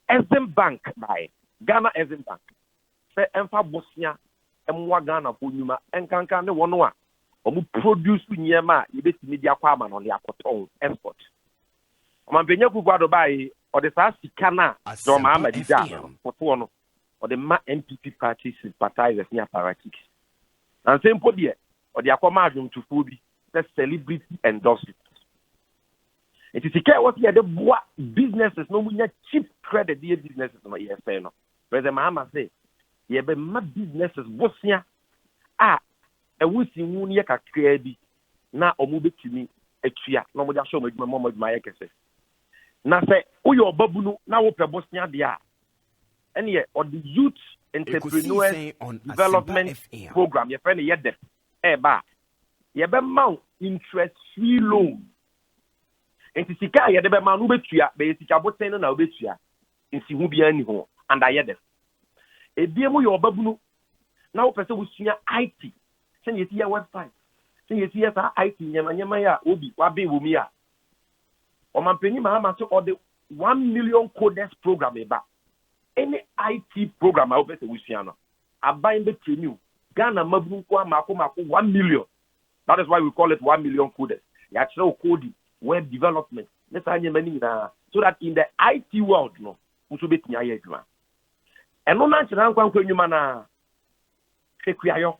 Exim Bank by Ghana Exim Bank sɛ ɛmfa bosea ɛmmoa Ghana fo nnwuma ɛnkanka ne wɔn a ɔmo produce nneɛma a yɛbɛtumi de akɔ ama no de akɔtɔn export ɔmampanya Kufuor bae ɔde saa sika no a John Mahama de gya fotoɔ no ɔde ma MPP party sympathizers ne apparatchiks na nsɛm mpo deɛ ɔde akɔma adwomtofoɔ bi sɛ celebrity endorsement nti sika ɛwɔ sɛ yɛde boa businesses na ɔmunya cheap credit de yɛ businesses no yɛsɛe no President Mahama sɛ yɛbɛma businesses bosea a ɛwo si hu ne yɛ kakraa bi na ɔmo bɛtumi atua na ɔmo de ahyɛ ɔmo adwuma ma ɔmo adwuma yɛ kɛse na sɛ woyɛ ɔbabu no na wopɛ bosea deɛ a ɛne yɛ ɔde youth entrepreneurs development program yɛfrɛ no yɛdɛ ɛɛba a yɛbɛma wo interest free loan nti sika a yɛde bɛma no wobɛtua bɛyɛ sika boten no na wobɛtua nsi hu biara ni ho anda yɛdɛ ebie mu yɛ ɔbabu no na wopɛ sɛ wosua IT sɛ yɛsi yɛ website sɛ yɛsi yɛ saa IT nyɛma yɛ a obi wabe wɔ mi a ɔmampani Mahama sɛ ɔde 1 million coders program eba any IT program a wopɛ sɛ wosua no aban bɛtrɛni Ghana mabunu nko amaako 1 million. That is why we call it 1 million coders yɛakyerɛ coding web development ne saa nyɛma ni nyinaa so that in the IT world no nso bɛtumi ayɛ adwuma ɛno na nkyerɛ nkwankwa nnwuma no hwɛ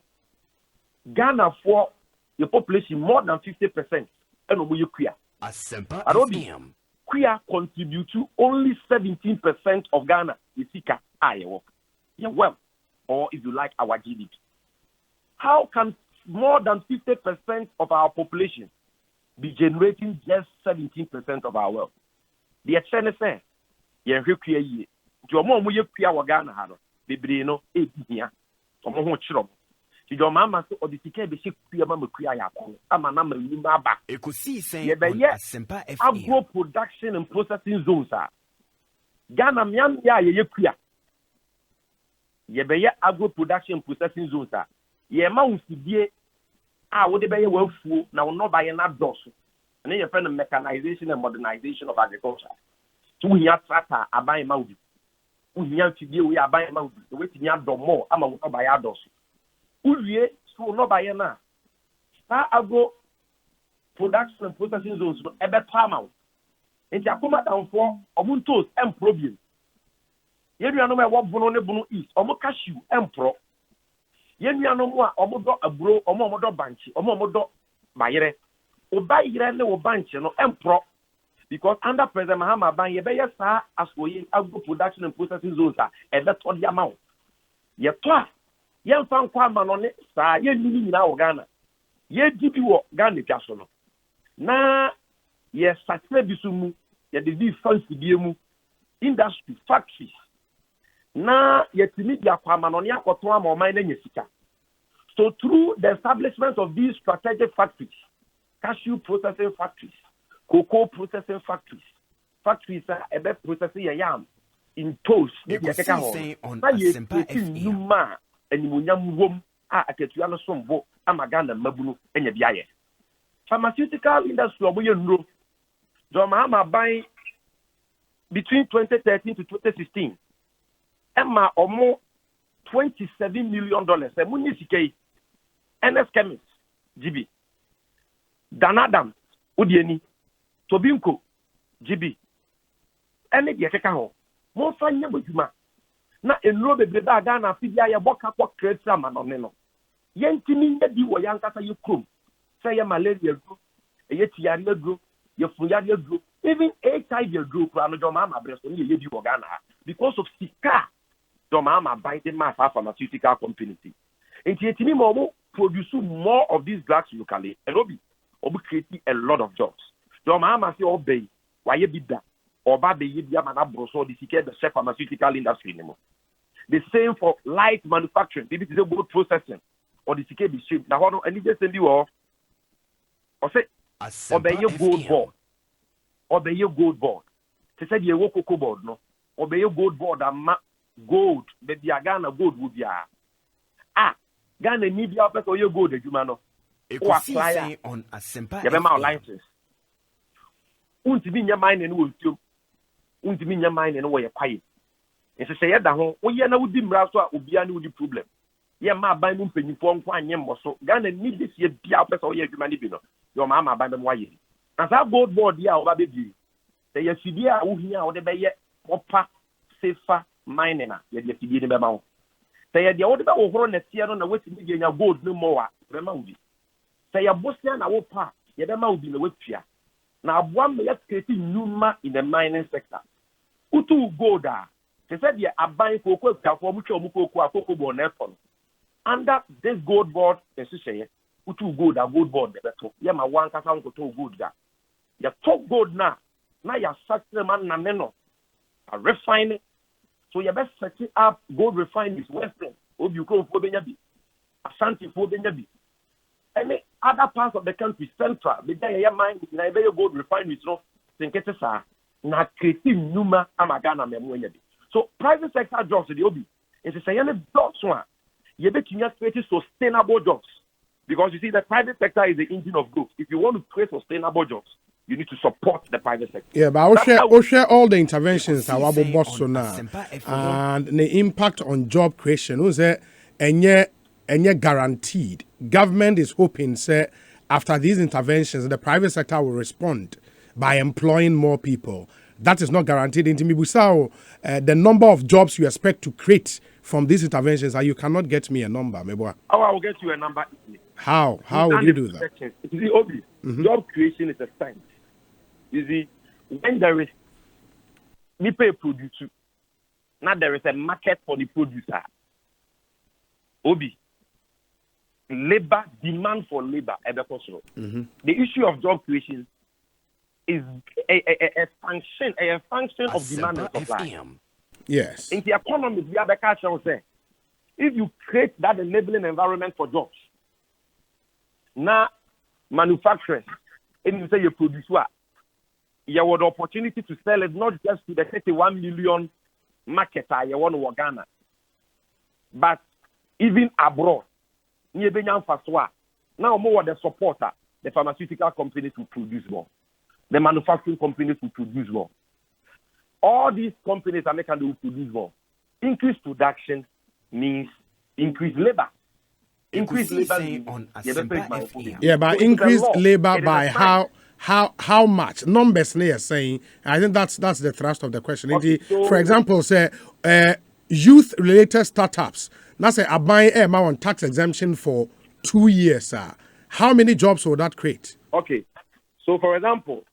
Ghana for the population more than 50% and omo kuya. Arobi kuya contribute to only 17% of Ghana isika ayewo. Yeah, well, or if you like our GDP. How can more than 50% of our population be generating just 17% of our wealth? The exchange say, yeah, kuya ye. Do omo kuya wa Ghana ha no. Bebre no e hia. Omo ho chiro. Your mama so or the ticket be kuya mama kuya ya ko ama na ma nyima aba Ekosiisen on Asempa FM agro production and processing zones are Ghana miam ya ye kuya ye be ye agro production and processing zones are ye ma usibie a wo de be ye wafuo na wo no ba ye na doso na ye friend mechanization and modernization of agriculture so we have tractor aban ma udi we have tibie we aban ma udi we timi adomo ama wo ba ya doso uwie so no ba ye na sa agro production and processing zones no ebe farmer enti akoma danfo omuntos problem yenuanom e wo bono ne bono east omo cashew empro yenuanom a omodo aburo omodo banchi omodo bayere obayire ne wo banchi no empro because under President Mahama ban ye be ye sa asoye agro production and processing zones a ebe to dia ma wo ye to a ye mfa nkwa ma no ne saa ye nini nyina wo Ghana ye dibi wo Ghana twa so no na ye sakre bisumu ye de di fancy biemu industry factories na ye timi dia kwa ma no ne akoto ama o man na nyesika so through the establishment of these strategic factories cashew processing factories cocoa processing factories ebe processing yam in toast ye keka ho na ye numa animunyam wom a aketua no sombo ama Ghana mabunu enya biaye pharmaceutical industry oboye nro John Mahama ban between 2013 to 2016 emma omo $27 million emunyi sikei NS Chemist GB Danadam Udieni Tobinko GB ene de keka ho mo fa nya boduma na enro bebrebe aga na afibia ye boka kwa kretra manone no yentimi nya di wo yankasa ye krom say ye malaria gro ye tiare gro ye fuyare gro even HIV gro kra no Joma ma breso ni ye di wo Ghana because of sika Joma ma buy the mass pharmaceutical company And yetimi mo produce more of these drugs locally. And obi create a lot of jobs. So mama say obey why you be that or ba be yibia mana broso the the pharmaceutical industry anymore. The same for light manufacturing. Maybe it's a good processing or the CK be shaped. Now hold on, and just send you off. Or say obey your gold board. Obey your gold board. They said you work board no. Obey your gold board and gold. Maybe a Ghana gold would be Ghana need your person or your gold, you man. Ekosiisen on Asempa. You have my license. Untimi your mind and will you. Untimi your mind and where you're quiet. And say that home. Oh yeah, na would be mraso obi ani would problem. Yeah, my buy no penny for one yam so. Ghana need this year be our person or your human being. Your mama buy them why. As our gold board here over baby. Say yes, you dear who here or the bay opa safer mining. Yet you did the say the order of run a year on the way to be your gold no more. Remember, say a Bosnian a wopa, yet a mouth in the whip here. Now, one may creating Numa in the mining sector. Utu go there. They said, yeah, I'm buying cocoa for mucho under this gold board, they say, Utu go that gold board, yeah, my one castle to good that. You talk gold now. Now you're such a man, Nameno, a refining. So you best set up gold refineries, Western, Obuko for Benyabi, Ashanti for Benyabi. Any other parts of the country, Central, the day you mind, Nigeria gold refineries, no, Sinketesa, na creating Numa, Amagana, Memoyabi. So private sector jobs, the Obi, it's a saying jobs one. You bet you create sustainable jobs. Because you see, the private sector is the engine of growth. If you want to create sustainable jobs, you need to support the private sector. Yeah, but I'll share all the interventions that we boss now and the impact on job creation. Who's there? And guaranteed. Government is hoping, say, after these interventions, the private sector will respond by employing more people. That is not guaranteed. In Timibusao, the number of jobs you expect to create from these interventions, you cannot get me a number. Oh, I will get you a number. How would you do that? You see, Obi, job creation is a science. You see, when there is a producer, now there is a market for the producer. Obi, labor, demand for labor, the issue of job creation is a function of demand and supply. Yes. In the economy, we have a culture say, if you create that enabling environment for jobs, now manufacturers, and you say you produce what, you have the opportunity to sell it not just to the 31 million marketer you want to Ghana, but even abroad. Now more the supporter, the pharmaceutical companies will produce more. The manufacturing companies will produce more. All these companies are making them produce more. Increased production means increased labor. Increased labor means but increased labor by how much? Numbers they are saying. I think that's the thrust of the question. Okay, so, for example, say youth-related startups. Now say I buy on tax exemption for 2 years. How many jobs will that create? Okay, so for example,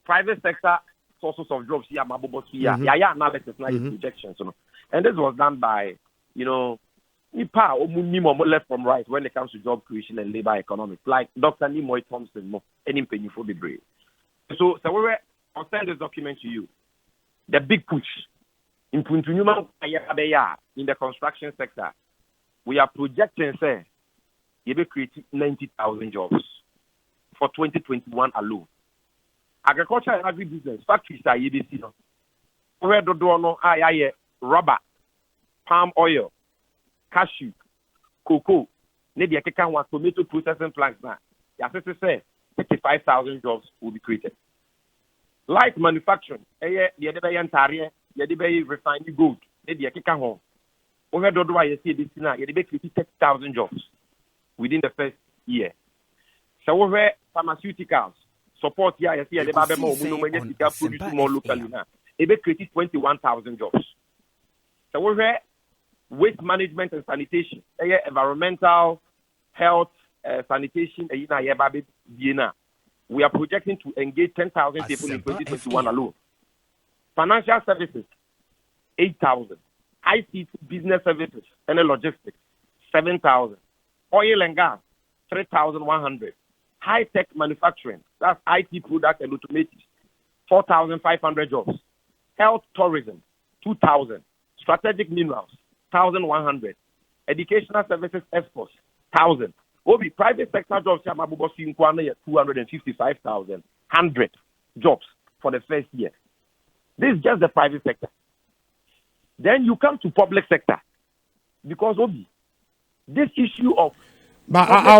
private sector sources of jobs here, analysis, projections, and this was done by left from right when it comes to job creation and labor economics, like Dr. Nimoy Thompson, any penny for the brave. So I'll send this document to you. The big push in in the construction sector, we are projecting, say, you will create 90,000 jobs for 2021 alone. Agriculture and agribusiness, factories are EBC. Where do rubber, palm oil, cashew, cocoa, maybe a tomato processing plants now. Yes, say 55,000 jobs will be created. Light manufacturing, refining gold, maybe a kick home. Over do I see this now? You be creating 30,000 jobs within the first year. So over pharmaceuticals, support here, I see the produce more locally now. It be creating 21,000 jobs. So over waste management and sanitation, environmental, health, sanitation, we are projecting to engage 10,000 people in 2021 alone. Financial services, 8,000. ICT business services and logistics, 7,000. Oil and gas, 3,100. High-tech manufacturing, that's IT product and automotive, 4,500 jobs. Health tourism, 2,000. Strategic minerals, 1,100. Educational services exports, 1,000. Obi private sector jobs, 255,000. 100 jobs for the first year. This is just the private sector. Then you come to public sector. Because Obi, this issue of but I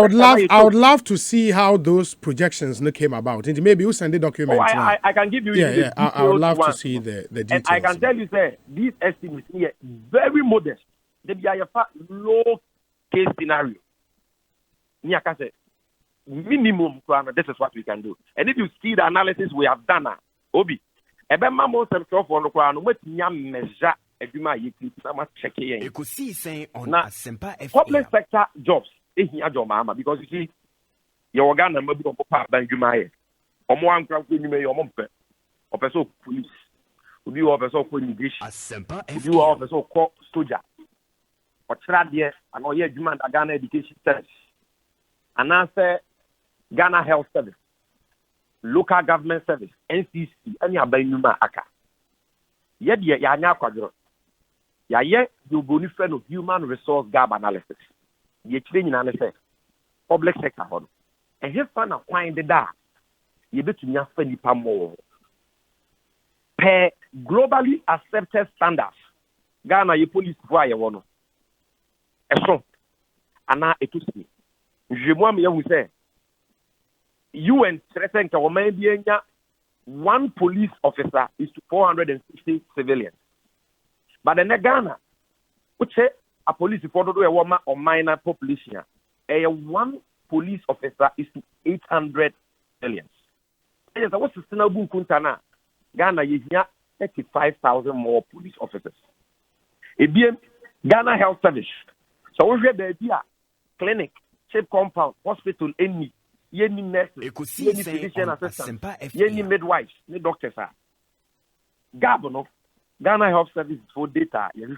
would love to see how those projections came about. And maybe you send the document. I can give you. I would love to see the details. And I can tell you, sir, these estimates here very modest. They be a low case scenario. Minimum. This is what we can do. And if you see the analysis we have done, Obi, Ekosiisen on Asempa FM. Public sector jobs. Because you see, your organ number of Papa Banjumaye, or more uncrowned your mumper, or person police, who you officer for immigration, you officer called soldier, or Tradia, and all your demand a Ghana education service, and answer Ghana health service, local government service, NCC, and your Banjuma Aka. Yet, Yana Quadro. Yet, you go friend of human resource gap analysis. You training and say public sector on. And his fan of find the da. You bet me a funny more. Per globally accepted standards. Ghana, you police why you want. A song. And now it is me. Je moi me you say. UN threaten to maybe one police officer is to 460 civilians. But in Ghana, which say a police report to a woman or minor population, one police officer is to 800 civilians. Yes, I was sustainable Kuntana. Ghana is 35,000 more police officers. Ghana Health Service. So we have the idea clinic, shape compound, hospital, any nurses, any physician assistants, any midwives, any doctors. Ghana Health Service for data, you have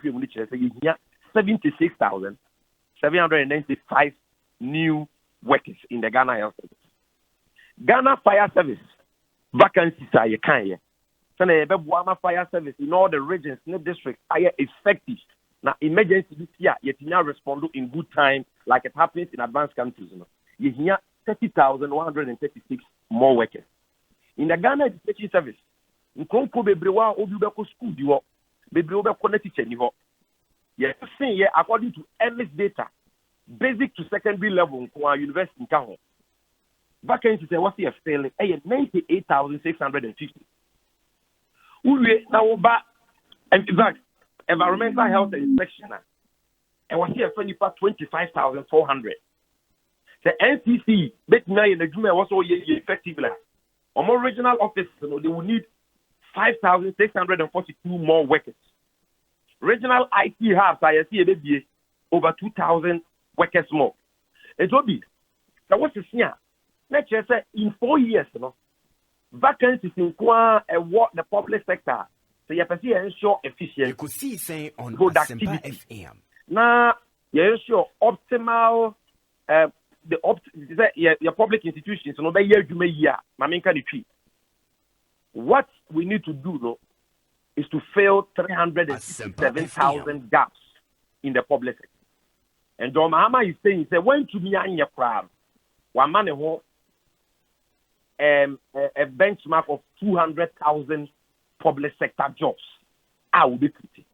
76,795 new workers in the Ghana Health Service. Ghana Fire Service vacancies are you can here. So the Fire Service in all the regions, in the districts, are effective. Now emergency this year, yet now respond in good time, like it happens in advanced countries. You hear 30,136 more workers in the Ghana Education Service. In Congo, Bebrewa, Obubeko school, you are Bebrewa teacher. Yes, according to endless data, basic to secondary level, university in Congo. Vacancies are what's here failing, 98,650. Now, in fact, environmental health and inspection, and what's here for 25,400. The NCC, bet me in the Juma was also effective. On more regional offices, they will need 5,642 more workers. Regional IT hubs, I see over 2,000 workers more. It will be. So what's this here? Let's just say in 4 years, vacancies in the public sector. So you have to ensure efficiency. Ekosiisen on productivity. Asempa FM. Now, you ensure optimal. Your public institutions, what we need to do, though, is to fill 367,000 gaps in the public sector. And John Mahama is saying, when to me in your crowd, one man a benchmark of 200,000 public sector jobs. I will be pretty.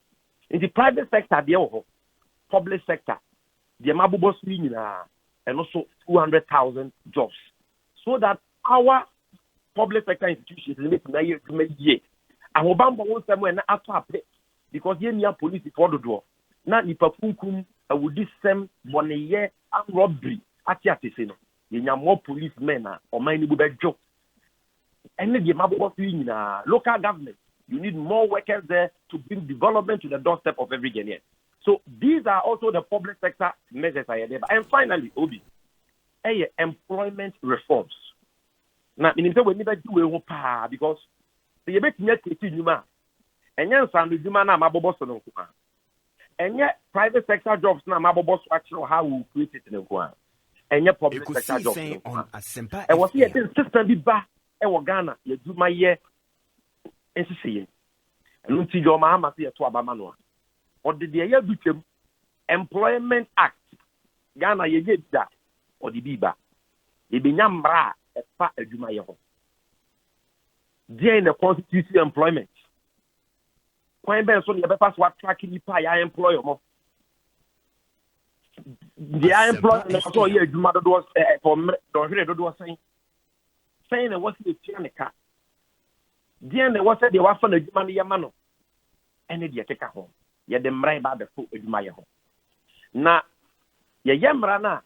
In the private sector, the public sector, the Mabubos and also 200,000 jobs. So that our public sector institutions make year. And Obama wants someone after because you need police before the door. Now, if a funkum would this same 1 year and robbery at Yatisino, you need more policemen or many job. And the local government, you need more workers there to bring development to the doorstep of every Ghanaian. So these are also the public sector measures I have. And finally, Obi, employment reforms. Now, in the way we do it because the make me and yes, and the Juma na mabobo sono. And yet, private sector jobs now, my boss actually how we create it in the Guan. And yet, public sector jobs. And was here system be back. And Ghana, you do my year. And see, and don't see your mama see a 2 Abamanoa. Or the year became Employment Act. Ghana, you get that. Or the Biba. You be Yambra, a part of Jumayo. There in the Constituency employment. When Benson, you better what tracking the pie, I employ more. The I employ, and so here, you mother was for Don saying it was the Chianica. Then there was the Waffle of Jumani Yamano. And it take a home. Yet the Mreba the foot of my home. Now, ye Yamrana.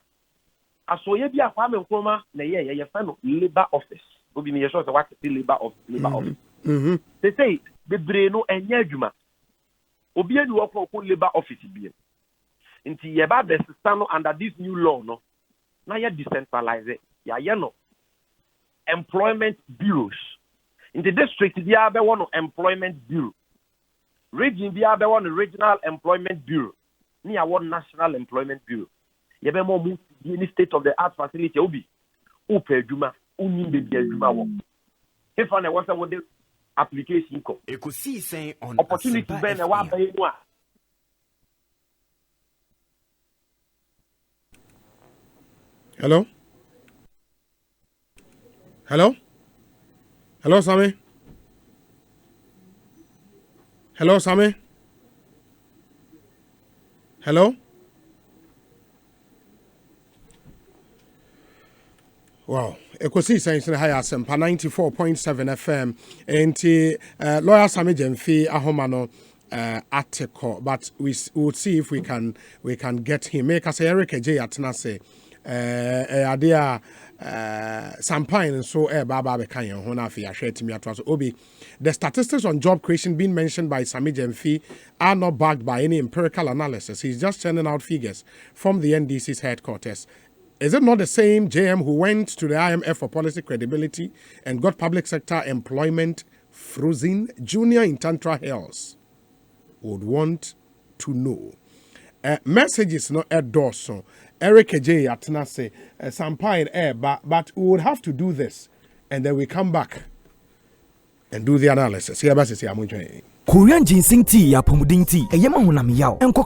I saw ye be a family coma, ye fan of labor office. Will be me a sort of what labor office. They say the Breno and Yajuma. Obia do work for labor office be. Into ye bad the system under this new law, no. Now you decentralize it. Ya no. Employment bureaus. In the district, the other one employment bureau. Region, the other one regional employment bureau. Near one national employment bureau. You be more move any state of the art facility. Obi, Upe Juma, Unim the Juma. If I was with the application, Ekosiisen on opportunity to bend a while by one. Hello? Hello? Hello, Sammy? Hello, Sammy? Hello? Wow. Ekosiisen is high asempa 94.7 FM. And lawyer Sammy Gyamfi ahomano article, but we will see if we can get him. Make us Eric J Atenase. Idea Sampine and so Baba Bekanyan Honafi shared to me at Obi. The statistics on job creation being mentioned by Sammy Gyamfi are not backed by any empirical analysis. He's just sending out figures from the NDC's headquarters. Is it not the same JM who went to the IMF for policy credibility and got public sector employment frozen? Junior in Tantra Hills would want to know. Messages not at Dawson. Eric J. Atenase, Sampine air, but we would have to do this, and then we come back and do the analysis. Here, Korean ginseng tea, ya pomudin tea,